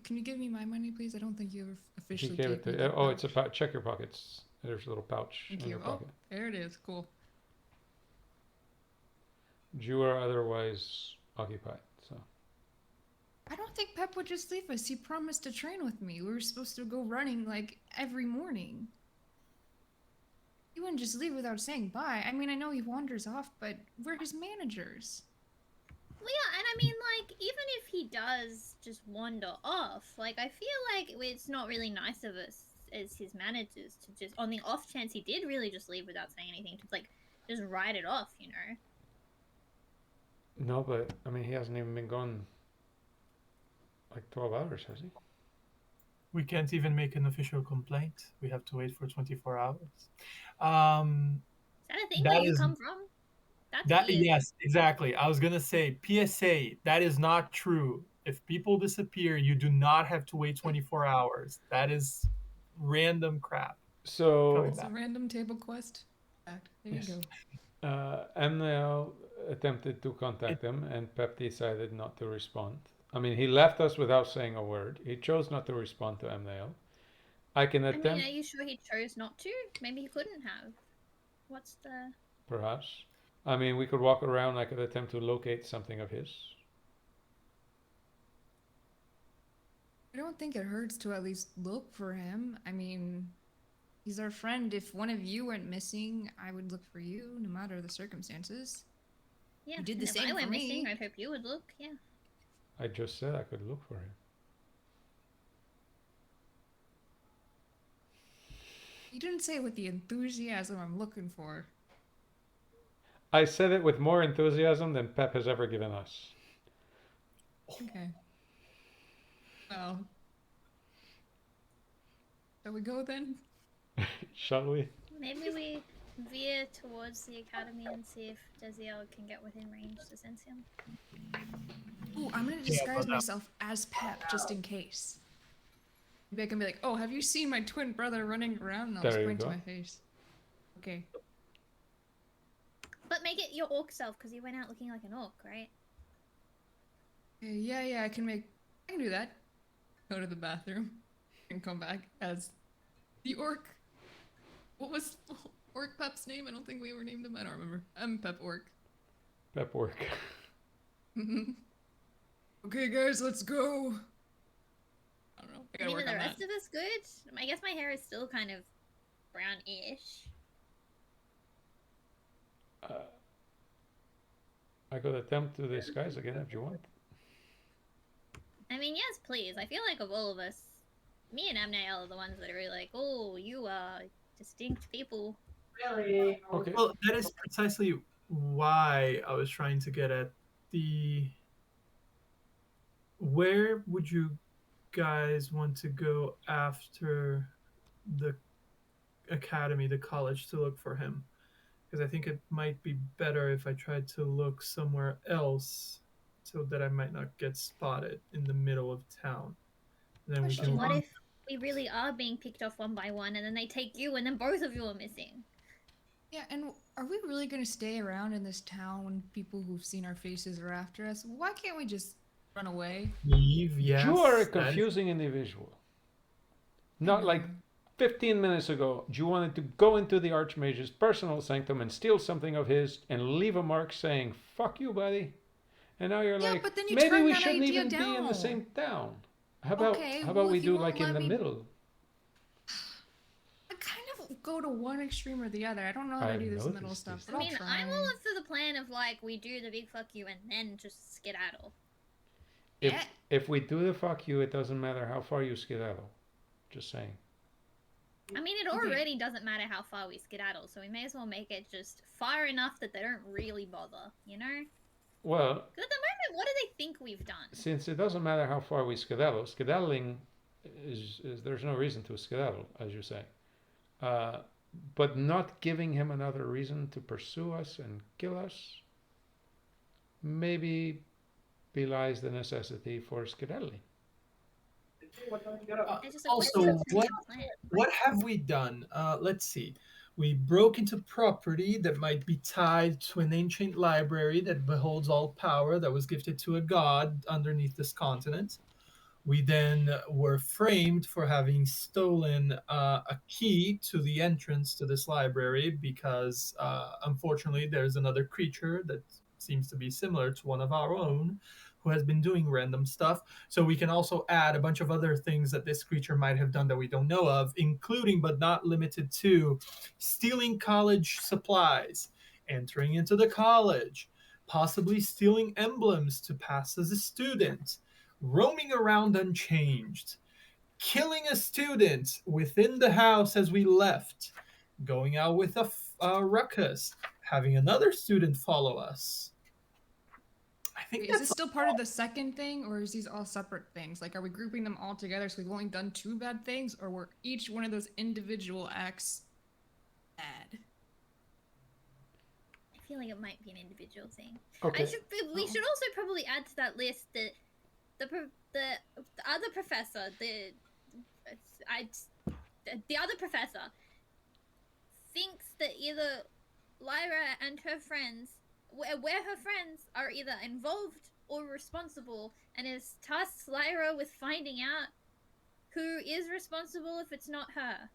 Can you give me my money, please? I don't think you ever He officially gave gave it me to. that Oh, it's a pouch. check your pockets. There's a little pouch Thank in you. your Oh, pocket. there it is. Cool. You are otherwise occupied, so. I don't think Pep would just leave us. He promised to train with me. We were supposed to go running like every morning. He wouldn't just leave without saying bye. I mean, I know he wanders off, but we're his managers. Well, yeah, and I mean, like, even if he does just wander off, like, I feel like it's not really nice of us as his managers to just, on the off chance he did really just leave without saying anything, to, like, just write it off, you know? No, but I mean, he hasn't even been gone like 12 hours, has he? We can't even make an official complaint. We have to wait for 24 hours. Um, Is that a thing That where you is- come from? That's that weird. yes, exactly. I was gonna say PSA. That is not true. If people disappear, you do not have to wait 24 hours. That is random crap. So Coming It's a back. random table quest. Fact. There Yes. you go. ML attempted to contact him, and Pep decided not to respond. I mean, he left us without saying a word. He chose not to respond to ML. I can I mean, attempt, are you sure he chose not to? Maybe he couldn't have. What's the... perhaps. I mean, we could walk around. I could attempt to locate something of his. I don't think it hurts to at least look for him. I mean, he's our friend. If one of you went missing, I would look for you, no matter the circumstances. Yeah, You did and the if same I went for me. missing, I'd hope you would look, yeah. I just said I could look for him. You didn't say it with the enthusiasm I'm looking for. I said it with more enthusiasm than Pep has ever given us. Okay. Well. Shall we go then? Shall we? Maybe we veer towards the academy and see if Desiel can get within range to sense him. Ooh, I'm gonna disguise myself as Pep just in case. Maybe I can be like, oh, have you seen my twin brother running around? And I'll just There you point to go. my face. Okay. But make it your orc self, because you went out looking like an orc, right? Yeah, I can do that. Go to the bathroom and come back as the orc. What was Orc Pep's name? I don't think we ever named him. I don't remember. I'm Pep Orc. Pep work. Okay, guys, let's go. I don't know. I I gotta mean, are work the on rest that. of us good? I guess my hair is still kind of brown-ish. I could attempt to disguise again if you want. I mean, yes, please. I feel like of all of us, me and Amnael are the ones that are really like, oh, you are distinct people. Really? Okay. Well, that is precisely why I was trying to get at the. Where would you guys want to go after the academy, the college, to look for him? Because I think it might be better if I tried to look somewhere else so that I might not get spotted in the middle of town. Then we Question. can. What if we really are being picked off one by one and then they take you and then both of you are missing? Yeah, and are we really gonna stay around in this town when people who've seen our faces are after us? Why can't we just run away? Leave, yes. You are a that is- confusing individual. Not like 15 minutes ago, you wanted to go into the Archmage's personal sanctum and steal something of his and leave a mark saying, fuck you, buddy. And now you're Yeah, like, but then you maybe turn we that shouldn't idea even be in the down. same town. How about, Okay, how about well, we if you do won't like in let the me- middle? I kind of go to one extreme or the other. I don't know how to I've do this middle noticed stuff, this. but I mean, I'll try. I'm all up for the plan of like we do the big fuck you and then just skedaddle. If, Yeah. if we do the fuck you, it doesn't matter how far you skedaddle. Just saying. I mean, it Okay. already doesn't matter how far we skedaddle, so we may as well make it just far enough that they don't really bother, you know? Well, Because at the moment, what do they think we've done? since it doesn't matter how far we skedaddle, skedaddling is there's no reason to skedaddle, as you say. But not giving him another reason to pursue us and kill us maybe belies the necessity for skedaddling. It's just a Also, question of what plan. what have we done? Let's see. We broke into property that might be tied to an ancient library that beholds all power that was gifted to a god underneath this continent. We then were framed for having stolen a key to the entrance to this library because, unfortunately, there's another creature that seems to be similar to one of our own who has been doing random stuff. So we can also add a bunch of other things that this creature might have done that we don't know of, including but not limited to stealing college supplies, entering into the college, possibly stealing emblems to pass as a student, roaming around unchanged, killing a student within the house as we left, going out with a ruckus, having another student follow us. I think Wait, is this that's still part of the second thing, or is these all separate things? Like, are we grouping them all together so we've only done 2 bad things, or were each one of those individual acts bad? I feel like it might be an individual thing. Okay. We should also probably add to that list that the other professor, the other professor thinks that either Lyra and her friends, where her friends are either involved or responsible, and has tasked Lyra with finding out who is responsible if it's not her.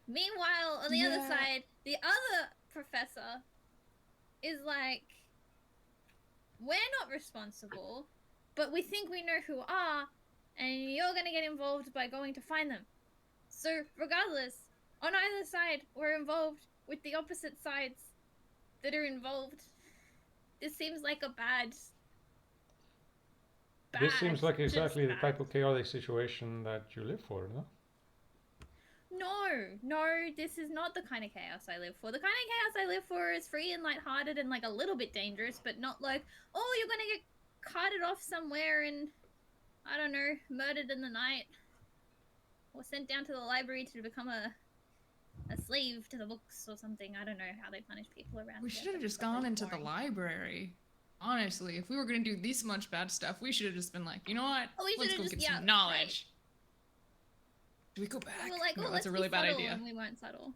Meanwhile, on the other side, the other professor is like, we're not responsible, but we think we know who are, and you're gonna get involved by going to find them. So regardless, on either side, we're involved with the opposite sides that are involved. This seems like a bad. This seems like exactly the type of chaotic situation that you live for, no? No, this is not the kind of chaos I live for. The kind of chaos I live for is free and lighthearted and like a little bit dangerous, but not like, oh, you're gonna get carted off somewhere and, I don't know, murdered in the night. Or sent down to the library to become a slave to the books or something. I don't know how they punish people around We here, should have but just stuff gone is into the boring. library. Honestly, if we were gonna do this much bad stuff, we should have just been like, you know what? Oh, we Let's should've go just- get yeah, some knowledge. Should we go back? We were like, No, oh, that's let's a really be bad subtle, idea. and we weren't subtle.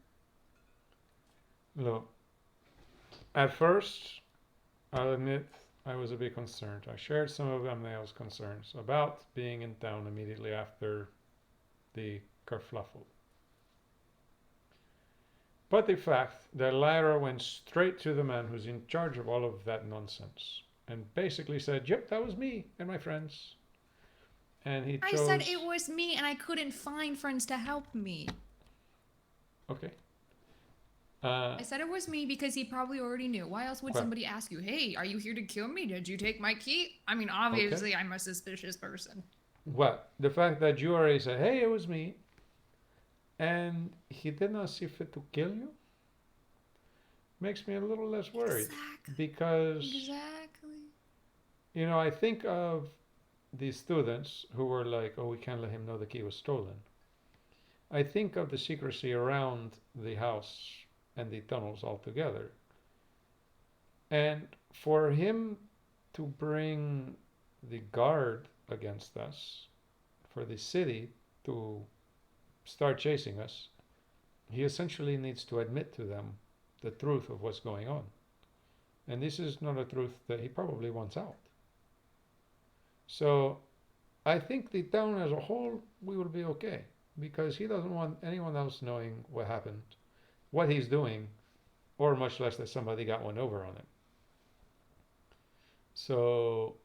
Look, at first, I'll admit I was a bit concerned. I shared some of Amneo's concerns about being in town immediately after the kerfluffle. But the fact that Lyra went straight to the man who's in charge of all of that nonsense and basically said, yep, that was me and my friends. And he chose... I said it was me and I couldn't find friends to help me. Okay. I said it was me because he probably already knew. Why else would Okay. somebody ask you, hey, are you here to kill me? Did you take my key? I mean, obviously, I'm a suspicious person. Well, the fact that you already said, hey, it was me, and he did not see fit to kill you, makes me a little less worried. Exactly. Because, Exactly. you know, I think of the students who were like, oh, we can't let him know the key was stolen. I think of the secrecy around the house and the tunnels altogether. And for him to bring the guard against us, for the city to start chasing us, he essentially needs to admit to them the truth of what's going on. And this is not a truth that he probably wants out. So I think the town as a whole, we will be okay, because he doesn't want anyone else knowing what happened, what he's doing, or much less that somebody got one over on him. So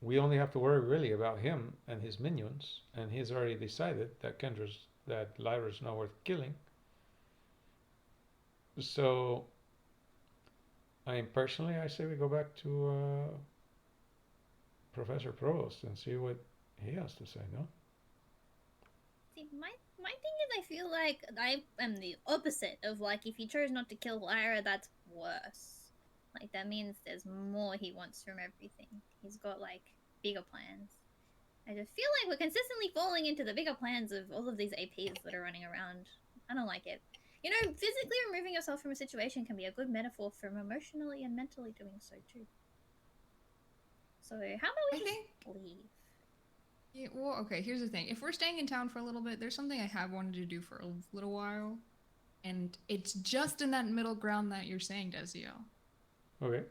we only have to worry really about him and his minions, and he's already decided that Lyra's not worth killing. So I mean, personally, I say we go back to Professor Provost and see what he has to say, no? See, my thing is, I feel like I am the opposite of like, if he chose not to kill Lyra, that's worse. Like, that means there's more he wants from everything. He's got like bigger plans. I just feel like we're consistently falling into the bigger plans of all of these APs that are running around. I don't like it. You know, physically removing yourself from a situation can be a good metaphor for emotionally and mentally doing so too. So how about we leave? Yeah, well, okay, here's the thing. If we're staying in town for a little bit, there's something I have wanted to do for a little while. And it's just in that middle ground that you're saying, Desio. Okay.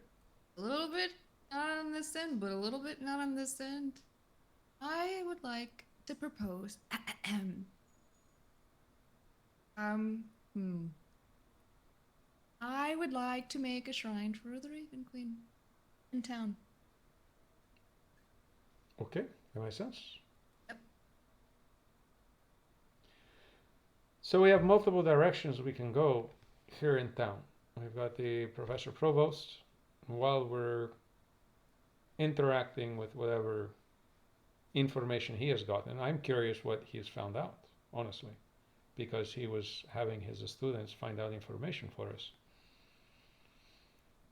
A little bit not on this end, but a little bit not on this end. I would like to propose I would like to make a shrine for the Raven Queen. In town. Okay, that makes sense. Yep. So we have multiple directions we can go here in town. We've got the Professor Provost. While we're interacting with whatever information he has gotten, I'm curious what he has found out, honestly, because he was having his students find out information for us.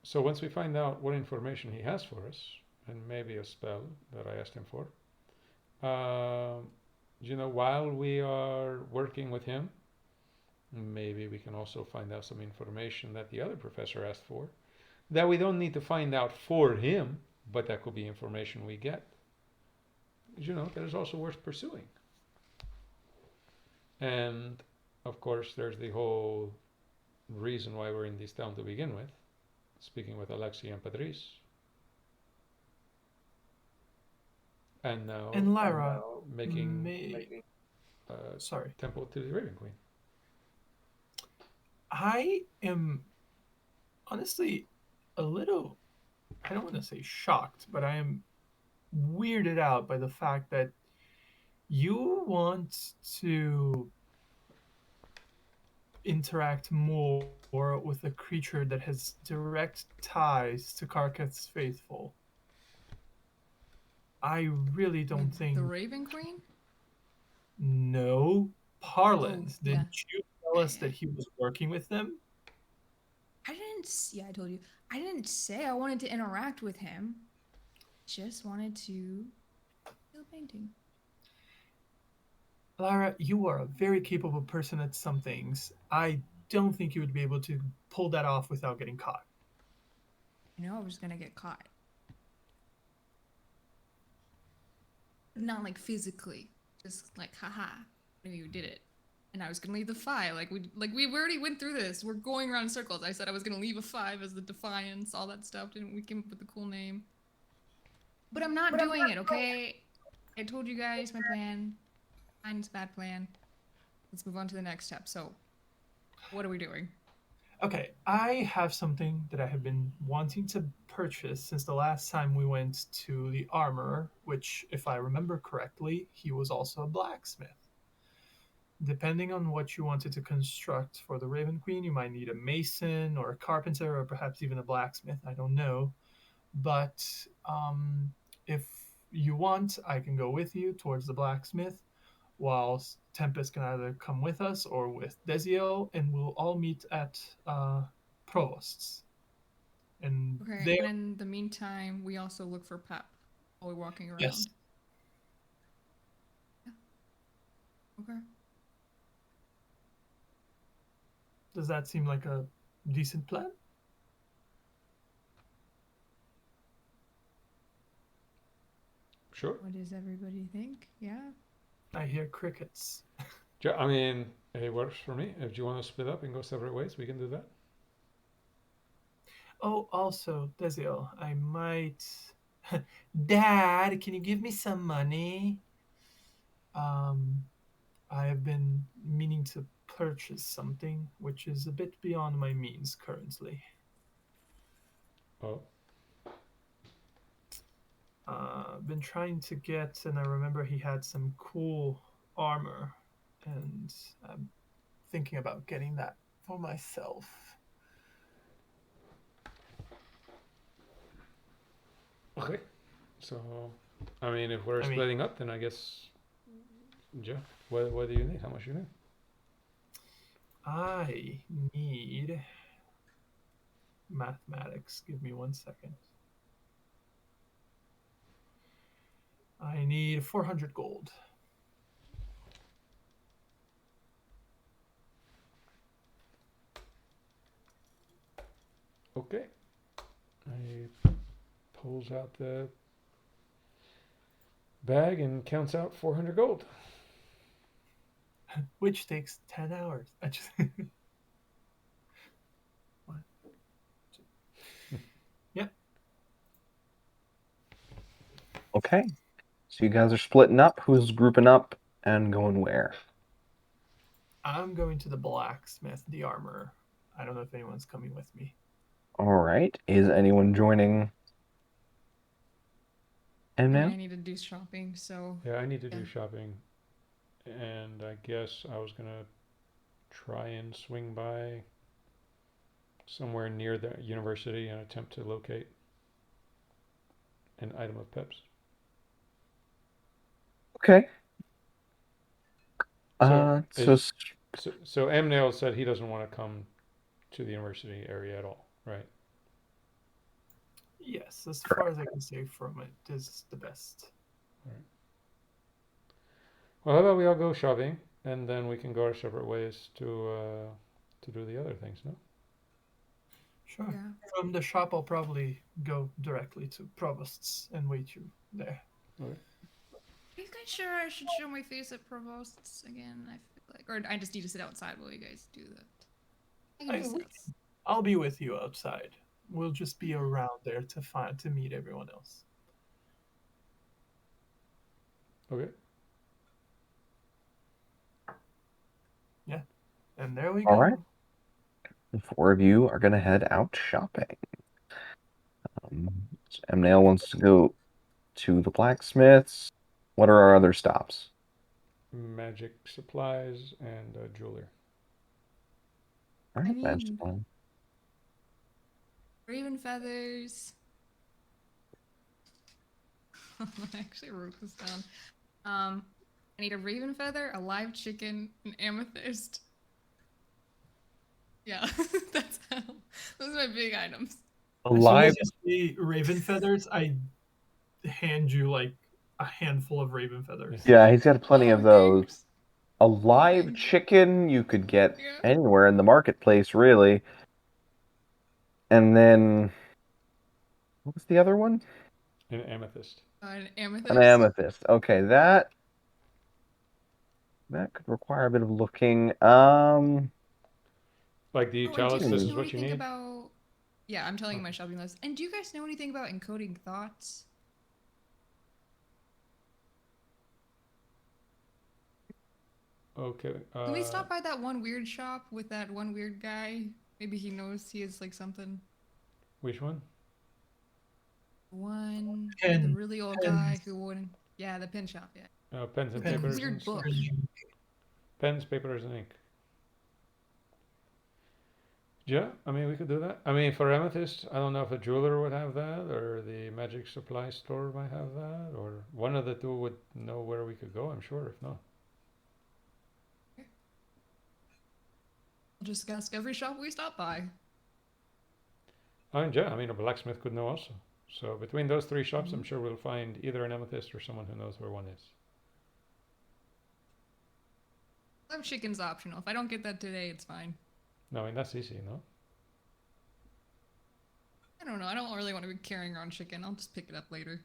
So once we find out what information he has for us, and maybe a spell that I asked him for, while we are working with him, maybe we can also find out some information that the other professor asked for that we don't need to find out for him, but that could be information we get. That is also worth pursuing. And of course, there's the whole reason why we're in this town to begin with. Speaking with Alexi and Patrice. And now, And Lyra, making sorry. temple to the Raven Queen. I am honestly a little, I don't want to say shocked, but I am weirded out by the fact that you want to interact more with a creature that has direct ties to Karkath's faithful. I really don't think. The Raven Queen? No. Parlins. yeah. Did you tell us that he was working with them? I didn't. Yeah, I told you. I didn't say I wanted to interact with him. Just wanted to do a painting. Lara, you are a very capable person at some things. I don't think you would be able to pull that off without getting caught. I was gonna get caught. Not like physically, just like haha, I knew you did it, and I was gonna leave the 5. We already went through this. We're going around in circles. I said I was gonna leave a 5 as the Defiance, all that stuff. Didn't we came up with a cool name? But I'm not doing it, okay? I told you guys my plan. Mine's bad plan. Let's move on to the next step. So, what are we doing? Okay, I have something that I have been wanting to purchase since the last time we went to the armorer, which, if I remember correctly, he was also a blacksmith. Depending on what you wanted to construct for the Raven Queen, you might need a mason or a carpenter or perhaps even a blacksmith. I don't know. But if you want, I can go with you towards the blacksmith, whilst Tempest can either come with us or with Desiel, and we'll all meet at Provost's. And okay, and in the meantime, we also look for Pep while we're walking around. Yes. Yeah. Okay. Does that seem like a decent plan? Sure. What does everybody think? Yeah. I hear crickets. I mean, it works for me. If you want to split up and go separate ways, we can do that. Oh, also, Desiel, I might... Dad, can you give me some money? I have been meaning to purchase something, which is a bit beyond my means currently. Oh. Been trying to get, and I remember he had some cool armor, and I'm thinking about getting that for myself. Okay. So, I mean, if we're splitting up, then I guess, Jeff, what do you need? How much do you need? I need mathematics. Give me 1 second. I need 400 gold. Okay. He pulls out the bag and counts out 400 gold. Which takes 10 hours. I just... One, two. Yep. Okay. So you guys are splitting up. Who's grouping up and going where? I'm going to the blacksmith, the armorer. I don't know if anyone's coming with me. All right. Is anyone joining And I mean, now? I need to do shopping, so Yeah, I need to do Yeah. shopping, and I guess I was gonna try and swing by somewhere near the university and attempt to locate an item of Pep's. Okay. So So is so Amnail said he doesn't want to come to the university area at all, right? Yes, as far as I can say from it, is the best. Right. Well, how about we all go shopping, and then we can go our separate ways to do the other things, no? Sure. yeah. From the shop, I'll probably go directly to Provost's and wait you there. Okay. Are you guys sure I should show my face at Provost's again? I feel like, or I just need to sit outside while you guys do that. I can just sit outside. I'll be with you outside. We'll just be around there to meet everyone else. Okay. Yeah, and there we All go. right. The four of you are gonna head out shopping. So Mnail wants to go to the blacksmiths. What are our other stops? Magic supplies and jeweler. All I right, magic need supply. raven feathers. I actually wrote this down. I need a raven feather, a live chicken, an amethyst. Yeah, that's how. Those are my big items. A As soon live. as you say raven feathers, I hand you like a handful of raven feathers. Yeah, he's got plenty Oh, of those. thanks. A live Thanks. chicken you could get Yeah. anywhere in the marketplace, really. And then, what was the other one? An amethyst. An amethyst. An amethyst. Okay, that could require a bit of looking. Like, do you Oh, and tell do us you this guys is know what you anything need? about? Yeah, I'm telling you my shopping list. And do you guys know anything about encoding thoughts? Okay. Can we stop by that one weird shop with that one weird guy? Maybe he knows he is like something. Which one? One, the Pen- really old pens. guy who wouldn't. Yeah, the pin shop. Yeah. Pens and With the papers weird and stuff. book. Pens, papers, and ink. Yeah, I mean, we could do that. I mean, for amethyst, I don't know if a jeweler would have that, or the magic supply store might have that, or one of the two would know where we could go, I'm sure, if not. I'll just ask every shop we stop by. And yeah, I mean, a blacksmith could know also. So between those three shops, I'm sure we'll find either an amethyst or someone who knows where one is. Live chicken's optional. If I don't get that today, it's fine. No, I mean, that's easy, no? I don't know. I don't really want to be carrying around chicken. I'll just pick it up later.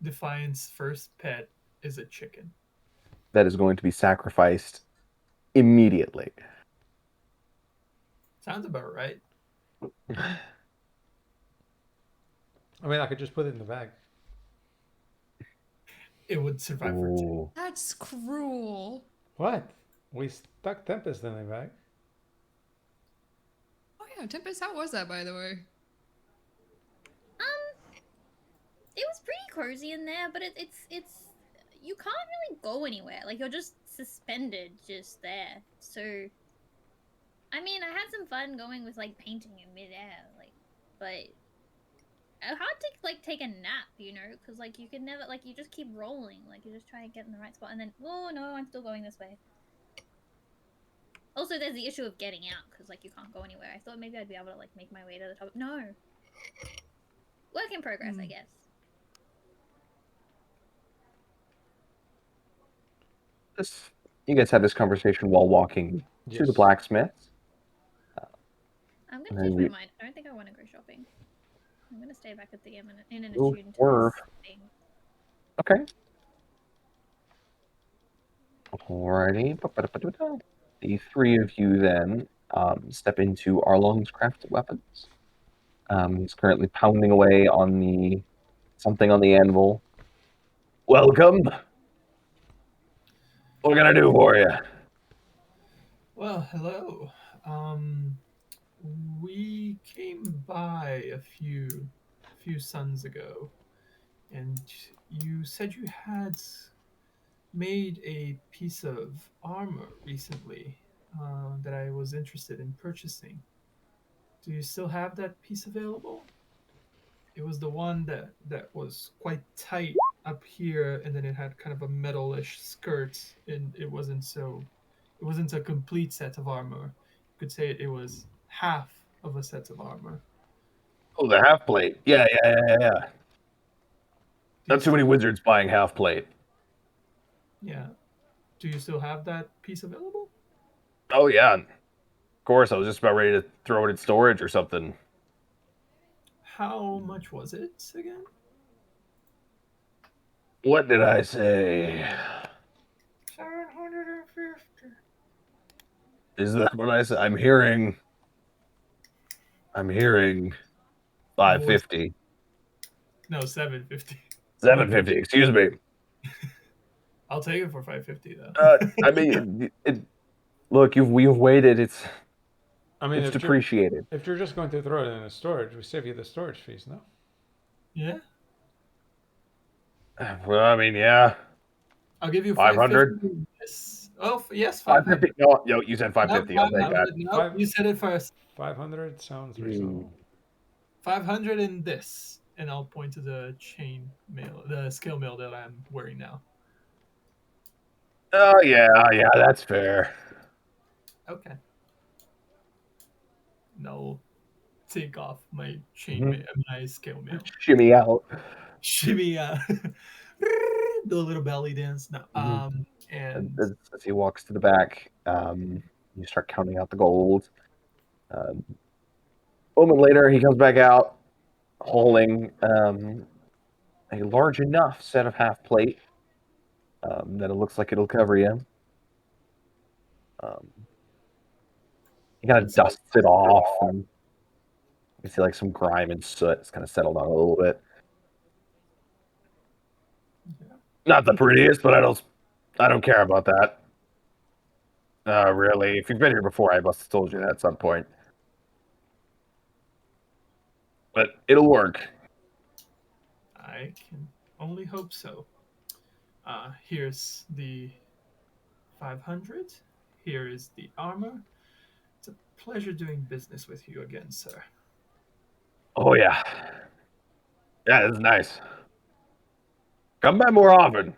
Defiant's first pet is a chicken. that is going to be sacrificed immediately. Sounds about right. I mean, I could just put it in the bag. It would survive for 2. Ooh. That's cruel. What? We stuck Tempest in the bag. Oh yeah, Tempest, how was that, by the way? It was pretty cozy in there, but it's you can't really go anywhere. Like you're just suspended just there. So I mean, I had some fun going with like painting in midair, like, but hard to like take a nap, you know, because like you can never like you just keep rolling, like you just try and get in the right spot, and then oh no, I'm still going this way. Also, there's the issue of getting out because like you can't go anywhere. I thought maybe I'd be able to like make my way to the top. No, work in progress, I guess. You guys had this conversation while walking to the Yes. blacksmiths. I'm And gonna then change my you- mind. I don't think I want to go shopping. I'm gonna stay back at the inn and Go attune to swerve. this thing. Okay. Alrighty. Ba-ba-da-ba-da-ba-da. The three of you then step into Arlong's crafted weapons. He's currently pounding away on something on the anvil. Welcome. What can I do for you? Well, hello. We came by a few few suns ago, and you said you had made a piece of armor recently that I was interested in purchasing. Do you still have that piece available? It was the one that was quite tight up here, and then it had kind of a metalish skirt, and it wasn't a complete set of armor. You could say it was half of a set of armor. Oh, the half plate. Yeah. Do you Not too many still- wizards buying half plate. Yeah. Do you still have that piece available? Oh yeah. Of course, I was just about ready to throw it in storage or something. How much was it again? What did I say? 750. Is that what I said? I'm hearing 550. No, 750. 750, excuse me. I'll take it for 550 though. I mean, look, we've waited. It's I mean, depreciated. if you're just going to throw it in a storage, we save you the storage fees, no? Yeah. Well, I mean, yeah. I'll give you 500? 550. Yes. Oh, yes, 550. 500. No, yo, you said No, 550. I'll take that. 500. No, Five- you said it first. 500 sounds Hmm. reasonable. 500 in this, and I'll point to the chain mail, the scale mail that I'm wearing now. Oh yeah, that's fair. Okay. And I'll take off my Mhm. my scale mail. Shimmy out. Shimmy, do a little belly dance. No, Mhm. and As he walks to the back, you start counting out the gold. A moment later, he comes back out, hauling a large enough set of half plate that it looks like it'll cover you. He kind of dusts it off, and you see like some grime and soot. It's kind of settled on a little bit. Not the prettiest, but I don't care about that. Really. If you've been here before, I must have told you that at some point. But it'll work. I can only hope so. Here's the 500. Here is the armor. It's a pleasure doing business with you again, sir. Oh yeah. Yeah, this is nice. Come by more often.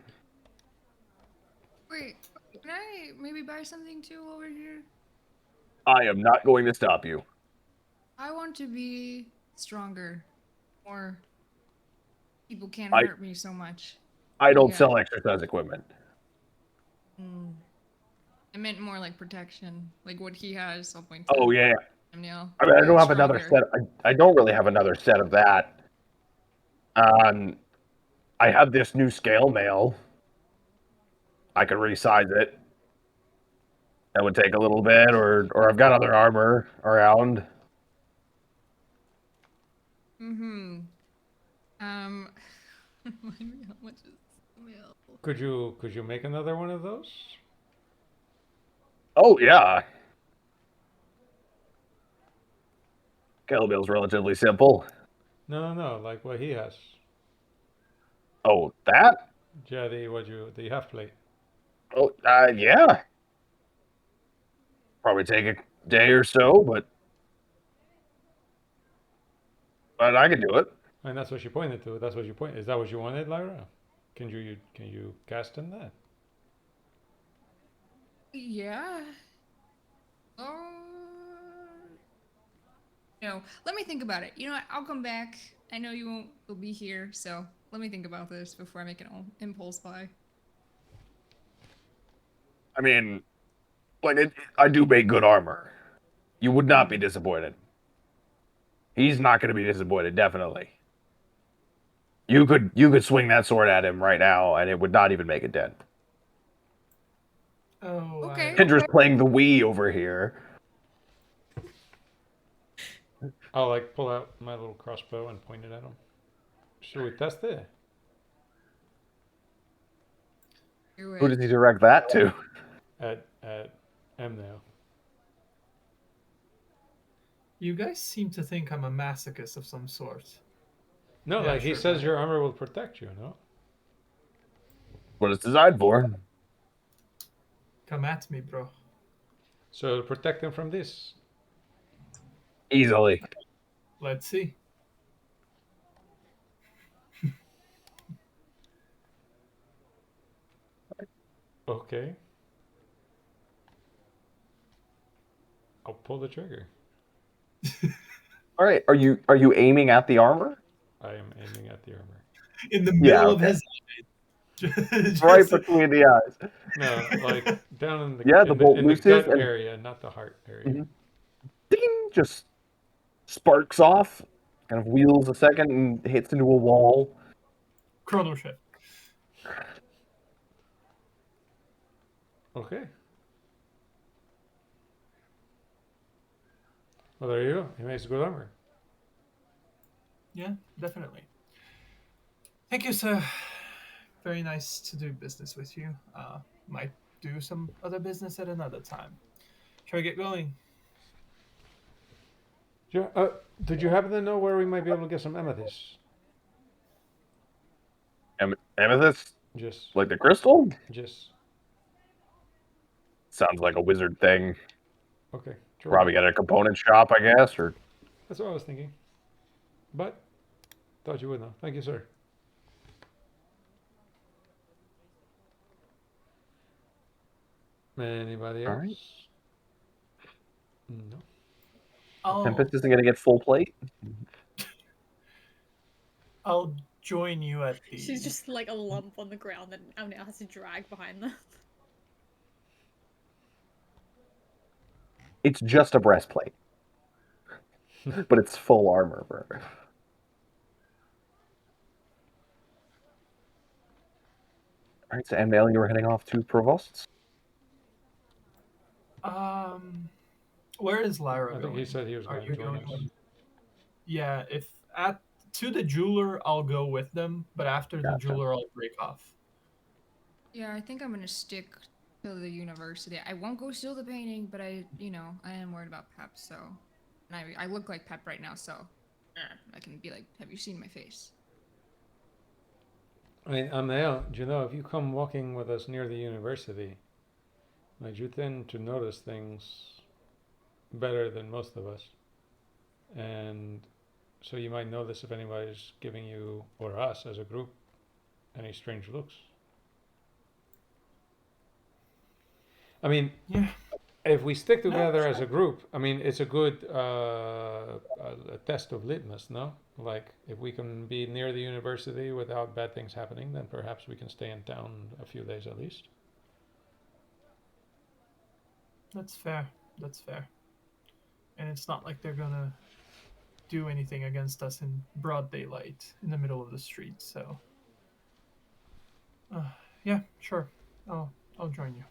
Wait, can I maybe buy something too over here? I am not going to stop you. I want to be stronger. Or people can't I- hurt me so much. I don't Yeah. sell exercise equipment. Mm. I meant more like protection. Like what he has, I'll point to Oh yeah. him now. I mean, I don't have Stronger. another set. I don't really have another set of that. I have this new scale mail. I could resize it. That would take a little bit, or I've got other armor around. Mm-hmm. Remind me how much is the mail? Could you make another one of those? Oh yeah. Scale mail's relatively simple. No, like what he has. Oh, that? Yeah, the half plate. Oh, yeah. Probably take a day or so, but I can do it. And that's what she pointed to. That's what you point. Is that what you wanted, Lyra? Can you cast in that? Yeah. Oh. No, let me think about it. You know what? I'll come back. I know you'll be here, so let me think about this before I make an impulse buy. I mean, I do make good armor. You would not be disappointed. He's not going to be disappointed, definitely. You could swing that sword at him right now, and it would not even make a dent. Oh, Okay. Kendra's playing the Wii over here. I'll like pull out my little crossbow and point it at him. Should we test it? You're Who right. does he direct that to? At M now. You guys seem to think I'm a masochist of some sort. No, Yeah, like he sure, says go your armor will protect you, no? What it's designed for. Come at me, bro. So protect them from this. Easily. Let's see. Okay. I'll pull the trigger. All right. Are you aiming at the armor? I am aiming at the armor. In the Yeah, middle of okay. his eyes. Right between the eyes. No, like down in the Yeah, the bolt in the looses gut and area, not the heart area. Mhm. Ding, just sparks off, kind of wheels a second and hits into a wall. Chrono shift. Okay. Well, there you go. He makes good armor. Yeah, definitely. Thank you, sir. Very nice to do business with you. Might do some other business at another time. Shall we get going? Did you happen to know where we might be able to get some amethyst? Amethyst, Just, like the crystal? just Sounds like a wizard thing. okay. Sure. Probably got a component shop, I guess, or That's what I was thinking. But thought you would know. Thank you, sir. Anybody All else? right. No. Tempest isn't gonna get full plate. I'll join you at the. She's just like a lump on the ground that now has to drag behind them. It's just a breastplate, but it's full armor. Bro. All right, so Amnel, you were heading off to Provost's. Where is Lyra I going? think he said he was Are going you to join us. Yeah, if at to the jeweler, I'll go with them, but after the Gotcha. jeweler, I'll break off. Yeah, I think I'm gonna stick to the university. I won't go steal the painting, but I am worried about Pep. So, and I look like Pep right now, so I can be like, have you seen my face? I mean, Amnel, do you know if you come walking with us near the university, like you tend to notice things better than most of us, and so you might notice if anybody's giving you or us as a group any strange looks. I mean, Yeah. if we stick together as a group, I mean, it's a good a test of litmus, no? Like, if we can be near the university without bad things happening, then perhaps we can stay in town a few days at least. That's fair. That's fair. And it's not like they're gonna do anything against us in broad daylight in the middle of the street. So, yeah, sure. I'll join you.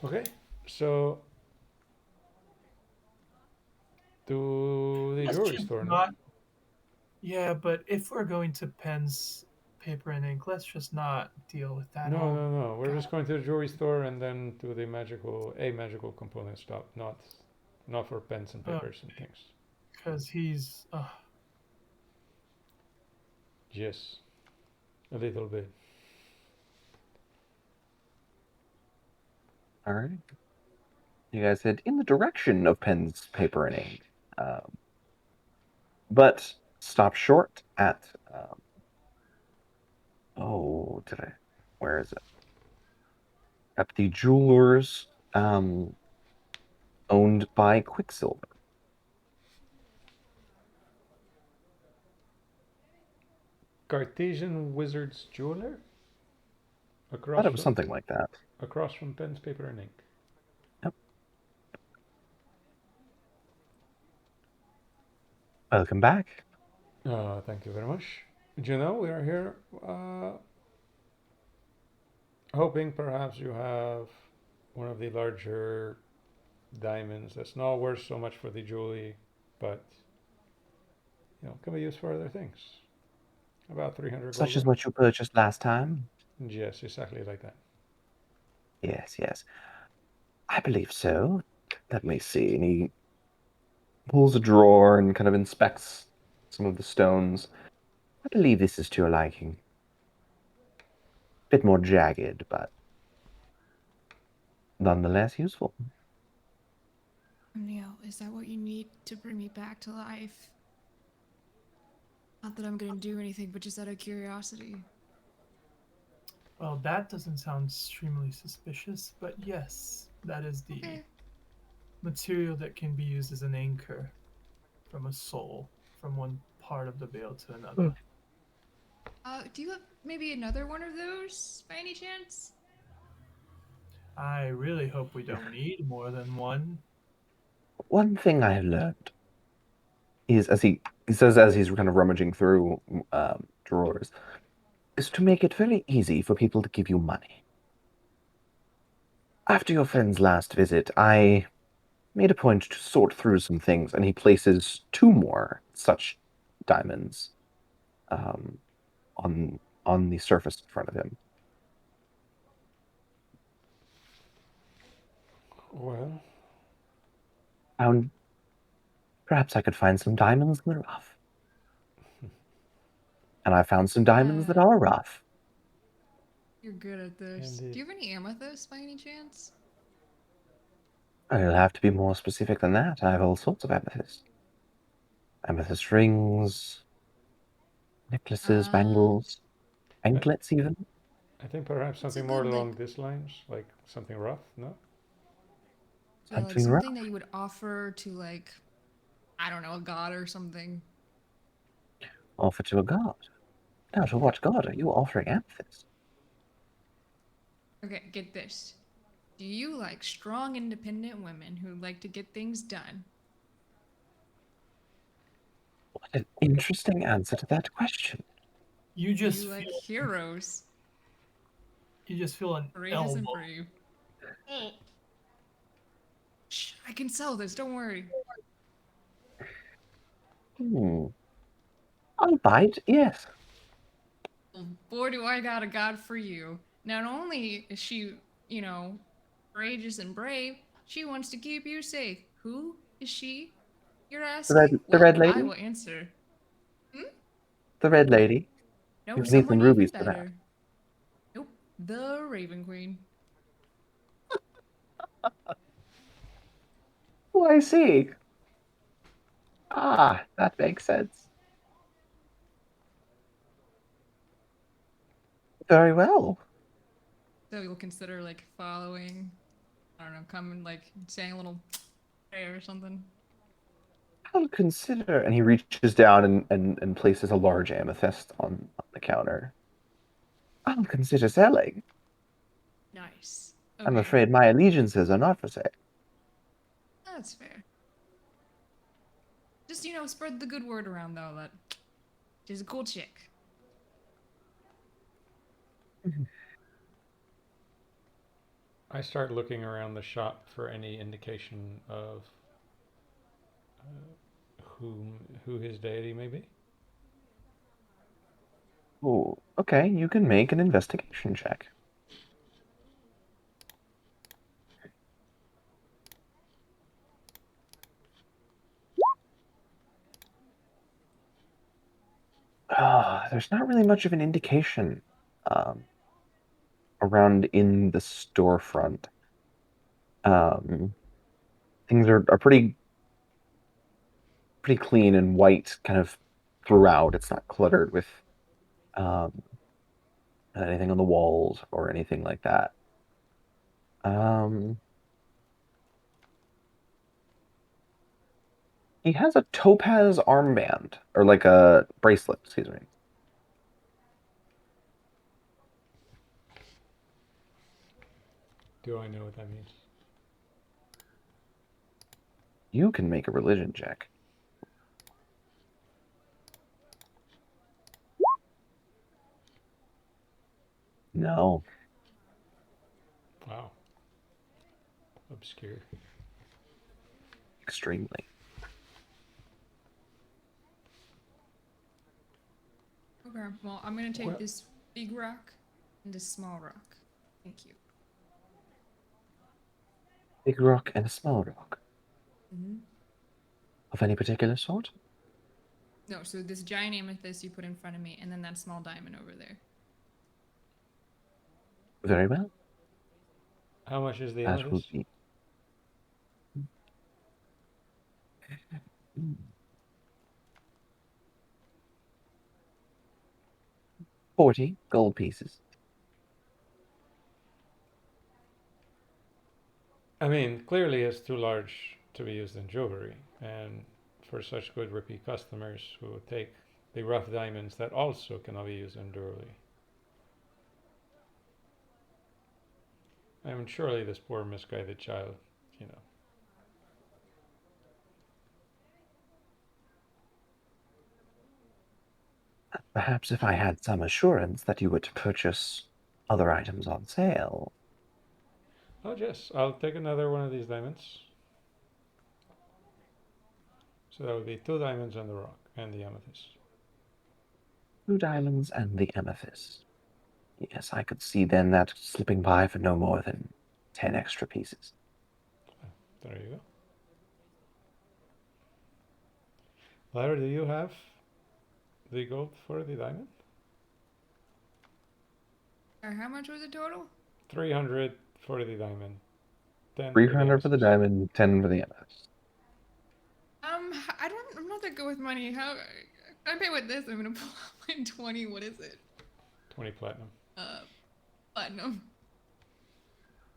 Okay, so to the Let's jewelry just store. No? not. Yeah, but if we're going to pens, paper, and ink, let's just not deal with that. No, whole- no, no. We're just going to the jewelry store and then to the magical component shop, not for pens and Oh. papers and things. Because he's. Yes, a little bit. All right. You guys head in the direction of pens, paper, and ink, but stop short at. Where is it? At the jewelers owned by Quicksilver. Cartesian Wizard's Jeweler? I Across thought it was from, something like that. across from pens, paper, and ink. Yep. Welcome back. Thank you very much. You know, we are here hoping perhaps you have one of the larger diamonds that's not worth so much for the jewelry, but can be used for other things. About 300 Such gold. as what you purchased last time? Yes, exactly like that. Yes, yes. I believe so. Let me see. And he pulls a drawer and kind of inspects some of the stones. I believe this is to your liking. Bit more jagged, but nonetheless useful. Neo, is that what you need to bring me back to life? Not that I'm gonna do anything, but just out of curiosity. Well, that doesn't sound extremely suspicious, but yes, that is the Okay. material that can be used as an anchor from a soul from one part of the veil to another. Do you have maybe another one of those by any chance? I really hope we don't need more than one. One thing I have learned is, he says as he's kind of rummaging through drawers, is to make it very easy for people to give you money. After your friend's last visit, I made a point to sort through some things, and he places two more such diamonds um, on the surface in front of him. Well, Found perhaps I could find some diamonds in the rough. And I found some diamonds that are rough. You're good at this. Indeed. Do you have any amethyst by any chance? I'll have to be more specific than that. I have all sorts of amethyst. Amethyst rings, necklaces, Uh, bangles, anklets even. I think perhaps what's a something more good along these lines, like something rough, no? yeah, like Something rough. something that you would offer to like, I don't know, a god or something. Offer to a god. Now, to what god are you offering amethyst? Okay, get this. Do you like strong, independent women who like to get things done? What an interesting answer to that question. You Do just you like feel heroes, an courageous and elbow. brave? Shh, I can sell this, don't worry. I'll bite, yes. Well, boy, do I got a god for you. Not only is she, you know, courageous and brave, she wants to keep you safe. Who is she? You're asking? The Well, red I lady? will answer. Hmm? The red lady. Nope, You need some someone even rubies for that. better. Nope, the Raven Queen. Oh, I see. Ah, that makes sense. Very well. So you'll consider like following, I don't know, come and like saying a little prayer or something. I'll consider. And he reaches down and places a large amethyst on the counter. I'll consider selling. Nice. I'm Okay, afraid my allegiances are not for sale. that's fair. Just, spread the good word around though that she's a cool chick. I start looking around the shop for any indication of who his deity may be. Oh, okay. You can make an investigation check. There's not really much of an indication um, around in the storefront. Things are pretty clean and white kind of throughout. It's not cluttered with um, anything on the walls or anything like that. Um, he has a topaz armband or like a bracelet, excuse me. Do I know what that means? You can make a religion check. No, Wow. Obscure. extremely. Okay, well, I'm gonna take Well, this big rock and this small rock. Thank you. Big rock and a small rock. Mm-hmm. Of any particular sort? No, so this giant amethyst you put in front of me, and then that small diamond over there. Very well. How much is the That will amethyst? be 40 gold pieces. I mean, clearly it's too large to be used in jewelry, and for such good repeat customers who take the rough diamonds that also cannot be used in jewelry. I mean, surely this poor misguided child, you know. Perhaps if I had some assurance that you were to purchase other items on sale. Oh, yes, I'll take another one of these diamonds. So that would be 2 diamonds and the rock and the amethyst. 2 diamonds and the amethyst. Yes, I could see then that slipping by for no more than 10 extra pieces. There you go. Lara, do you have the gold for the diamond? Or how much was it total? 300 for the diamond, 10 for the 300 for the amethyst. diamond, 10 for the amethyst. I'm not that good with money. How can I pay with this? I'm gonna pull out my 20. What is it? 20 platinum. Platinum.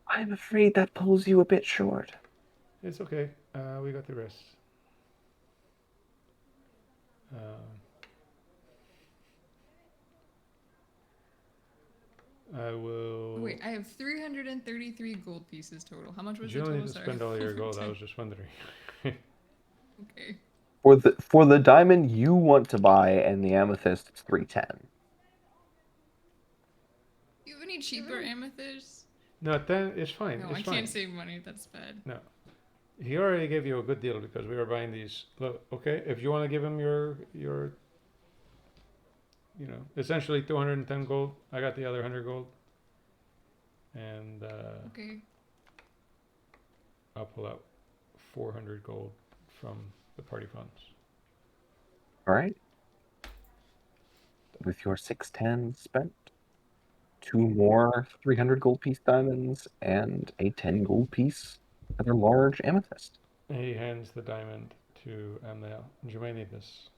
I'm afraid that pulls you a bit short. It's okay. We got the rest. I will. Wait, I have 333 gold pieces total. How much was You the don't total? need to Sorry. spend all your gold. I was just wondering. Okay. For the diamond you want to buy and the amethyst, it's 310. You have any cheaper amethysts? No, 10 is fine. No, it's I fine. can't save money. That's bad. No. He already gave you a good deal because we were buying these. Look, okay, if you want to give him your, you know, essentially 210 gold. I got the other 100 gold. And Okay. I'll pull out 400 gold from the party funds. All right. With your 610 spent, 2 more 300 gold piece diamonds, and a 10 gold piece rather large amethyst. He hands the diamond to Amnel. You may need this.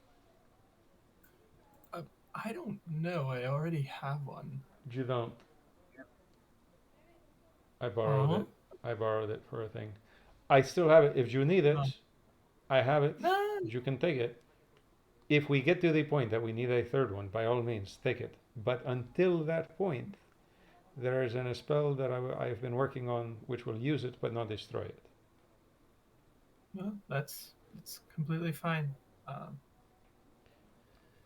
I don't know. I already have one. You don't. I borrowed Uh-huh. it. I borrowed it for a thing. I still have it. If you need it, Oh. I have it. No. You can take it. If we get to the point that we need a third one, by all means, take it. But until that point, there is a spell that I've been working on which will use it but not destroy it. Well, that's completely fine.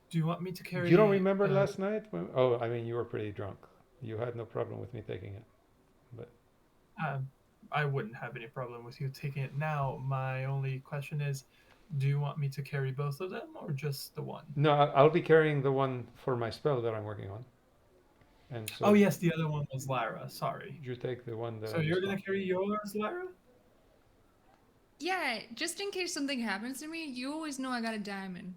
Do you want me to carry? You don't remember last night? Oh, I mean, you were pretty drunk. You had no problem with me taking it. But I wouldn't have any problem with you taking it now. My only question is, do you want me to carry both of them or just the one? no, I'll be carrying the one for my spell that I'm working on. And so Oh yes, the other one was Lyra. Sorry. you take the one that So I you're just gonna lost. carry yours, Lyra? Yeah, just in case something happens to me, you always know I got a diamond.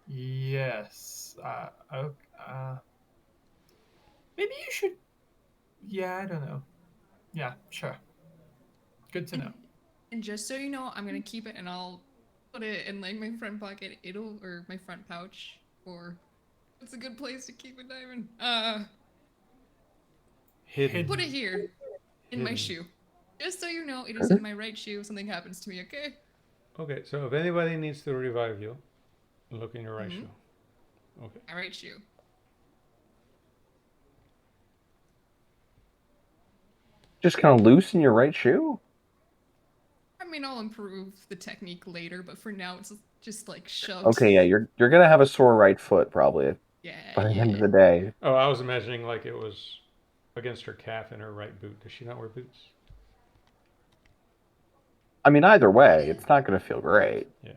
Yes. Okay. Maybe you should. Yeah, I don't know. Yeah, sure. Good to know. And just so you know, I'm gonna keep it and I'll put it in like my front pocket. Or my front pouch. Or what's a good place to keep a diamond? Hidden. Put it here in my Hidden. shoe. Just so you know, it is in my right shoe if something happens to me, okay? Okay, so if anybody needs to revive you, look in your right Mhm. shoe. Okay. My right shoe. Just kind of loose in your right shoe? I mean, I'll improve the technique later, but for now, it's just like shoved. Okay, yeah, you're gonna have a sore right foot probably Yeah, by the end of yeah. the day. Oh, I was imagining like it was against her calf in her right boot. Does she not wear boots? I mean, either way, it's not gonna feel great. Yeah.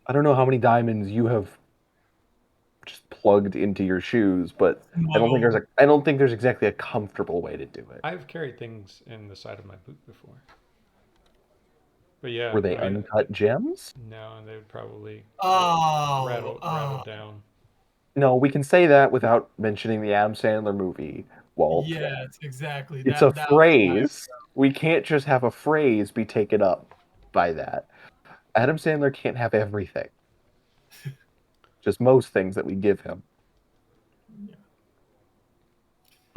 I don't know how many diamonds you have just plugged into your shoes, but I don't think there's exactly a comfortable way to do it. I've carried things in the side of my boot before. But yeah, Were they I mean, uncut gems? no, and they would probably Oh, rattle down. No, we can say that without mentioning the Adam Sandler movie, Walt. yes, exactly. It's a That was my phrase. We can't just have a phrase be taken up by that. Adam Sandler can't have everything. Just most things that we give him. yeah.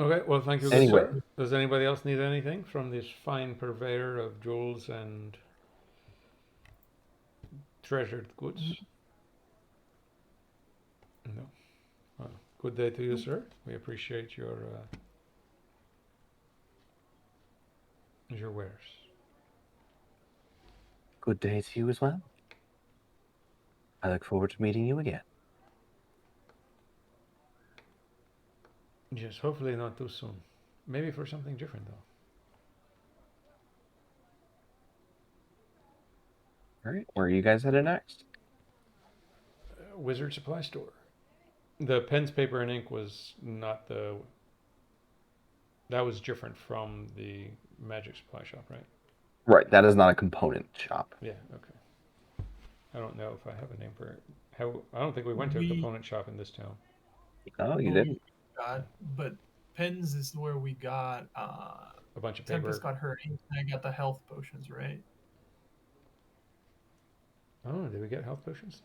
Okay, well, thank you, good Anyway. sir. Does anybody else need anything from this fine purveyor of jewels and treasured goods? No. Well, good day to you, sir. We appreciate your wares. Good day to you as well. I look forward to meeting you again. Yes, hopefully not too soon. Maybe for something different, though. All right, where are you guys headed next? Wizard supply store. The pens, paper, and ink was not the. That was different from the magic supply shop, right? Right, that is not a component shop. Yeah. Okay. I don't know if I have a name for it. I don't think we went to a We- component shop in this town. Oh, you Well, didn't? but pens is where we got A bunch of paper. Tempest got her ink, and I got the health potions, right? Oh, did we get health potions?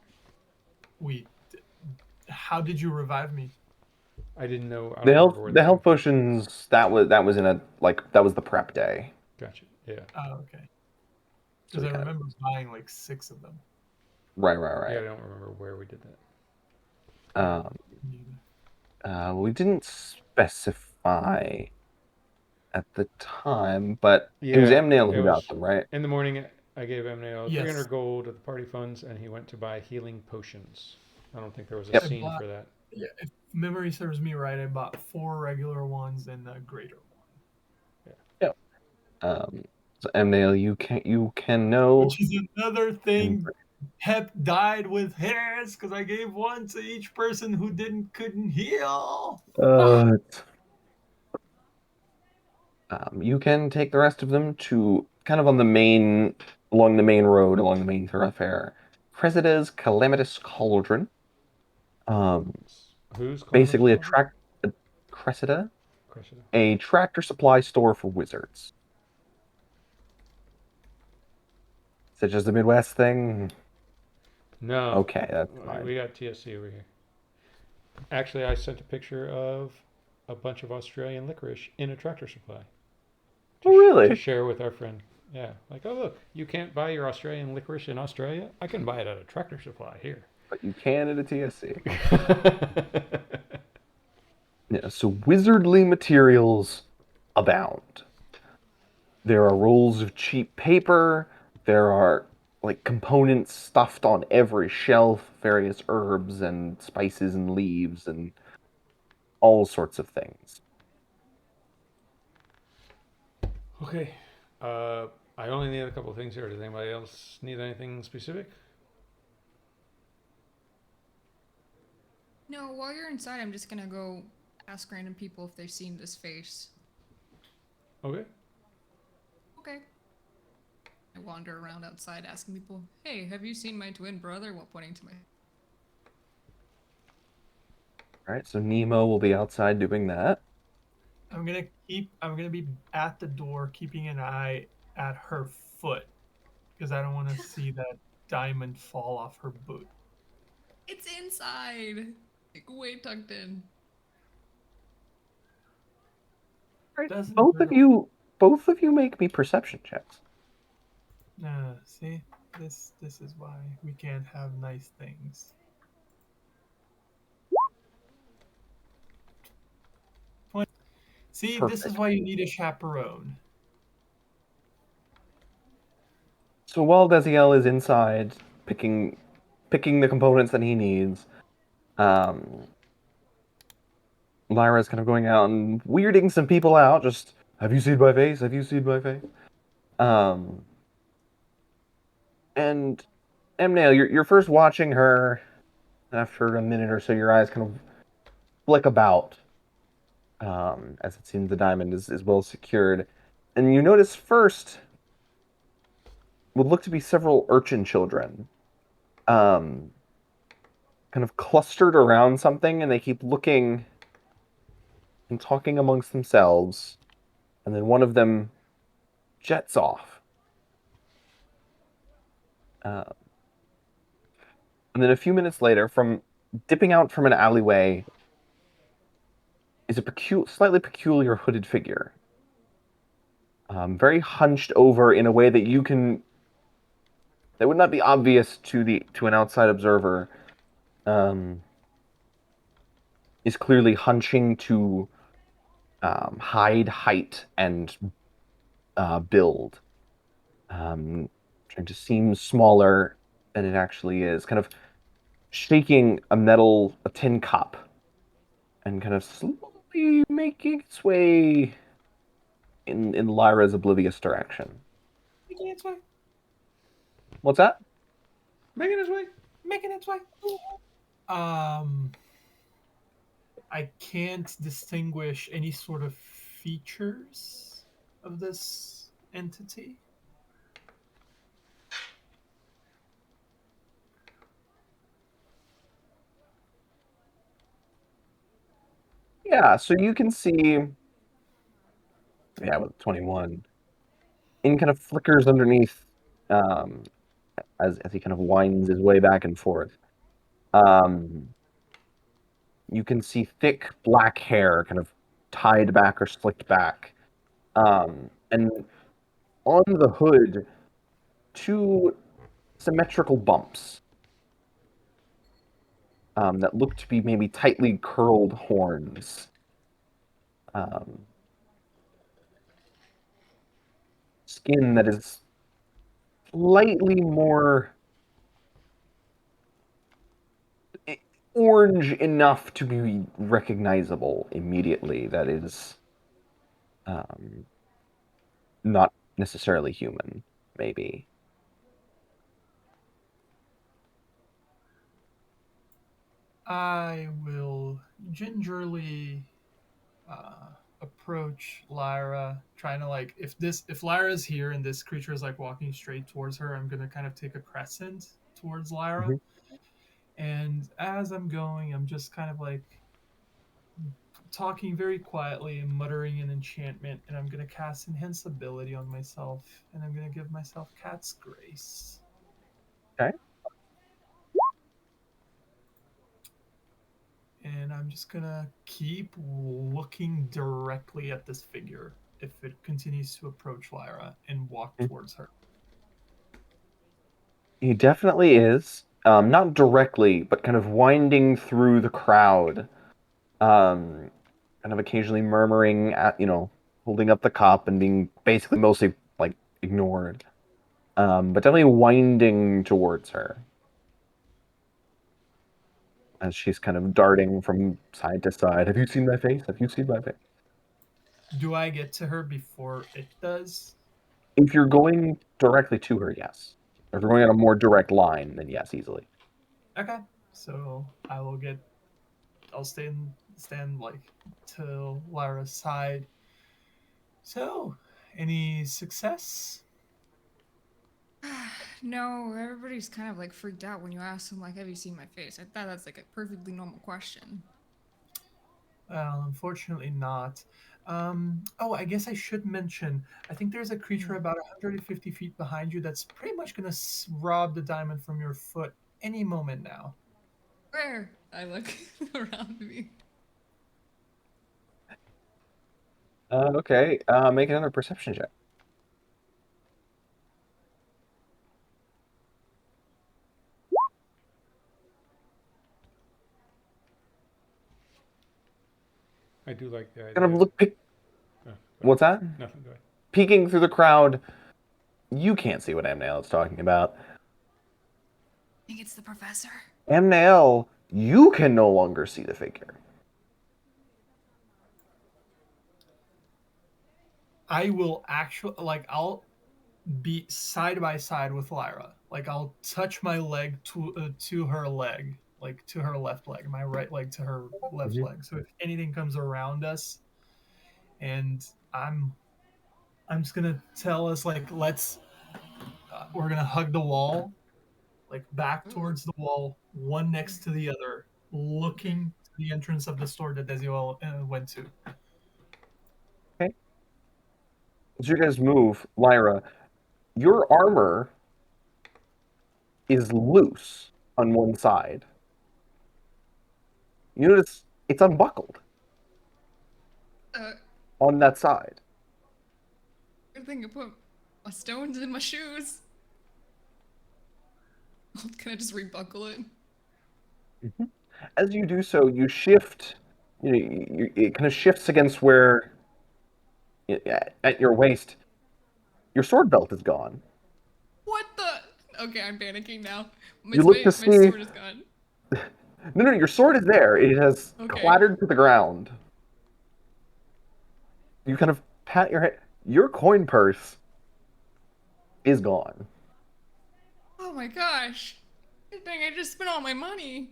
How did you revive me? I didn't know. I The don't health remember where the they health came potions that was in a that was the prep day. from. Gotcha. Yeah. Oh, okay. So Because we I had- remember buying like 6 of them. Right. Yeah, I don't remember where we did that. We didn't specify at the time, but it was Yeah, Amnail it who was- got them, right? In the morning, I gave Emneo Yes. 300 gold of the party funds, and he went to buy healing potions. I don't think there was a Yep. scene for that. Yeah, if memory serves me right, I bought 4 regular ones and a greater one. So Amnail, you can know. Which is another thing. Pep died with his because I gave one to each person who couldn't heal. You can take the rest of them to kind of along the main road, along the main thoroughfare. Cressida's Calamitous Cauldron. Who's Basically Columbus Cressida, Cressida? a tractor supply store for wizards. Is it just a Midwest thing? No. Okay, that's fine. We got TSC over here. Actually, I sent a picture of a bunch of Australian licorice in a tractor supply. Oh, really? To share with our friend. Yeah. Like, oh, look, you can't buy your Australian licorice in Australia? I can buy it at a tractor supply here. But you can at a TSC. Yeah, so wizardly materials abound. There are rolls of cheap paper. There are like components stuffed on every shelf, various herbs and spices and leaves and all sorts of things. Okay. I only need a couple of things here. Does anybody else need anything specific? No, while you're inside, I'm just gonna go ask random people if they've seen this face. Okay. Okay. I wander around outside asking people, hey, have you seen my twin brother? While pointing to my. All right, so Nemo will be outside doing that. I'm gonna be at the door, keeping an eye at her foot, because I don't want to see that diamond fall off her boot. It's inside! Like, way tucked in. Doesn't Both hurt. both of you make me perception checks. See, this is why we can't have nice things. See, this is Perfect. why you need a chaperone. So while Desiel is inside picking the components that he needs, Lyra's kind of going out and weirding some people out. Just, have you seen my face? Have you seen my face? And Emnail, you're first watching her. After a minute or so, your eyes kind of flick about, as it seems the diamond is well secured. And you notice first would look to be several urchin children, um, kind of clustered around something, and they keep looking and talking amongst themselves, and then one of them jets off. Uh, and then a few minutes later, from dipping out from an alleyway, is a slightly peculiar hooded figure, very hunched over in a way that would not be obvious to an outside observer. Um, is clearly hunching to hide height and build, trying to seem smaller than it actually is, kind of shaking a tin cup, and kind of slowly making its way in Lyra's oblivious direction. Making its way. What's that? Making his way. Making its way. I can't distinguish any sort of features of this entity. Yeah, so you can see, yeah, with 21, in kind of flickers underneath, um, as he kind of winds his way back and forth. Um, you can see thick black hair kind of tied back or slicked back. And on the hood, two symmetrical bumps that look to be maybe tightly curled horns. Um, Skin that is slightly more orange enough to be recognizable immediately. That is um, not necessarily human, maybe. I will gingerly approach Lyra, trying to like if Lyra's here and this creature is like walking straight towards her, I'm gonna kind of take a crescent towards Lyra. Mhm. And as I'm going, I'm just kind of like talking very quietly and muttering an enchantment, and I'm gonna cast Enhance Ability on myself, and I'm gonna give myself Cat's Grace. Okay. And I'm just gonna keep looking directly at this figure if it continues to approach Lyra and walk towards her. He definitely is. Not directly, but kind of winding through the crowd. Um, Kind of occasionally murmuring at, holding up the cup and being basically mostly like ignored. But definitely winding towards her as she's kind of darting from side to side. Have you seen my face? Have you seen my face? Do I get to her before it does? If you're going directly to her, yes. If you're going on a more direct line, then yes, easily. Okay. So I'll stand like to Lyra's side. So, any success? No, everybody's kind of like freaked out when you ask them like, "Have you seen my face?" I thought that's like a perfectly normal question. Well, unfortunately not. Oh, I guess I should mention. I think there's a creature about 150 feet behind you that's pretty much gonna rob the diamond from your foot any moment now. Where? I look around me. Okay. Make another perception check. I do like the Kind of idea. look. Oh, What's that? nothing. Go ahead. Peeking through the crowd. You can't see what Amnail is talking about. I think it's the professor. Amnael, you can no longer see the figure. I will actually I'll be side by side with Lyra. Like I'll touch my leg to her leg, like to her left leg, my right leg to her left Mhm. leg. So if anything comes around us, and I'm just gonna tell us like we're gonna hug the wall, like back towards the wall, one next to the other, looking to the entrance of the store that Desiel went to. Okay. As you guys move, Lyra, your armor is loose on one side. You notice it's unbuckled Uh, on that side. good thing I put my stones in my shoes. Can I just rebuckle it? As you do so, you shift. It kind of shifts against where at your waist. Your sword belt is gone. What the? Okay, I'm panicking now. You look to My see. sword is gone. No, your sword is there. It has Okay. clattered to the ground. You kind of pat your head. Your coin purse is gone. Oh my gosh. Good thing I just spent all my money.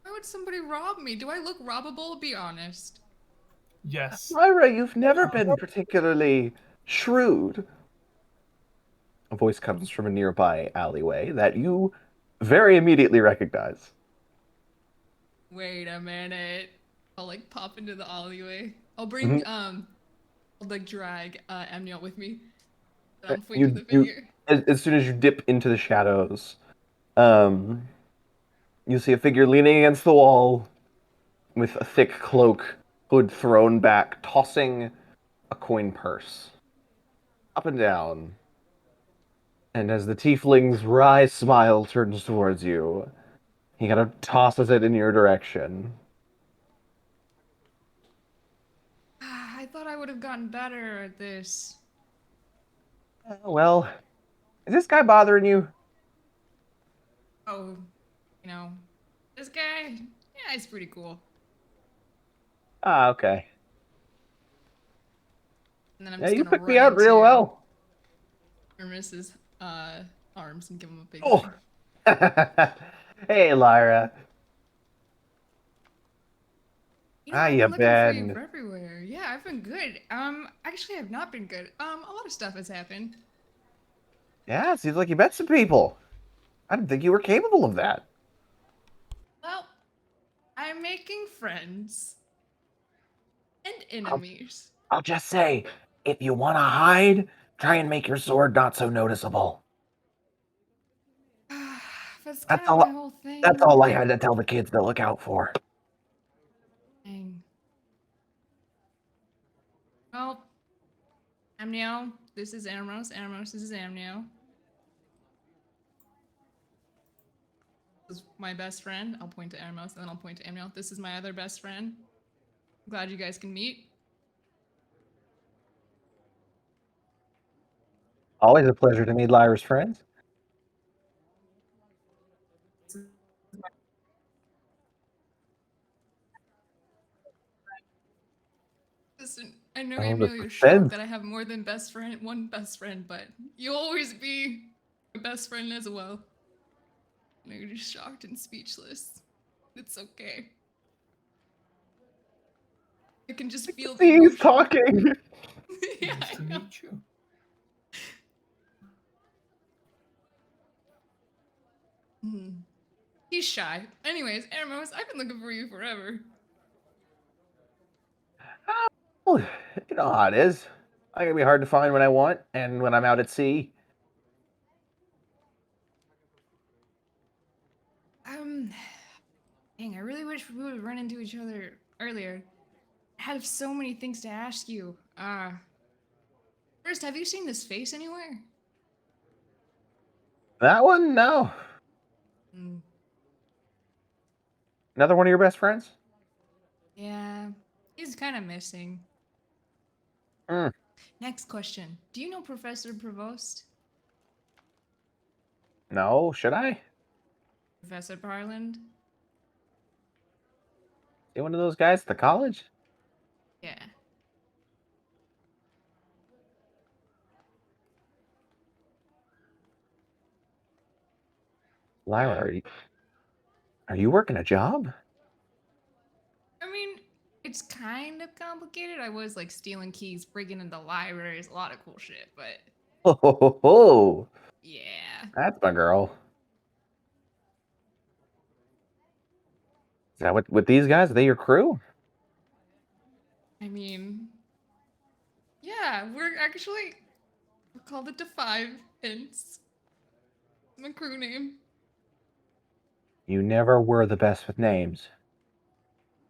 Why would somebody rob me? Do I look robbable? Be honest. Yes. Lyra, you've never been particularly shrewd. A voice comes from a nearby alleyway that you very immediately recognize. Wait a minute. I'll like pop into the alleyway. I'll bring Mhm. I'll like drag Amniel with me. And I'll point to You the you figure. as soon as you dip into the shadows, um, you see a figure leaning against the wall with a thick cloak, hood thrown back, tossing a coin purse up and down. And as the tiefling's wry smile turns towards you, he kind of tosses it in your direction. I thought I would have gotten better at this. Well, is this guy bothering you? Oh, you know, this guy, yeah, he's pretty cool. Ah, okay. And then I'm Yeah, just you gonna picked me run out real into well. Hermes's arms and give him a big Oh. hug. Hey, Lyra. You know, How I've you been looking for you been? everywhere. Yeah, I've been good. Actually, I've not been good. A lot of stuff has happened. Yeah, it seems like you met some people. I didn't think you were capable of that. Well, I'm making friends and I'll, enemies. I'll just say, if you want to hide, try and make your sword not so noticeable. That's That's kind of my all. whole That's thing. all I had to tell the kids to look out for. Dang. Well, Amnio, this is Amros. Amros, this is Amnio. This is my best friend. I'll point to Amros, and then I'll point to Amnio. This is my other best friend. I'm glad you guys can meet. Always a pleasure to meet Lyra's friends. Listen, I know Oh, the Amnio, you're shocked suspense. that I have more than one best friend, but you'll always be my best friend as well. I know you're just shocked and speechless. It's okay. I can just feel the See, he's emotion. talking. Yeah, Nice I to know. meet you. Hmm. He's shy. Anyways, Amos, I've been looking for you forever. Well, you know how it is. I can be hard to find when I want, and when I'm out at sea. Um, dang, I really wish we would have run into each other earlier. I have so many things to ask you. First, have you seen this face anywhere? That one, no. Hmm. Another one of your best friends? Yeah, he's kind of missing. Mm, Next question. Do you know Professor Provost? no, should I? Professor Parland? See one of those guys at the college? Yeah. Lyra, are you working a job? I mean, It's kind of complicated. I was like stealing keys, breaking into libraries, a lot of cool shit, but Ho, ho, ho, ho. yeah. That's my girl. Is that with these guys? Are they your crew? I mean, yeah, we're called the Five Hints. My crew name. You never were the best with names.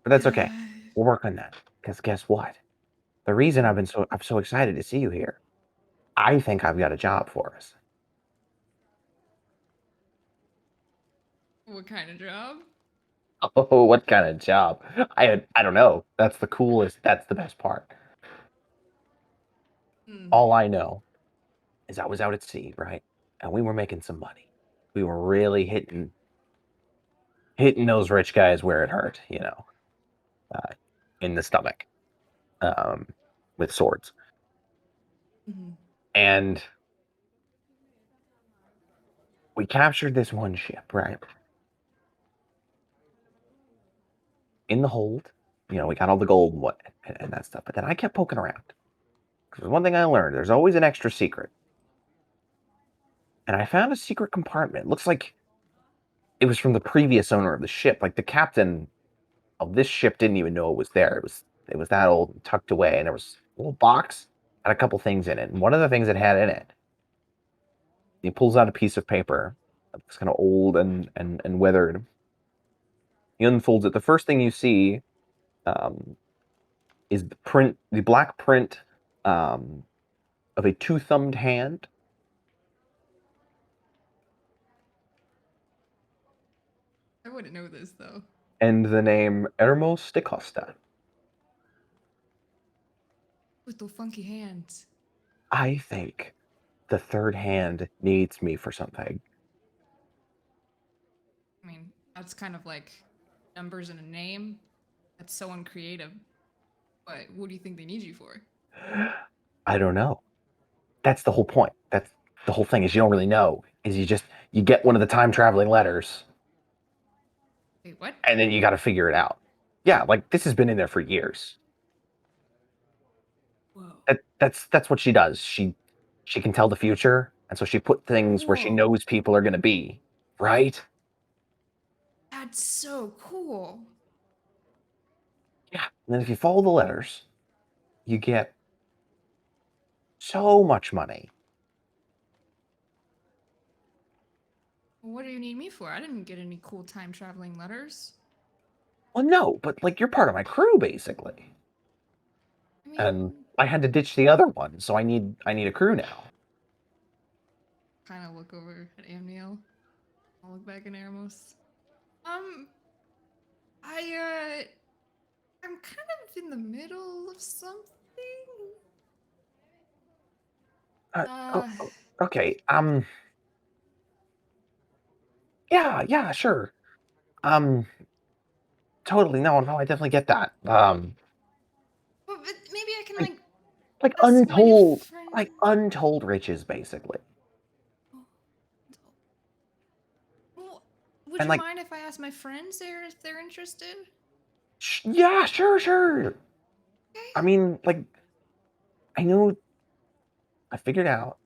But that's okay. We'll work on that. Because guess what? The reason I'm so excited to see you here, I think I've got a job for us. What kind of job? Oh, what kind of job? I don't know. That's the coolest. That's the best part. Hmm. All I know is I was out at sea, right? And we were making some money. We were really hitting those rich guys where it hurt, uh, in the stomach, um, with swords. Mhm. And we captured this one ship, right? In the hold, we got all the gold and what and that stuff. But then I kept poking around. Because one thing I learned, there's always an extra secret. And I found a secret compartment. Looks like it was from the previous owner of the ship. Like the captain of this ship didn't even know it was there. It was that old and tucked away, and there was a little box had a couple things in it. And one of the things it had in it, he pulls out a piece of paper that's kind of old and weathered. He unfolds it. The first thing you see um, is the black print of a two-thumbed hand. I wouldn't know this though. And the name Ermos de Costa. With the funky hands. I think the third hand needs me for something. I mean, that's kind of like numbers and a name. That's so uncreative. But what do you think they need you for? I don't know. That's the whole point. That's the whole thing is you don't really know. Is you get one of the time traveling letters Wait, what? and then you got to figure it out. Yeah, like this has been in there for years. Whoa. That's what she does. She can tell the future, and so she put things where she Whoa. knows people are going to be, right? That's so cool. Yeah. And then if you follow the letters, you get so much money. What do you need me for? I didn't get any cool time traveling letters. Well, no, but like you're part of my crew basically. I And mean, I had to ditch the other one, so I need a crew now. kind of look over at Amniel. I'll look back at Eramos. Um, I'm kind of in the middle of something. Okay. Yeah, sure. Um, totally. No, I definitely get that. But maybe I can Like, like like ask my untold, friend. like untold riches, basically. Well, would And you like, mind if I ask my friends there if they're interested? yeah, sure. Okay. I mean, like, I know I figured out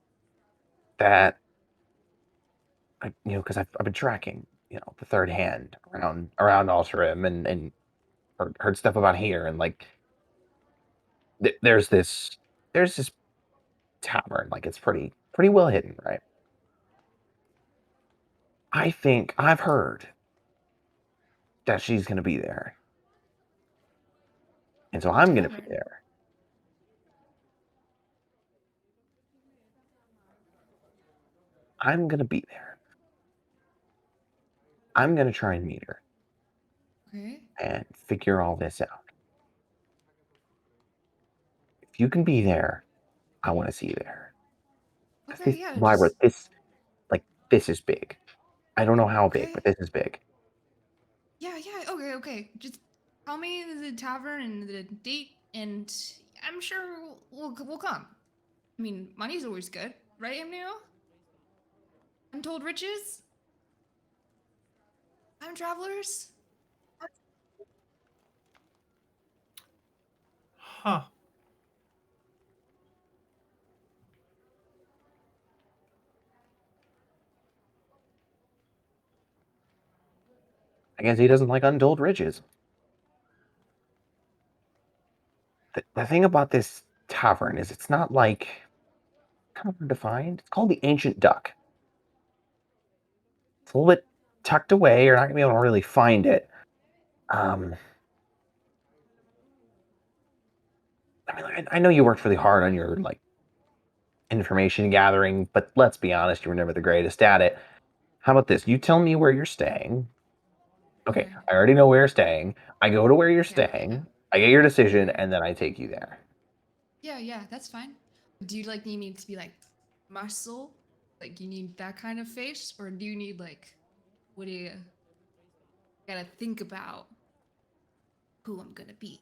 that, because I've been tracking, the third hand around Alterim and heard stuff about here, and like, there's this tavern, like it's pretty well hidden, right? I think I've heard that she's gonna be there, and so What I'm gonna be tavern? there. I'm gonna be there. I'm gonna try and meet her Okay. and figure all this out. If you can be there, I want to see you there. 'Cause Okay, this, yeah, Lyra, just this is big. I don't know how big, okay. but this is big. Yeah, okay. Just tell me the tavern and the date, and I'm sure we'll come. I mean, money's always good, right, Amnio? Untold riches? Time travelers? Huh. I guess he doesn't like untold riches. The thing about this tavern is it's not like kind of hard to find. It's called the Ancient Duck. It's a little bit tucked away. You're not gonna be able to really find it. Um, I mean, I know you worked really hard on your like information gathering, but let's be honest, you were never the greatest at it. How about this? You tell me where you're staying. Okay, Okay. I already know where you're staying. I go to where you're Yeah, yeah. staying. I get your decision, Okay. and then I take you there. Yeah, yeah, that's fine. Do you like need me to be like muscle? Like you need that kind of face, or do you need like what do you gotta think about who I'm gonna be?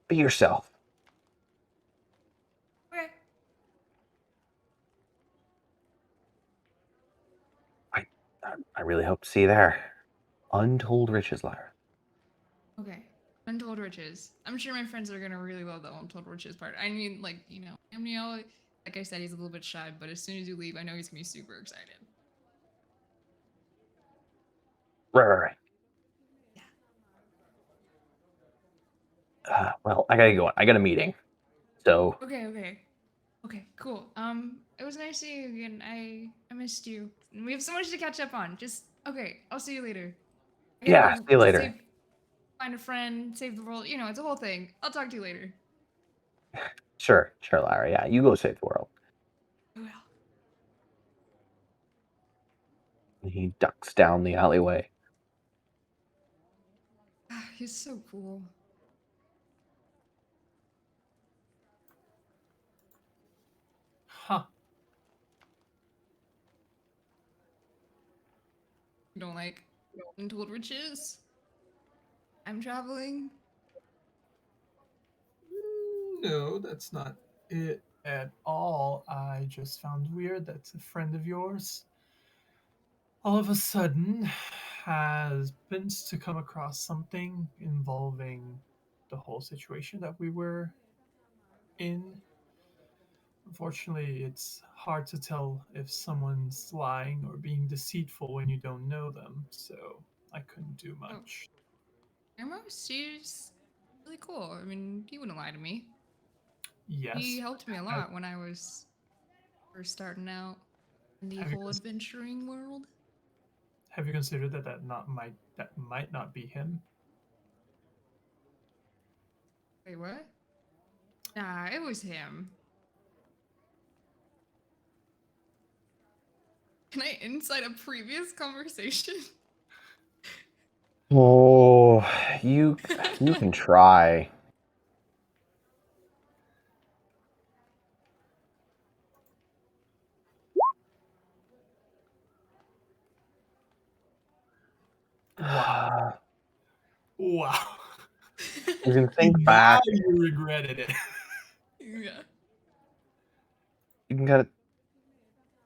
Be yourself. Okay. I, I really hope to see you there. Untold riches, Lyra. Okay. Untold riches. I'm sure my friends are gonna really love the untold riches part. I mean, like, Amnio, like I said, he's a little bit shy, but as soon as you leave, I know he's gonna be super excited. Right. Yeah. Well, I gotta go. I got a meeting. So, Okay, okay. Okay, cool. It was nice seeing you again. I missed you. And we have so much to catch up on. Just okay, I'll see you later. I gotta yeah, go see you later. find a friend, save the world. It's a whole thing. I'll talk to you later. Sure, Lyra. Yeah, you go save the world. I will. And he ducks down the alleyway. He's so cool. Huh. You don't like untold riches? I'm traveling. No, that's not it at all. I just found weird that a friend of yours all of a sudden happens to come across something involving the whole situation that we were in. Unfortunately, it's hard to tell if someone's lying or being deceitful when you don't know them, so I couldn't do Oh, much. Amos, she's really cool. I mean, he wouldn't lie to me. He Yes, but helped me a lot when I was first starting out in the have you whole cons- adventuring world. have you considered that that might not be him? Wait, what? Nah, it was him. Can I insight a previous conversation? Oh, you can try. Wow. Wow. You can think Now back. you regretted it. Yeah. You can kind of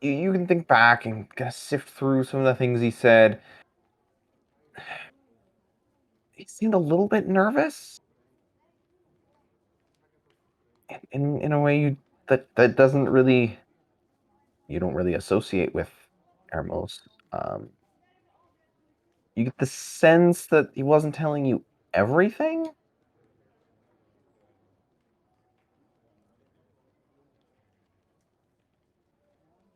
you can think back and kind of sift through some of the things he said. He seemed a little bit nervous in a way that doesn't really you don't really associate with Hermos. You get the sense that he wasn't telling you everything.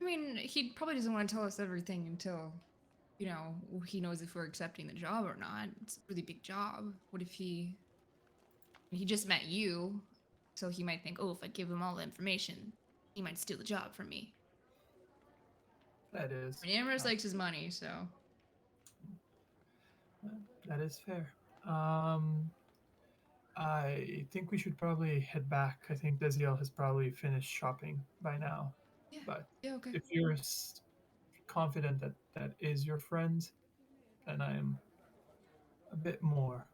I mean, he probably doesn't want to tell us everything until, he knows if we're accepting the job or not. It's a really big job. What if he just met you, so he might think, oh, if I give him all the information, he might steal the job from me. That is. I mean, Amherst likes his money, so. That is fair. Um, I think we should probably head back. I think Desiel has probably finished shopping by now. Yeah, But yeah, okay. if you're confident that that is your friend, then I am a bit more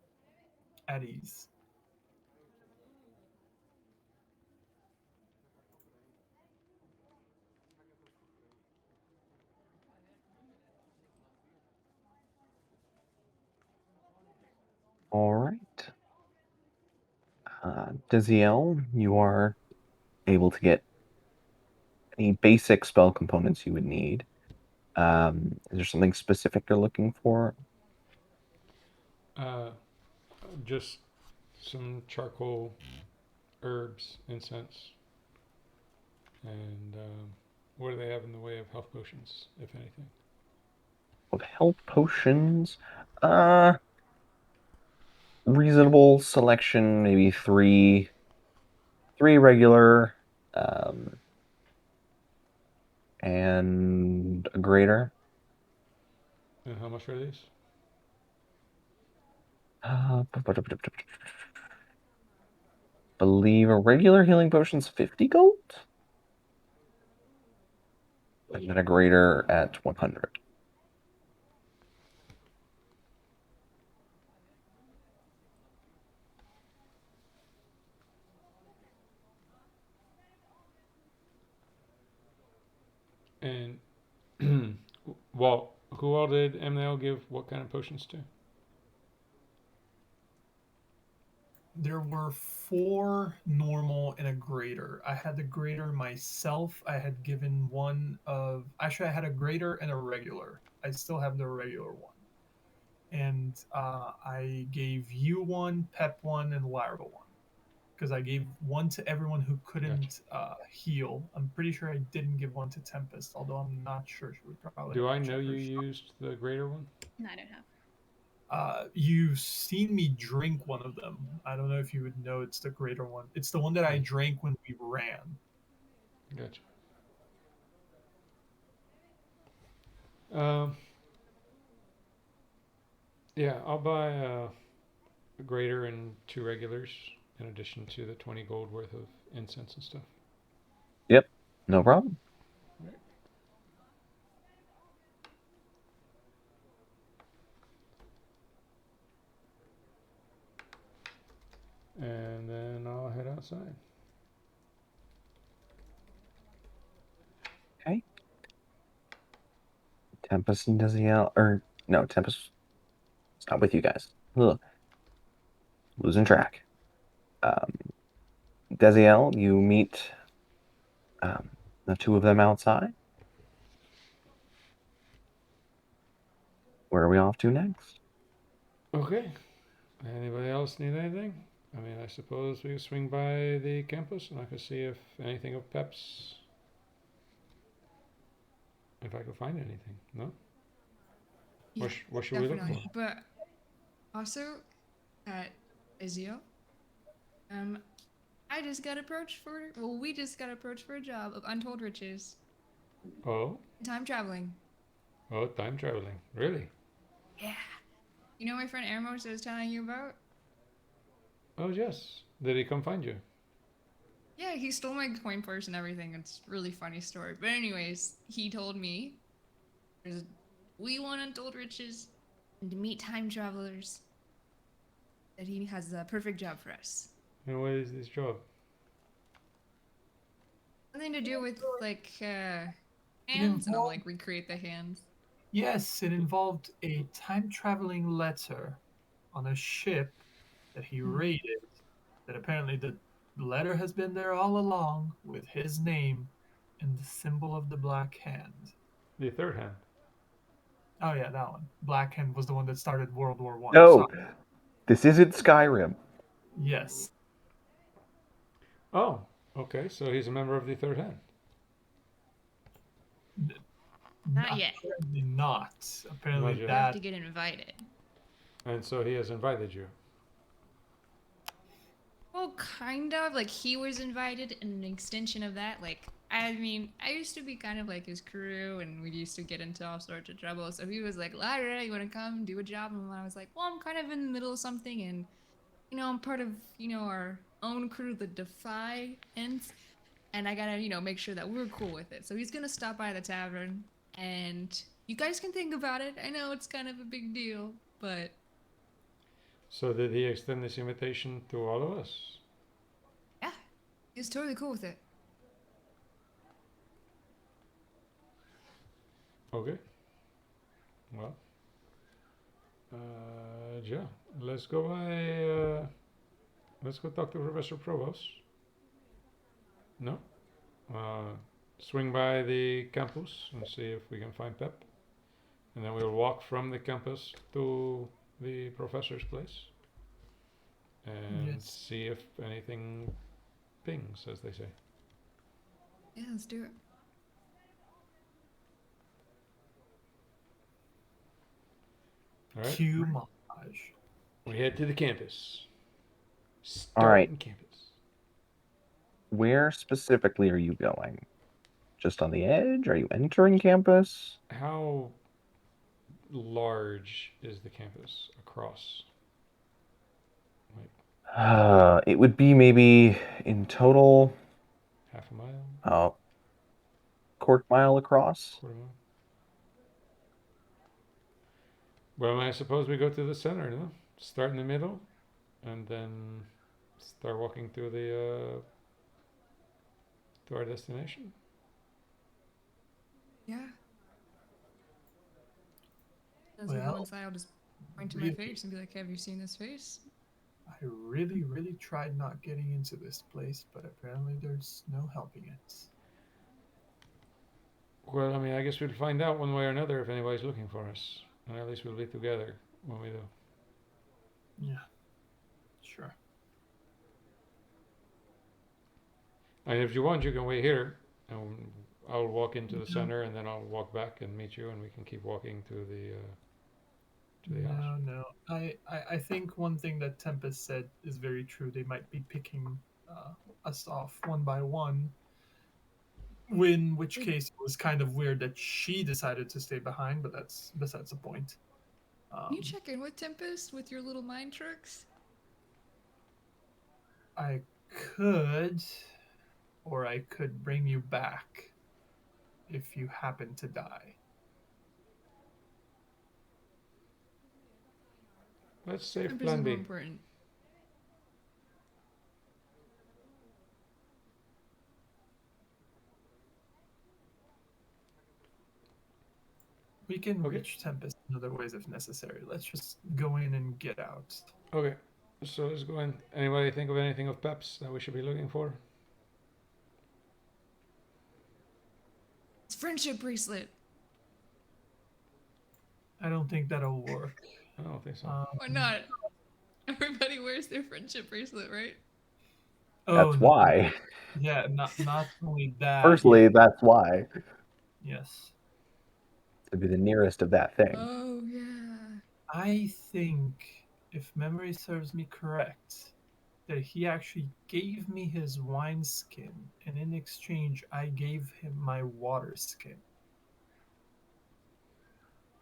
at ease. All right. Diziel, you are able to get any basic spell components you would need. Is there something specific you're looking for? Just some charcoal, herbs, incense, and what do they have in the way of health potions, if anything? With health potions, reasonable selection, maybe three regular, um, and a greater. And how much are these? Uh, believe a regular healing potion's 50 gold, and then a greater at 100. And well, who all did MNL give what kind of potions to? There were 4 normal and a greater. I had the greater myself. I had given one of. Actually, I had a greater and a regular. I still have the regular one. And I gave you one, Pep one, and Lyra one. Because I gave one to everyone who couldn't heal. I'm pretty sure I didn't give one to Tempest, although I'm not sure. She would probably Do have I to know check her you stuff. used the greater one? No, I don't have. You've seen me drink one of them. I don't know if you would know it's the greater one. It's the one that I drank when we ran. Gotcha. Um, yeah, I'll buy a greater and 2 regulars in addition to the 20 gold worth of incense and stuff. Yep, no problem. Right. And then I'll head outside. Okay. Tempest and Diziel, or no, Tempest. It's not with you guys. Ugh, losing track. Um, Desiel, you meet the two of them outside. Where are we off to next? Okay. Anybody else need anything? I mean, I suppose we could swing by the campus and I could see if anything of Pep's. If I could find anything. No? Yeah, What should we look definitely. for? But also, at Izio, I just got approached for. Well, we just got approached for a job of untold riches, Oh? time traveling. Oh, time traveling. Really? Yeah. You know my friend Ermos I was telling you about? Oh, yes. Did he come find you? Yeah, he stole my coin purse and everything. It's a really funny story. But anyways, he told me there's we want untold riches and to meet time travelers. That he has the perfect job for us. And what is this job? Something to do with like hands, and I'll involved like recreate the hands. Yes, it involved a time traveling letter on a ship that he raided. That apparently the letter has been there all along with his name and the symbol of the Black Hand. The third hand. Oh yeah, that one. Black Hand was the one that started World War One. No, this isn't Skyrim. Yes. Oh, okay. So he's a member of the third hand. Not yet. Apparently not. Apparently Not yet. You have that to get invited. And so he has invited you. Well, kind of. Like he was invited, and an extension of that. Like I mean, I used to be kind of like his crew, and we used to get into all sorts of trouble. So he was like, "Lyra, you want to come do a job?" And I was like, "Well, I'm kind of in the middle of something, and I'm part of our own crew, the Defy Ents, and I gotta make sure that we're cool with it." So he's gonna stop by the tavern, and you guys can think about it. I know it's kind of a big deal, but So did he extend this invitation to all of us? yeah, he's totally cool with it. Okay. Well, yeah. Let's go by let's go talk to Professor Provost. No? Swing by the campus and see if we can find Pep. And then we'll walk from the campus to the professor's place and Yes. see if anything pings, as they say. Yeah, let's do it. All right. Cue montage. We head to the campus. All right. Starting campus. Where specifically are you going? Just on the edge? Are you entering campus? How large is the campus across? It would be maybe in total Half a mile? quarter mile across. Quarter mile? Well, I suppose we go to the center, no? Start in the middle, and then start walking to the to our destination. Yeah. As we go Well, inside, I'll just point to my really- face and be like, "Have you seen this face?" I really, really tried not getting into this place, but apparently there's no helping it. Well, I mean, I guess we'll find out one way or another if anybody's looking for us, and at least we'll be together when we do. Yeah, sure. And if you want, you can wait here, and I'll walk into the No. center, and then I'll walk back and meet you, and we can keep walking to the house. No. I think one thing that Tempest said is very true. They might be picking us off one by one. In which case, it was kind of weird that she decided to stay behind, but that's besides the point. Can you check in with Tempest with your little mind tricks? I could, or I could bring you back if you happen to die. Let's save Tempest Plan is more B. important. We can Okay. reach Tempest in other ways if necessary. Let's just go in and get out. Okay, so let's go in. Anybody think of anything of Pep's that we should be looking for? It's friendship bracelet. I don't think that'll work. I don't think so. Why not? Everybody wears their friendship bracelet, right? That's no. why. Yeah, not only that. Firstly, that's why. Yes. To be the nearest of that thing. Oh yeah. I think, if memory serves me correct, that he actually gave me his wine skin, and in exchange, I gave him my water skin.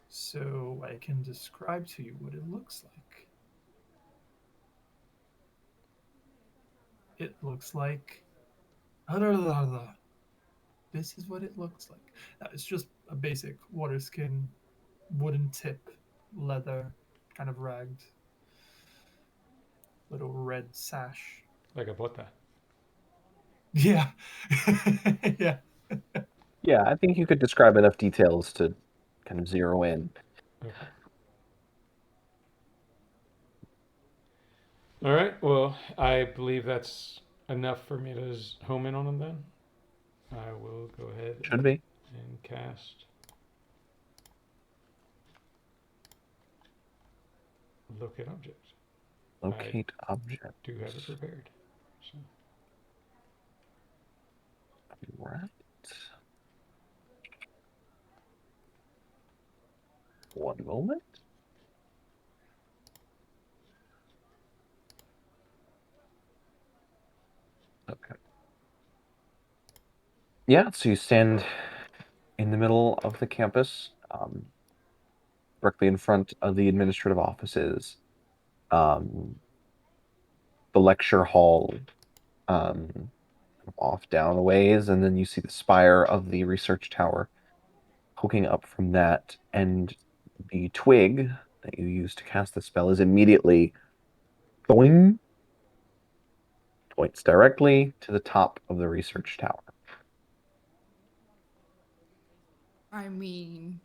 So I can describe to you what it looks like. It looks like. This is what it looks like. Now, it's just a basic water skin, wooden tip, leather, kind of ragged, little red sash. Like a bota. Yeah. Yeah. Yeah, I think you could describe enough details to kind of zero in. Okay. All right. Well, I believe that's enough for me to home in on them. Then I will go ahead Should be. and cast locate object. Locate object. Do have it prepared. So. Right. One moment. Okay. Yeah, so you stand in the middle of the campus, directly in front of the administrative offices, the lecture hall, off down a ways, and then you see the spire of the research tower poking up from that, and the twig that you use to cast the spell is immediately boing, points directly to the top of the research tower. I mean.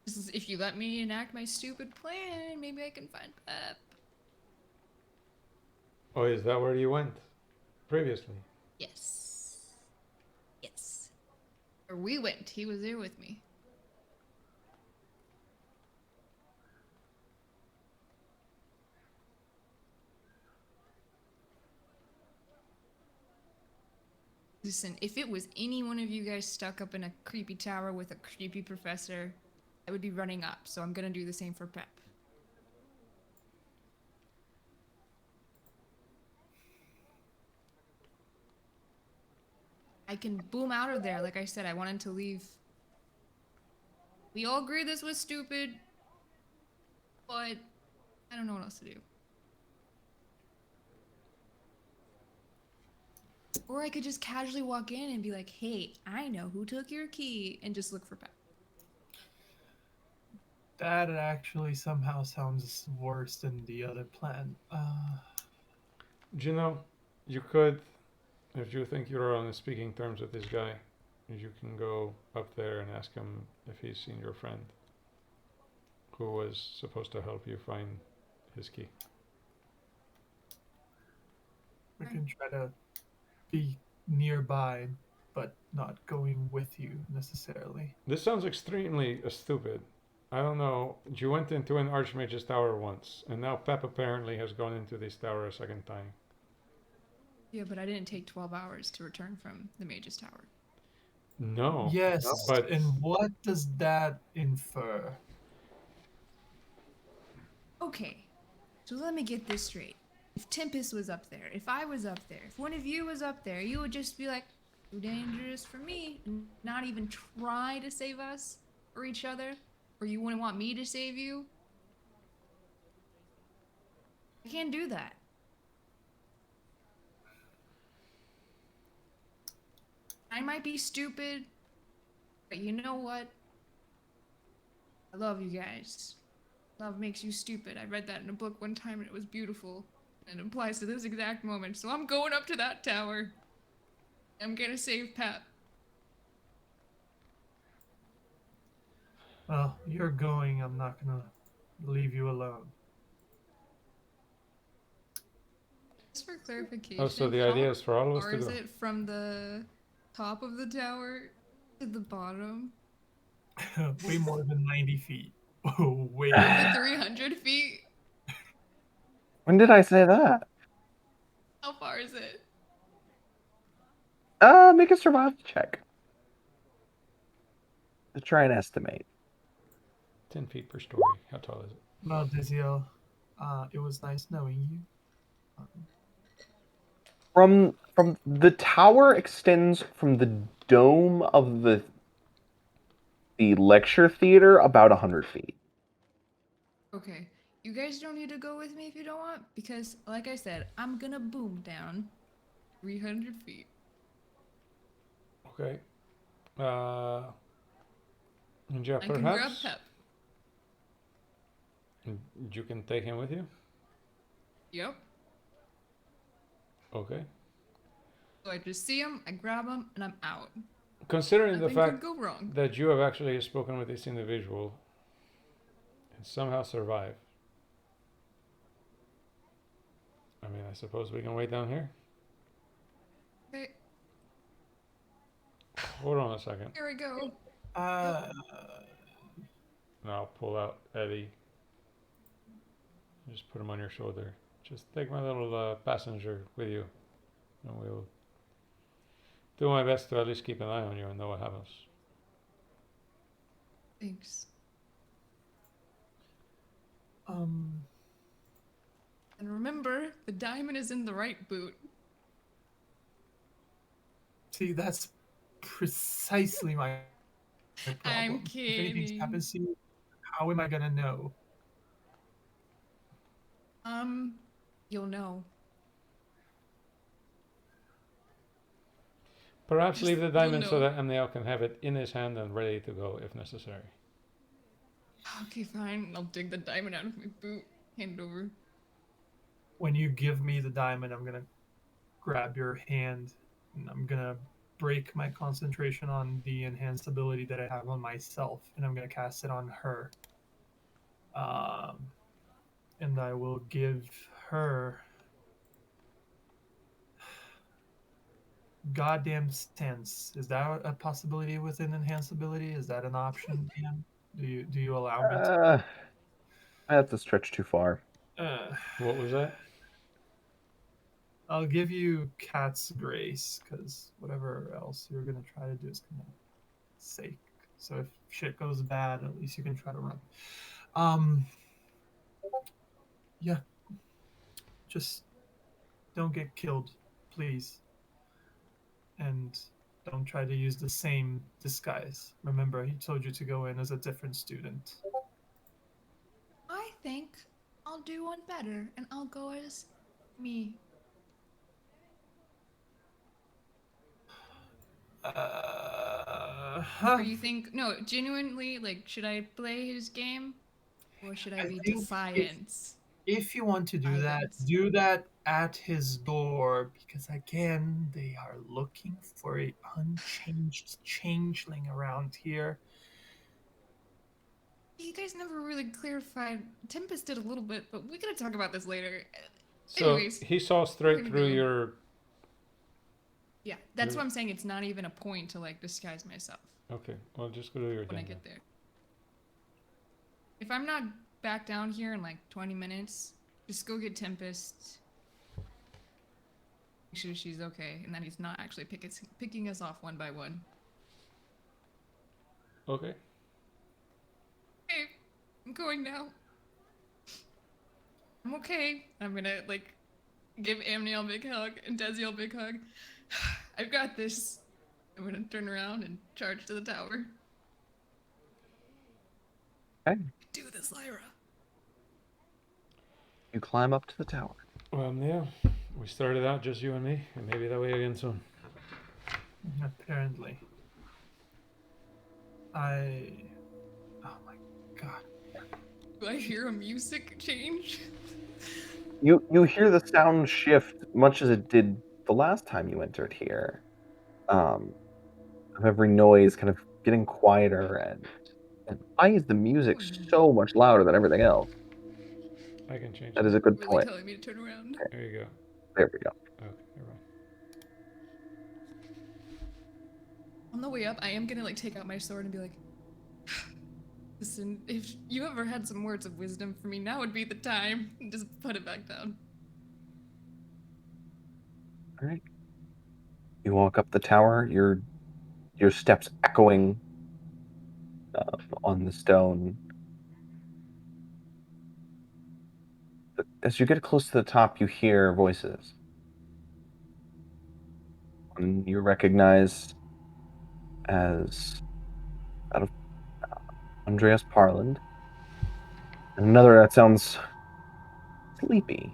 If you let me enact my stupid plan, maybe I can find Pep. Oh, is that where you went previously? Yes. Yes. Or we went. He was there with me. Listen, if it was any one of you guys stuck up in a creepy tower with a creepy professor, I would be running up, so I'm gonna do the same for Pep. I can boom out of there. Like I said, I wanted to leave. We all agree this was stupid, but I don't know what else to do. Or I could just casually walk in and be like, hey, I know who took your key, and just look for Pep. That actually somehow sounds worse than the other plan. Do you know, you could, if you think you're on speaking terms with this guy, you can go up there and ask him if he's seen your friend who was supposed to help you find his key. We can try to be nearby, but not going with you necessarily. This sounds extremely stupid. I don't know. You went into an Archmage's tower once, and now Pep apparently has gone into this tower a second time. Yeah, but I didn't take 12 hours to return from the Mage's Tower. No. Yes, But and what does that infer? Okay, so let me get this straight. If Tempest was up there, if I was up there, if one of you was up there, you would just be like, too dangerous for me, and not even try to save us or each other? Or you wouldn't want me to save you? I can't do that. I might be stupid, but you know what? I love you guys. Love makes you stupid. I read that in a book one time and it was beautiful. And it applies to this exact moment. So I'm going up to that tower. I'm gonna save Pep. Well, you're going. I'm not gonna leave you alone. Just for clarification, oh, so the how idea is for all of us far to is go. it from the top of the tower to the bottom? Way more than 90 feet. Oh, way. Is it 300 feet? When did I say that? How far is it? Make a survival check to try and estimate. 10 feet per story. How tall is it? Well, Diziel, it was nice knowing you. From the tower extends from the dome of the lecture theater about 100 feet. Okay. You guys don't need to go with me if you don't want, because, like I said, I'm gonna boom down 300 feet. Okay. And yeah, I can grab perhaps Pep. you can take him with you. Yep. Okay. So I just see him, I grab him, and I'm out. Considering the Nothing fact could go wrong. that you have actually spoken with this individual and somehow survived, I mean, I suppose we can wait down here. Okay, Hold on a second. here we go. And I'll pull out Eddie. Just put him on your shoulder. Just take my little passenger with you, and we'll do my best to at least keep an eye on you and know what happens. Thanks. Um, And remember, the diamond is in the right boot. See, that's precisely my problem. I'm If anything kidding. happens to you, how am I gonna know? You'll know. Perhaps Just- leave the you'll diamond so know. that Amniel can have it in his hand and ready to go if necessary. Okay, fine. I'll dig the diamond out of my boot. Hand it over. When you give me the diamond, I'm gonna grab your hand and I'm gonna break my concentration on the enhanced ability that I have on myself, and I'm going to cast it on her. And I will give her goddamn sense. Is that a possibility with an enhanced ability? Is that an option, Dan? Do you allow me to? That's a stretch too far. What was that? I'll give you Cat's Grace, because whatever else you're gonna try to do is gonna sake. So if shit goes bad, at least you can try to run. Yeah. Just don't get killed, please. And don't try to use the same disguise. Remember, he told you to go in as a different student. I think I'll do one better, and I'll go as me. Or you think no? Genuinely, like, should I play his game, or should I I be think defiant? if you want to do that at his door, because again, they are looking for a unchanged changeling around here. You guys never really clarified. Tempest did a little bit, but we gotta talk about this later. So Anyways, he saw we're straight gonna through go. your. Yeah, that's what I'm saying. It's not even a point to like disguise myself Okay, well, just go do your when I thing. get there. If I'm not back down here in like 20 minutes, just go get Tempest. Make sure she's okay, and that he's not actually picking us off one by one. Okay. Okay, I'm going now. I'm okay. I'm gonna like give Amniel a big hug and Desiel a big hug. I've got this. I'm gonna turn around and charge to the tower. Okay. Do this, Lyra. You climb up to the tower. Yeah. We started out just you and me, and maybe that way again soon. Apparently. Oh my god. Do I hear a music change? You hear the sound shift much as it did the last time you entered here. Of every noise kind of getting quieter, and why is the music so much louder than everything else? I can change That is a good Really point. telling me to turn around. There you go. There we go. Okay, never mind. On the way up, I am gonna like take out my sword and be like, listen, if you ever had some words of wisdom for me, now would be the time. And just put it back down. All right. You walk up the tower. Your steps echoing on the stone. As you get close to the top, you hear voices. One you recognize as out of Andreas Parland, and another that sounds sleepy,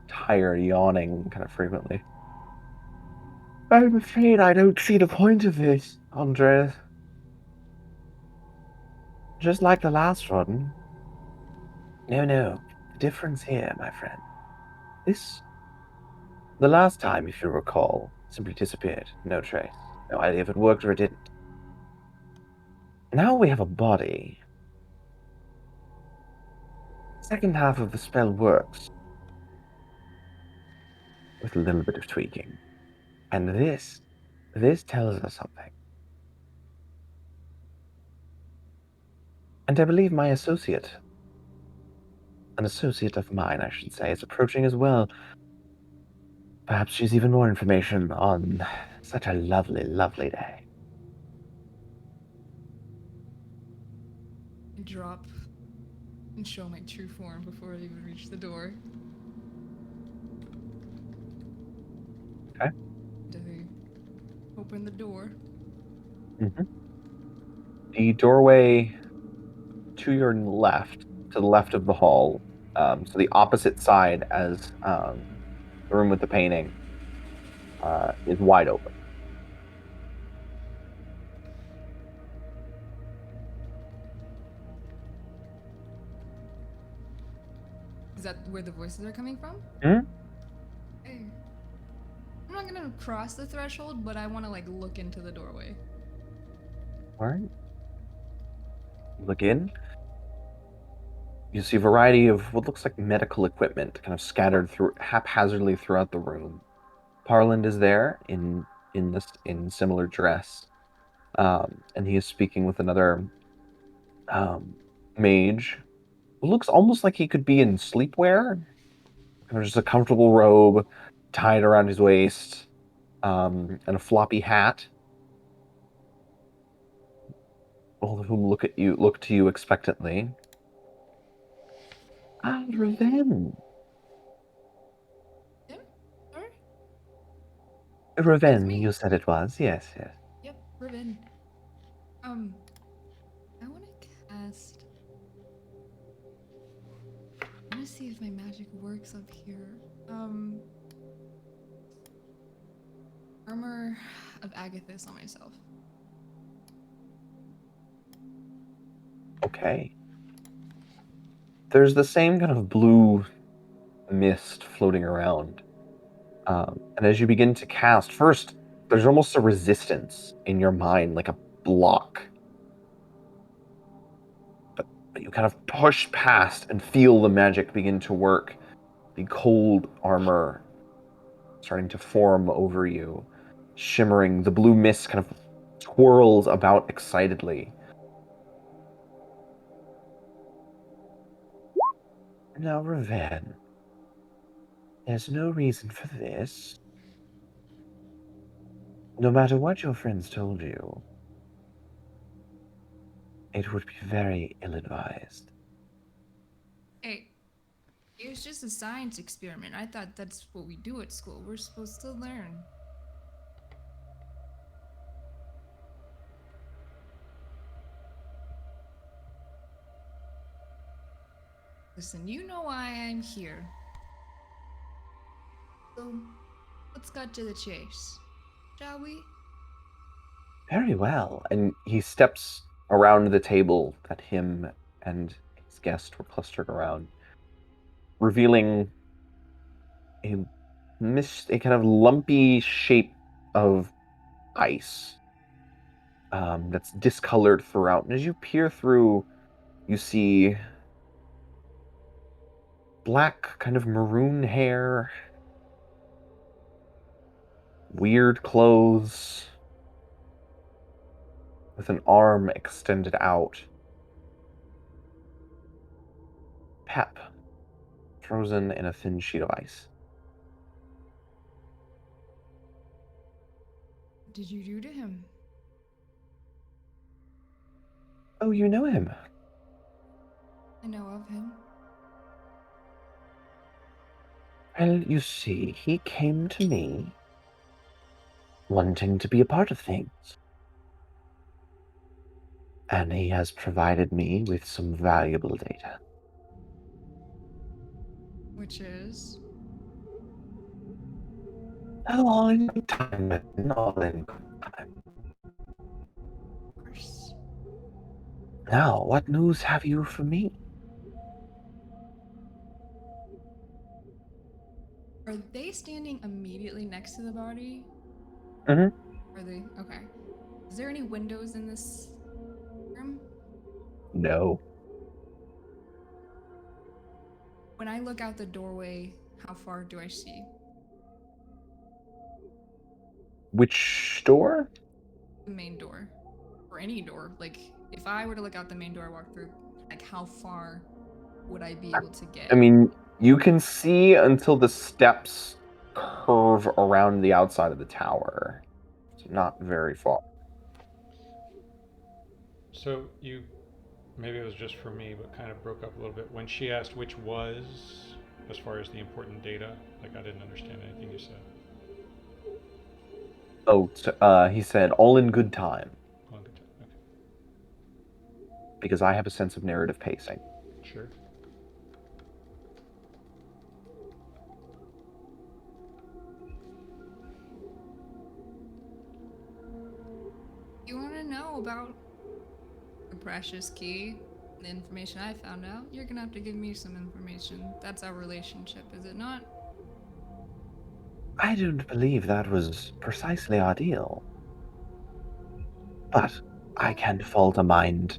tired, yawning kind of frequently. I'm afraid I don't see the point of this, Andreas. Just like the last one. No, the difference here, my friend. The last time, if you recall, simply disappeared. No trace. No idea if it worked or it didn't. Now we have a body. Second half of the spell works. With a little bit of tweaking. And this tells us something. And I believe my associate, an associate of mine, I should say, is approaching as well. Perhaps she's even more information on such a lovely, lovely day. I drop and show my true form before I even reach the door. Okay. And I open the door. Mm-hmm. The doorway to your left, to the left of the hall, so the opposite side as the room with the painting, is wide open. Is that where the voices are coming from? Hmm? Hey. I'm not gonna cross the threshold, but I want to like look into the doorway. All right. Look in. You see a variety of what looks like medical equipment kind of scattered through haphazardly throughout the room. Parland is there in similar dress, and he is speaking with another mage who looks almost like he could be in sleepwear, kind of just a comfortable robe tied around his waist, and a floppy hat. All of whom look to you expectantly. Ah, Raven. Tim? Sorry? That's Raven, me. you said it was. Yes, yes. Yep, Riven. I want to cast. I want to see if my magic works up here. Armor of Agathis on myself. Okay. There's the same kind of blue mist floating around. And as you begin to cast, first, there's almost a resistance in your mind, like a block. But you kind of push past and feel the magic begin to work. The cold armor starting to form over you, shimmering. The blue mist kind of twirls about excitedly. Now, Raven, there's no reason for this. No matter what your friends told you, it would be very ill-advised. Hey, it was just a science experiment. I thought that's what we do at school. We're supposed to learn. Listen, you know why I'm here. So, let's cut to the chase, shall we? Very well. And he steps around the table that him and his guest were clustered around, revealing a kind of lumpy shape of ice that's discolored throughout. And as you peer through, you see black, kind of maroon hair, weird clothes, with an arm extended out. Pep, frozen in a thin sheet of ice. What did you do to him? Oh, you know him. I know of him. Well, you see, he came to me wanting to be a part of things. And he has provided me with some valuable data. Which is? All in good time, man. All in good time. Of course. Now, what news have you for me? Are they standing immediately next to the body? Mm-hmm. Are they? Okay. Is there any windows in this room? No. When I look out the doorway, how far do I see? Which door? The main door. Or any door. Like, if I were to look out the main door I walk through, like, how far would I be able to get? I mean, you can see until the steps curve around the outside of the tower. So not very far. So you, maybe it was just for me, but kind of broke up a little bit. When she asked which was, as far as the important data, like I didn't understand anything you said. Oh, he said, all in good time, Oh, good time. Okay. because I have a sense of narrative pacing. Sure. You want to know about the precious key, the information I found out? You're gonna have to give me some information. That's our relationship, is it not? I don't believe that was precisely our deal. But I Well, can't fault a mind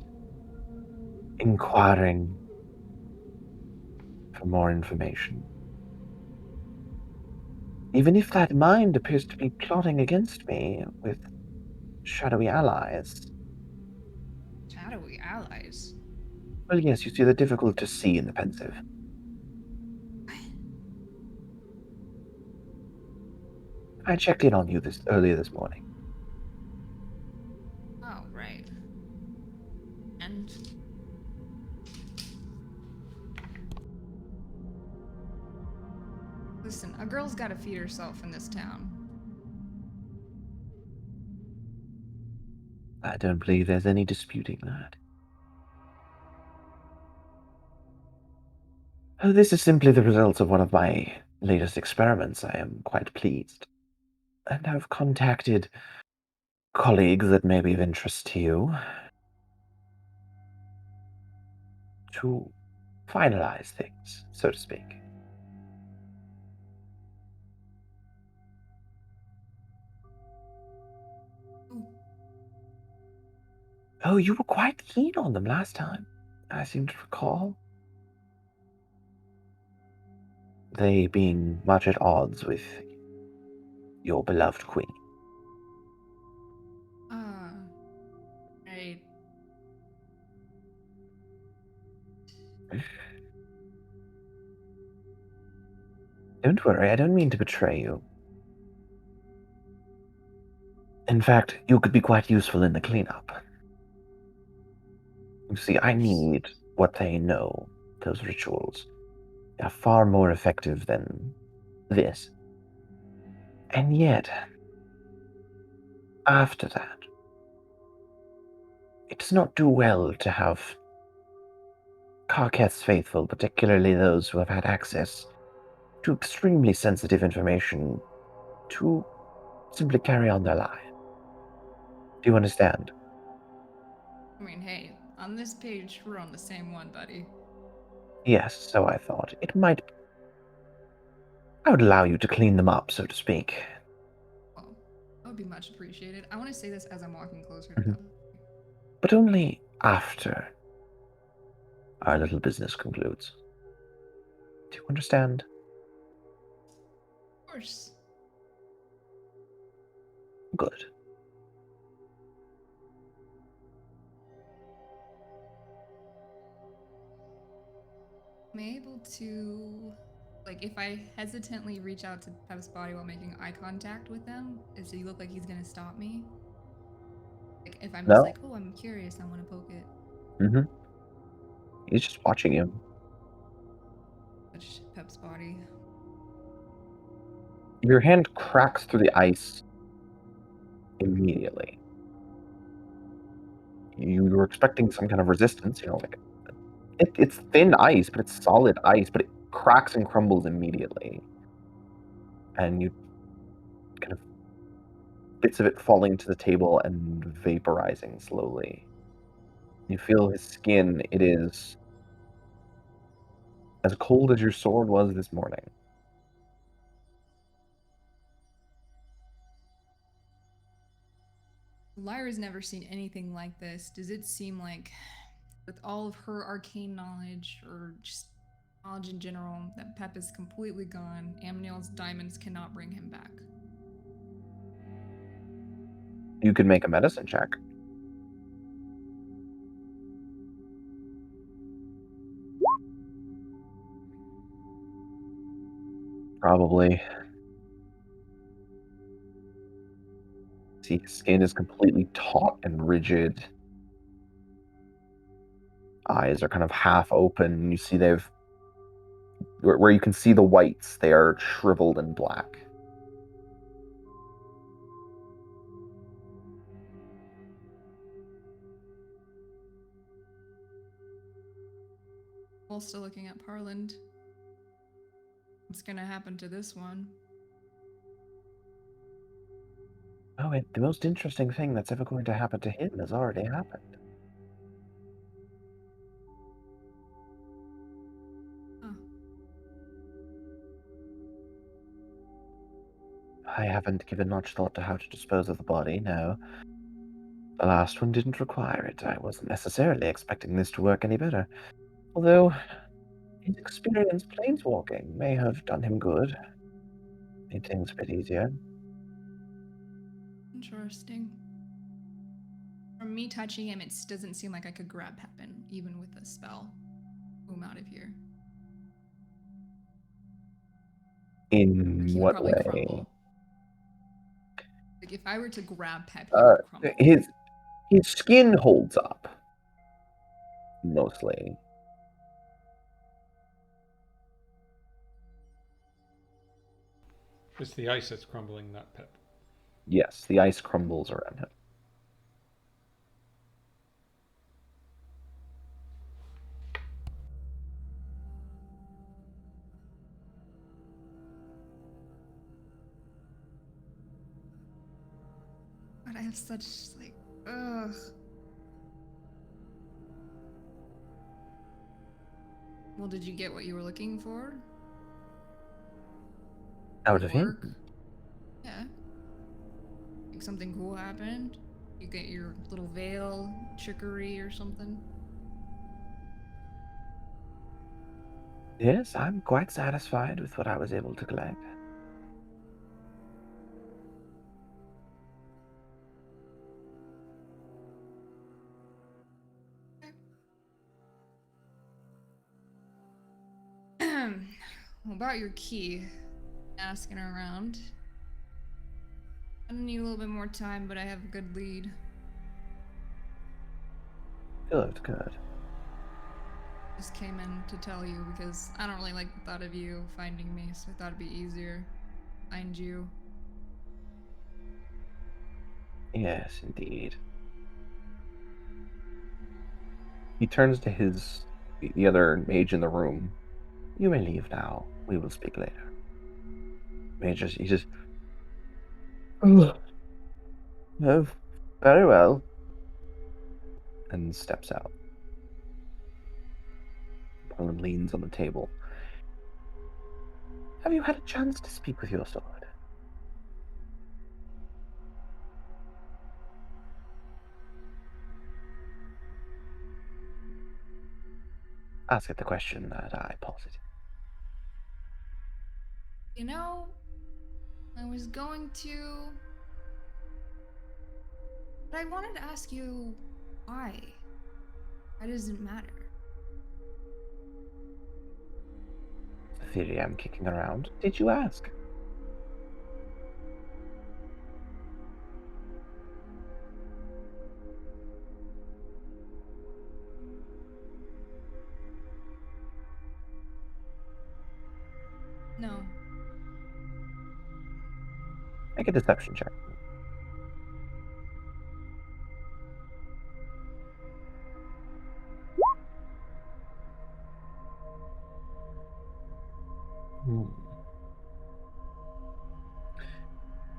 inquiring for more information. Even if that mind appears to be plotting against me with shadowy allies. shadowy allies. Well, yes, you see, they're difficult to see in the pensive. I checked in on you earlier this morning. Oh, right. And listen, a girl's gotta feed herself in this town. I don't believe there's any disputing that. Oh, this is simply the result of one of my latest experiments. I am quite pleased. And I've contacted colleagues that may be of interest to you to finalize things, so to speak. Ooh, Oh, you were quite keen on them last time, I seem to recall. They being much at odds with your beloved queen. uh, right. Don't worry, I don't mean to betray you. In fact, you could be quite useful in the cleanup. You see, I need what they know, those rituals. They are far more effective than this. And yet, after that, it does not do well to have Karketh's faithful, particularly those who have had access to extremely sensitive information, to simply carry on their life. Do you understand? I mean, hey, on this page, we're on the same one, buddy. Yes, so I thought. I would allow you to clean them up, so to speak. Well, that would be much appreciated. I want to say this as I'm walking closer to Mhm. them. But only after our little business concludes. Do you understand? Of course. Good. I'm able to, like, if I hesitantly reach out to Pep's body while making eye contact with them, does he look like he's gonna stop me? Like, if I'm just No? like, oh, I'm curious, I want to poke it. Mm-hmm. He's just watching you. Touch Pep's body. Your hand cracks through the ice immediately. You were expecting some kind of resistance, like it's thin ice, but it's solid ice, but it cracks and crumbles immediately. And you kind of bits of it falling to the table and vaporizing slowly. You feel his skin, it is as cold as your sword was this morning. Lyra's never seen anything like this. Does it seem like, with all of her arcane knowledge, or just knowledge in general, that Pep is completely gone? Amniel's diamonds cannot bring him back. You could make a medicine check. Probably. See, his skin is completely taut and rigid. Eyes are kind of half open. You see where you can see the whites, they are shriveled and black. While still looking at Parland, what's gonna happen to this one? Oh, the most interesting thing that's ever going to happen to him has already happened. Huh. I haven't given much thought to how to dispose of the body, no. The last one didn't require it. I wasn't necessarily expecting this to work any better. Although, his experience planeswalking may have done him good. Made things a bit easier. Interesting. From me touching him, it doesn't seem like I could grab Pepin, even with a spell. Boom, out of here. In He would what probably way? crumble. Like if I were to grab Pep, he would crumble. His skin holds up. Mostly. It's the ice that's crumbling, not Pep. Yes, the ice crumbles around him. But I have such like, ugh. Well, did you get what you were looking for? Out of him? Work? Yeah. Like something cool happened? You get your little veil trickery or something? Yes, I'm quite satisfied with what I was able to collect. Well, about your key, asking around. I need a little bit more time, but I have a good lead. Good. Just came in to tell you because I don't really like the thought of you finding me, so I thought it'd be easier to find you. Yes, indeed. He turns to the other mage in the room. You may leave now. We will speak later. He just oh, very well. And steps out. Paladin leans on the table. Have you had a chance to speak with your sword? Ask it the question that I posited. You know, I was going to. But I wanted to ask you why. Why does it matter? The theory I'm kicking around. Did you ask? No. Make a deception check.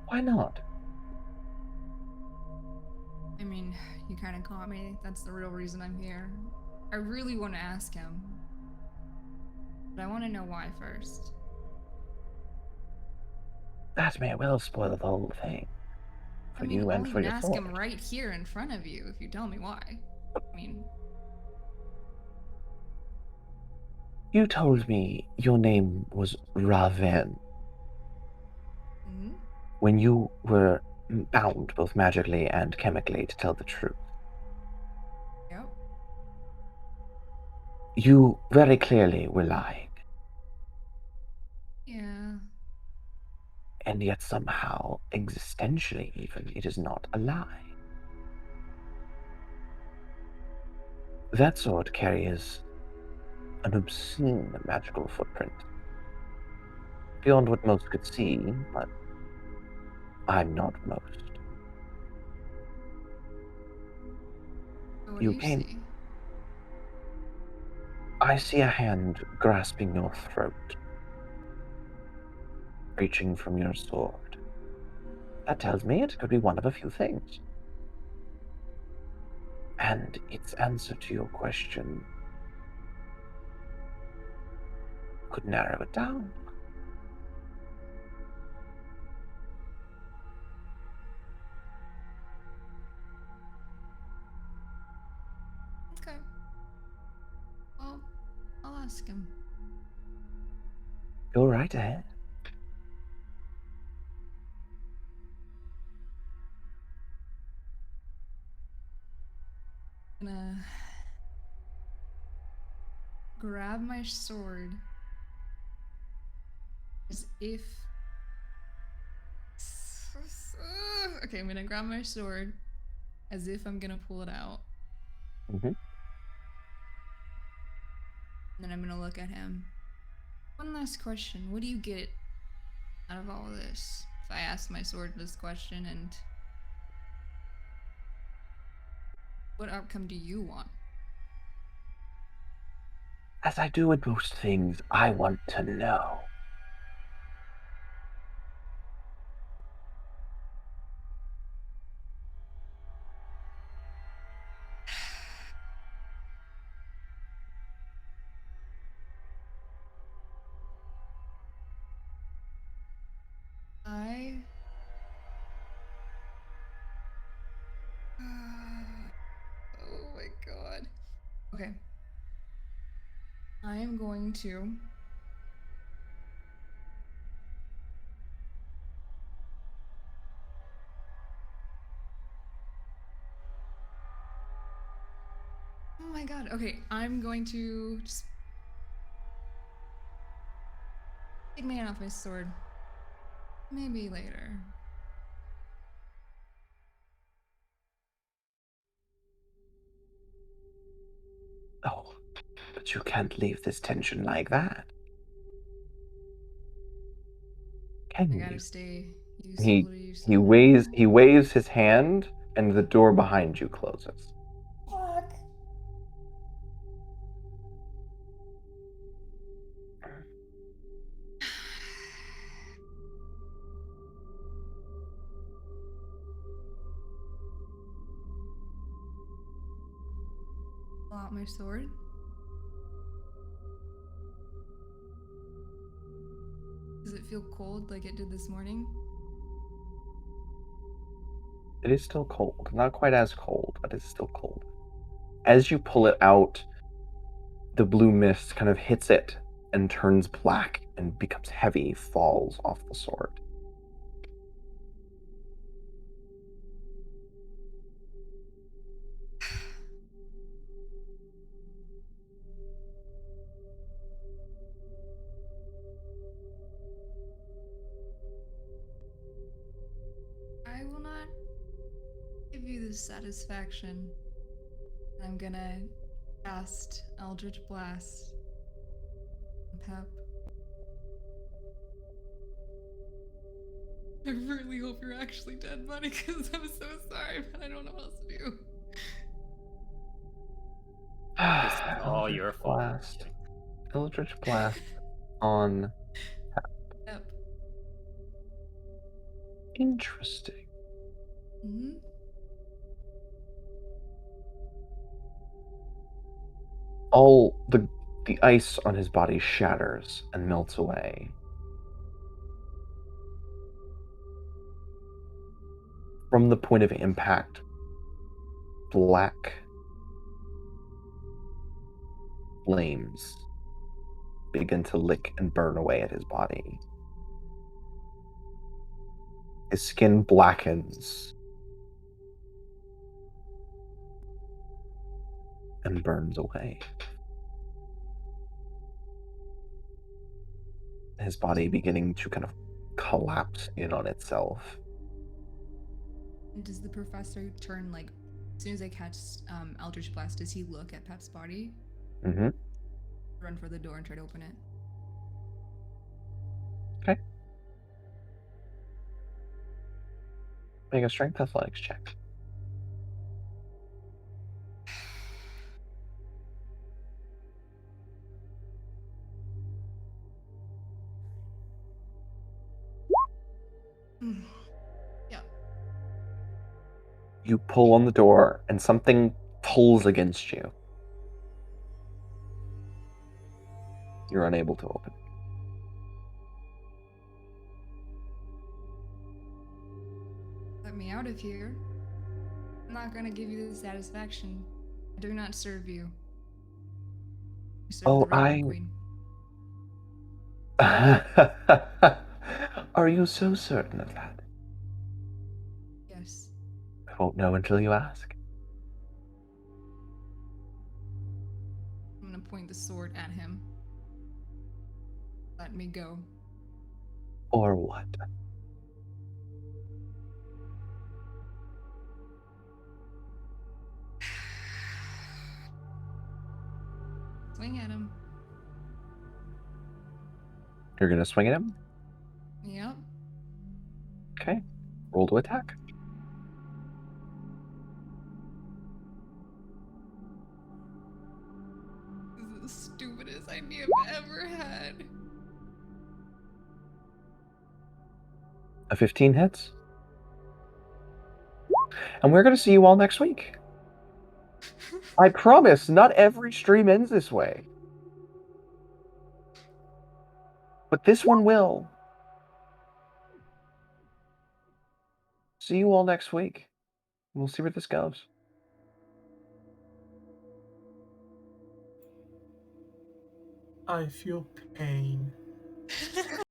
Why not? I mean, you kind of caught me. That's the real reason I'm here. I really want to ask him. But I want to know why first. That may well spoil the whole thing. For I mean, you I'll and for even your ask sword. him right here in front of you if you tell me why. I mean, You told me your name was Raven hmm? when you were bound both magically and chemically to tell the truth. Yep. You very clearly were lying, Yeah. and yet somehow, existentially even, it is not a lie. That sword carries an obscene magical footprint. Beyond what most could see, but I'm not most. So what do You you came. see? I see a hand grasping your throat, reaching from your sword. That tells me it could be one of a few things. And its answer to your question could narrow it down. ask him. Go right ahead. I'm gonna grab my sword as if. Okay, I'm gonna grab my sword as if I'm gonna pull it out. Mm-hmm. And then I'm gonna look at him. One last question. What do you get out of all of this? If I ask my sword this question, and what outcome do you want? As I do with most things, I want to know. I. Oh my god. Okay. I am going to. Oh my god. Okay, I'm going to just take my hand off my sword. Maybe later. Oh, but you can't leave this tension like that. I Can gotta you? stay He useful to you he waves his hand, and the door behind you closes. Fuck. Pull out my sword. Does it feel cold like it did this morning? It is still cold. Not quite as cold, but it's still cold. As you pull it out, the blue mist kind of hits it and turns black and becomes heavy, falls off the sword. I will not give you the satisfaction. I'm gonna cast Eldritch Blast. Pep. I really hope you're actually dead, buddy, because I'm so sorry, but I don't know what else to do. This is all your fault. Blast. Eldritch Blast on. Yep. Interesting. Hmm. All the ice on his body shatters and melts away. From the point of impact, black flames begin to lick and burn away at his body. His skin blackens and burns away. His body beginning to kind of collapse in on itself. And does the professor turn like as soon as I catch Eldritch Blast? Does he look at Pep's body? Mm-hmm. Run for the door and try to open it. Okay. Make a strength athletics check. Yeah. You pull on the door and something pulls against you. You're unable to open it. Let me out of here. I'm not gonna give you the satisfaction. I do not serve you. Serve Oh, the Raven Queen. Are you so certain of that? Yes. I won't know until you ask. I'm gonna point the sword at him. Let me go. Or what? Swing at him. You're gonna swing at him? Yep. Okay. Roll to attack. This is the stupidest idea I've ever had. A 15 hits. And we're gonna see you all next week. I promise, not every stream ends this way. But this one will. See you all next week. We'll see where this goes. I feel pain.